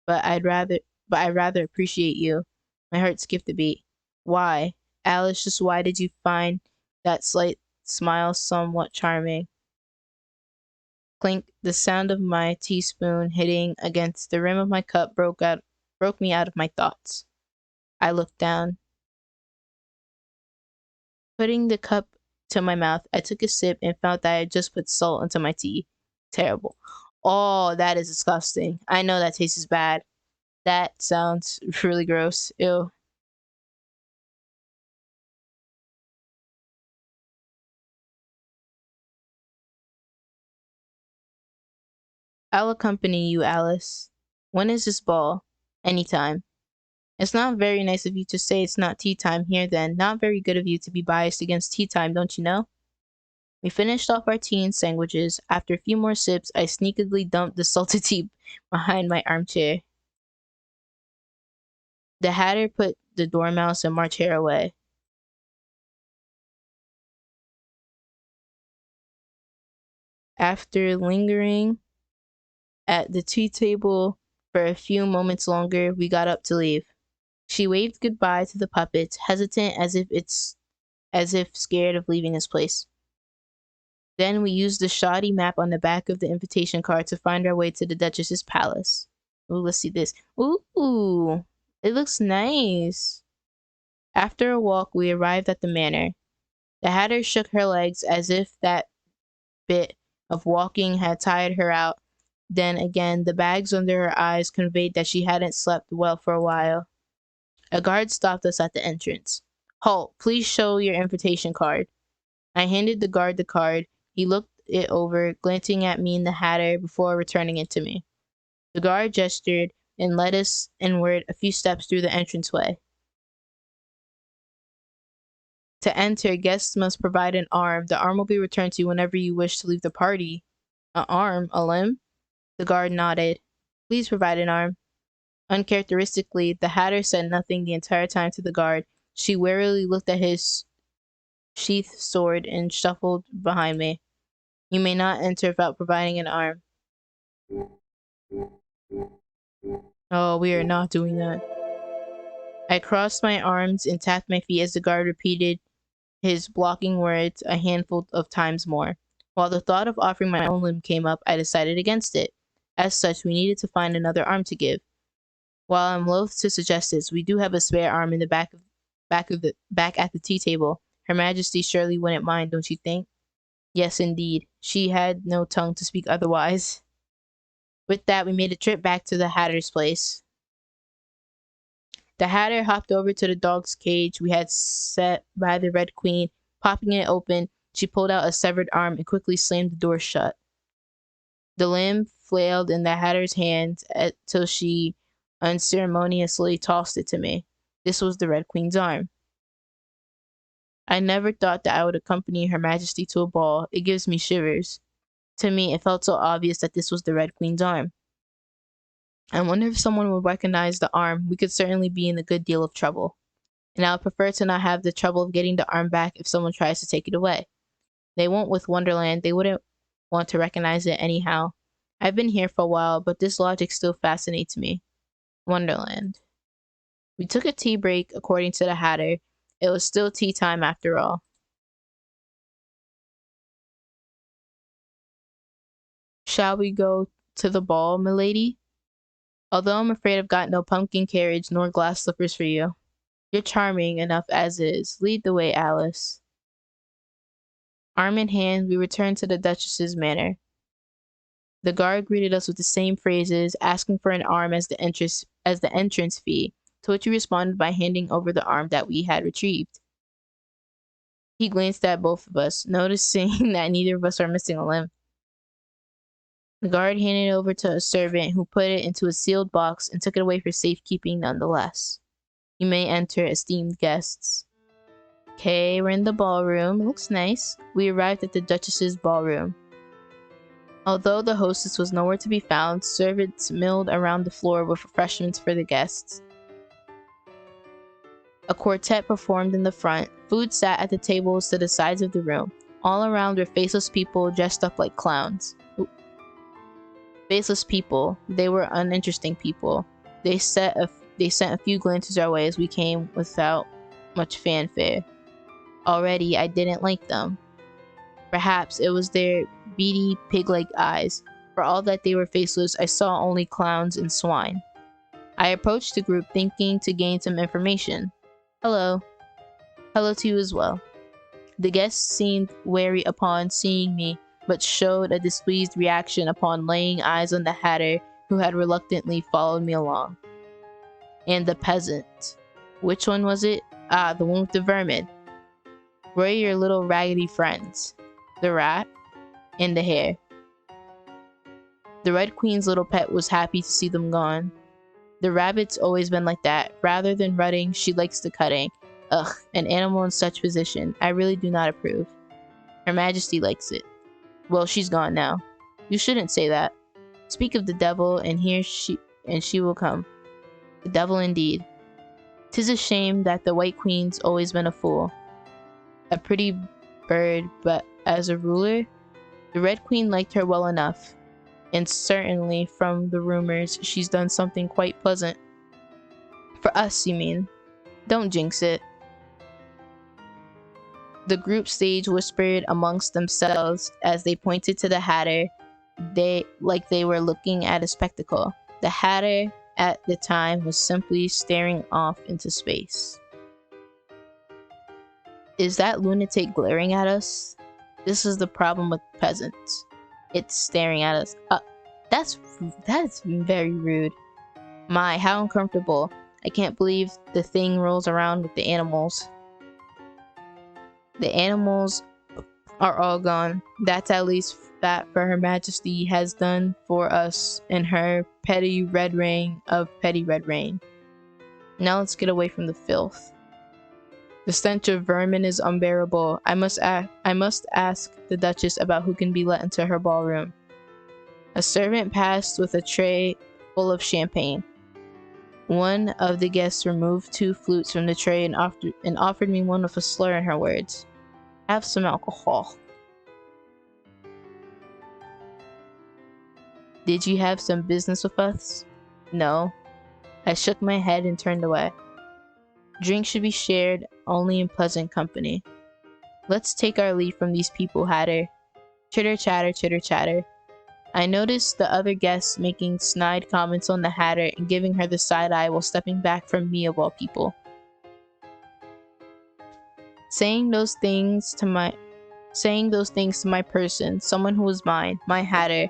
But I'd rather appreciate you. My heart skipped a beat. Why? Alice, just why did you find that slight smile somewhat charming? Clink, the sound of my teaspoon hitting against the rim of my cup broke me out of my thoughts. I looked down. Putting the cup to my mouth, I took a sip and found that I had just put salt into my tea. Terrible. Oh, that is disgusting. I know that tastes bad. That sounds really gross. Ew. I'll accompany you, Alice. When is this ball? Anytime. It's not very nice of you to say it's not tea time here then. Not very good of you to be biased against tea time, don't you know? We finished off our tea and sandwiches. After a few more sips, I sneakily dumped the salted tea behind my armchair. The hatter put the dormouse and March Hare away. After lingering at the tea table for a few moments longer, we got up to leave. She waved goodbye to the puppets, hesitant as if scared of leaving this place. Then we used the shoddy map on the back of the invitation card to find our way to the Duchess's palace. Ooh, let's see this. Ooh, it looks nice. After a walk, we arrived at the manor. The hatter shook her legs as if that bit of walking had tired her out. Then again, the bags under her eyes conveyed that she hadn't slept well for a while. A guard stopped us at the entrance. Halt, please show your invitation card. I handed the guard the card. He looked it over, glancing at me and the hatter before returning it to me. The guard gestured and led us inward a few steps through the entranceway. To enter, guests must provide an arm. The arm will be returned to you whenever you wish to leave the party. An arm? A limb? The guard nodded. Please provide an arm. Uncharacteristically, the hatter said nothing the entire time to the guard. She warily looked at his sheathed sword and shuffled behind me. You may not enter without providing an arm. Oh, we are not doing that. I crossed my arms and tapped my feet as the guard repeated his blocking words a handful of times more. While the thought of offering my own limb came up, I decided against it. As such, we needed to find another arm to give. While I'm loath to suggest this, we do have a spare arm in the back at the tea table. Her Majesty surely wouldn't mind, don't you think? Yes, indeed. She had no tongue to speak otherwise. With that, we made a trip back to the Hatter's place. The Hatter hopped over to the dog's cage we had set by the Red Queen. Popping it open, she pulled out a severed arm and quickly slammed the door shut. The limb flailed in the Hatter's hands till she unceremoniously tossed it to me. This was the Red Queen's arm. I never thought that I would accompany Her Majesty to a ball. It gives me shivers. To me, it felt so obvious that this was the Red Queen's arm. I wonder if someone would recognize the arm. We could certainly be in a good deal of trouble. And I would prefer to not have the trouble of getting the arm back if someone tries to take it away. They won't with Wonderland. They wouldn't want to recognize it anyhow. I've been here for a while, but this logic still fascinates me. Wonderland. We took a tea break, according to the Hatter. It was still tea time after all. Shall we go to the ball, milady? Although I'm afraid I've got no pumpkin carriage nor glass slippers for you. You're charming enough as is. Lead the way, Alice. Arm in hand, we returned to the Duchess's manor. The guard greeted us with the same phrases, asking for an arm as the entrance fee, to which we responded by handing over the arm that we had retrieved. He glanced at both of us, noticing that neither of us are missing a limb. The guard handed it over to a servant who put it into a sealed box and took it away for safekeeping nonetheless. You may enter, esteemed guests. Okay, we're in the ballroom. It looks nice. We arrived at the Duchess's ballroom. Although the hostess was nowhere to be found, servants milled around the floor with refreshments for the guests. A quartet performed in the front. Food sat at the tables to the sides of the room. All around were faceless people dressed up like clowns. Faceless people. They were uninteresting people. They sent a few glances our way as we came without much fanfare. Already, I didn't like them. Perhaps it was their beady, pig-like eyes. For all that they were faceless, I saw only clowns and swine. I approached the group thinking to gain some information. Hello. Hello to you as well. The guests seemed wary upon seeing me, but showed a displeased reaction upon laying eyes on the Hatter, who had reluctantly followed me along. And the peasant. Which one was it? Ah, the one with the vermin. Where are your little raggedy friends? The rat and the hare. The Red Queen's little pet was happy to see them gone. The rabbit's always been like that. Rather than rutting, she likes the cutting. Ugh, an animal in such position. I really do not approve. Her Majesty likes it. Well, she's gone now. You shouldn't say that. Speak of the devil, and she will come. The devil indeed. 'Tis a shame that the White Queen's always been a fool. A pretty bird, but as a ruler, the Red Queen liked her well enough. And certainly, from the rumors, she's done something quite pleasant. For us, you mean? Don't jinx it. The group stage whispered amongst themselves as they pointed to the Hatter, they were looking at a spectacle. The Hatter, at the time, was simply staring off into space. Is that lunatic glaring at us? This is the problem with peasants. It's staring at us. That's very rude. My, how uncomfortable. I can't believe the thing rolls around with the animals. The animals are all gone. That's at least that for Her Majesty has done for us in her petty red reign of petty red reign. Now let's get away from the filth. The stench of vermin is unbearable. I must ask the Duchess about who can be let into her ballroom. A servant passed with a tray full of champagne. One of the guests removed 2 flutes from the tray and offered me one with a slur in her words. Have some alcohol. Did you have some business with us? No. I shook my head and turned away. Drink should be shared only in pleasant company. Let's take our leave from these people, Hatter. Chitter chatter, chitter chatter. I noticed the other guests making snide comments on the Hatter and giving her the side eye while stepping back from me of all people. Saying those things to my person, someone who was mine, my Hatter,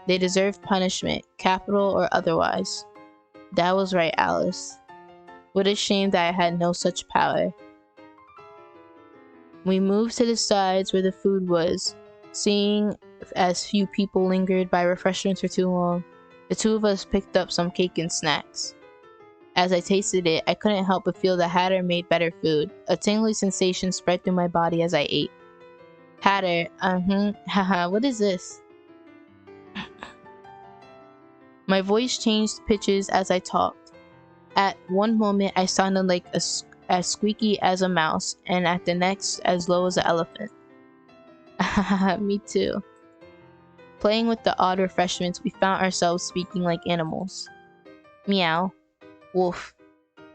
they deserved punishment, capital or otherwise. That was right, Alice. What a shame that I had no such power. We moved to the sides where the food was, seeing as few people lingered by refreshments for too long. The 2 of us picked up some cake and snacks. As I tasted it, I couldn't help but feel the Hatter made better food. A tingling sensation spread through my body as I ate. Hatter, haha, what is this? My voice changed pitches as I talked. At one moment, I sounded like as squeaky as a mouse, and at the next, as low as an elephant. Me too. Playing with the odd refreshments, we found ourselves speaking like animals. Meow. Woof.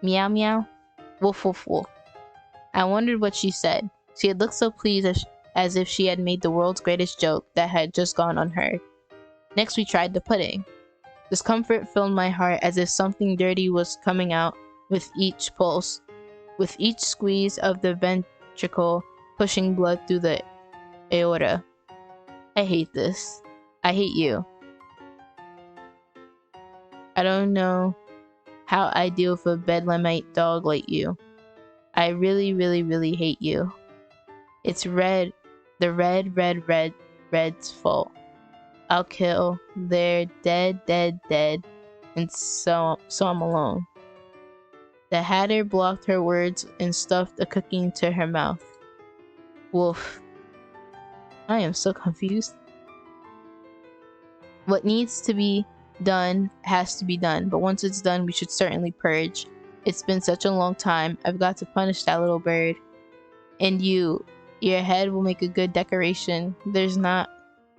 Meow meow. Woof woof woof. I wondered what she said. She had looked so pleased as if she had made the world's greatest joke that had just gone unheard. Next we tried the pudding. Discomfort filled my heart as if something dirty was coming out with each pulse, with each squeeze of the ventricle pushing blood through the aorta. I hate this. I hate you. I don't know how I deal with a bedlamite dog like you. I really, really, really hate you. It's red. The red's fault. I'll kill. They're dead, and so I'm alone. The Hatter blocked her words and stuffed a cookie into her mouth. Wolf. I am so confused. What needs to be done has to be done, but once it's done, we should certainly purge. It's been such a long time. I've got to punish that little bird. And your head will make a good decoration. There's not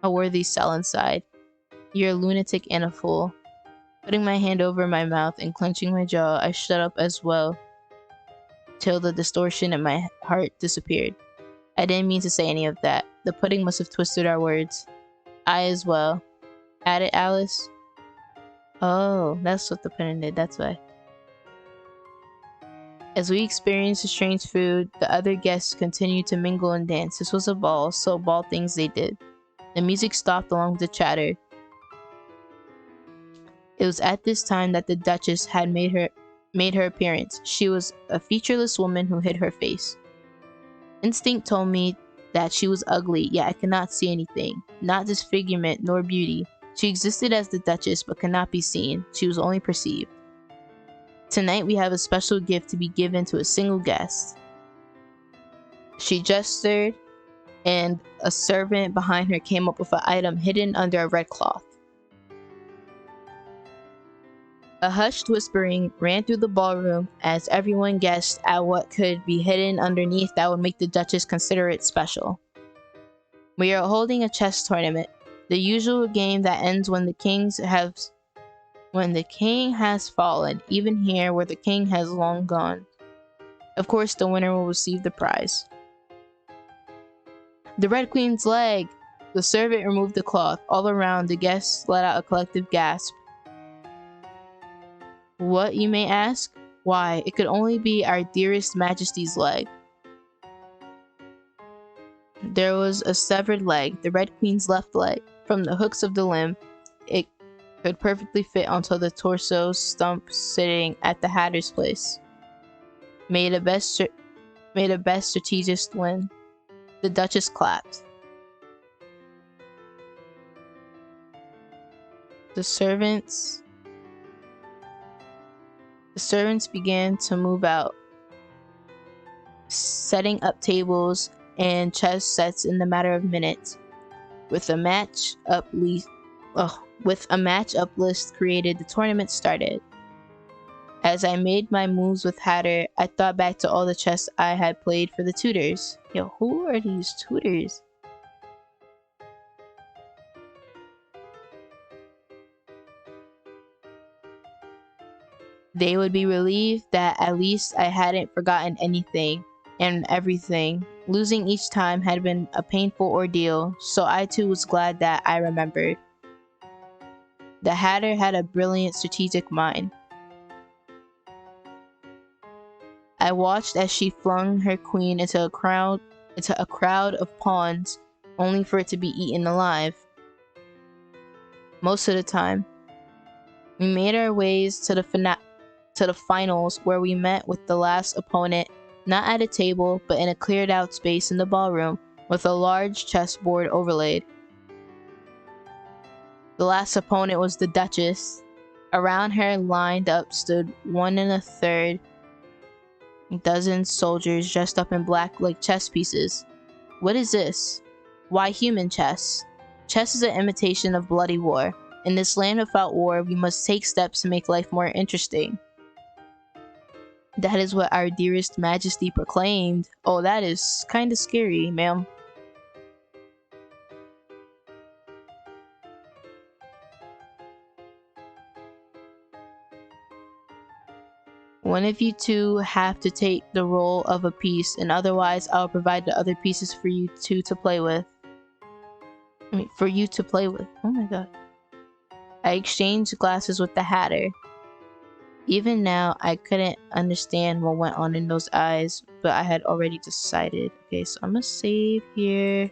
a worthy cell inside. You're a lunatic and a fool. Putting my hand over my mouth and clenching my jaw, I shut up as well, till the distortion in my heart disappeared. I didn't mean to say any of that. The pudding must have twisted our words. I as well. Added Alice. Oh, that's what the pudding did, that's why. As we experienced the strange food, the other guests continued to mingle and dance. This was a ball, so ball things they did. The music stopped along with the chatter. It was at this time that the Duchess had made her appearance. She was a featureless woman who hid her face. Instinct told me that she was ugly, yet I could not see anything. Not disfigurement nor beauty. She existed as the Duchess, but could not be seen. She was only perceived. Tonight we have a special gift to be given to a single guest. She gestured, and a servant behind her came up with an item hidden under a red cloth. A hushed whispering ran through the ballroom as everyone guessed at what could be hidden underneath that would make the Duchess consider it special. We are holding a chess tournament, the usual game that ends when the king has fallen, even here where the king has long gone. Of course, the winner will receive the prize. The Red Queen's leg! The servant removed the cloth. All around, the guests let out a collective gasp. What, you may ask? Why, it could only be our dearest Majesty's leg. There was a severed leg, the Red Queen's left leg. From the hooks of the limb, it could perfectly fit onto the torso stump sitting at the Hatter's place. Made a best strategist win. The Duchess clapped. The servants began to move out, setting up tables and chess sets in the matter of minutes. With a match up list created, the tournament started. As I made my moves with Hatter, I thought back to all the chess I had played for the tutors. Yo, who are these tutors? They would be relieved that at least I hadn't forgotten anything and everything. Losing each time had been a painful ordeal, so I too was glad that I remembered. The Hatter had a brilliant strategic mind. I watched as she flung her queen into a crowd of pawns, only for it to be eaten alive. Most of the time, we made our ways to the finals, where we met with the last opponent, not at a table, but in a cleared out space in the ballroom, with a large chessboard overlaid. The last opponent was the Duchess. Around her, lined up, stood 1 1/3 dozen soldiers dressed up in black like chess pieces. What is this? Why human chess? Chess is an imitation of bloody war. In this land without war, we must take steps to make life more interesting. That is what our dearest majesty proclaimed. Oh, that is kind of scary, ma'am. One of you two have to take the role of a piece, and otherwise I'll provide the other pieces for you two to play with. For you to play with. Oh my god. I exchanged glasses with the Hatter. Even now, I couldn't understand what went on in those eyes, but I had already decided. Okay, so I'm gonna save here.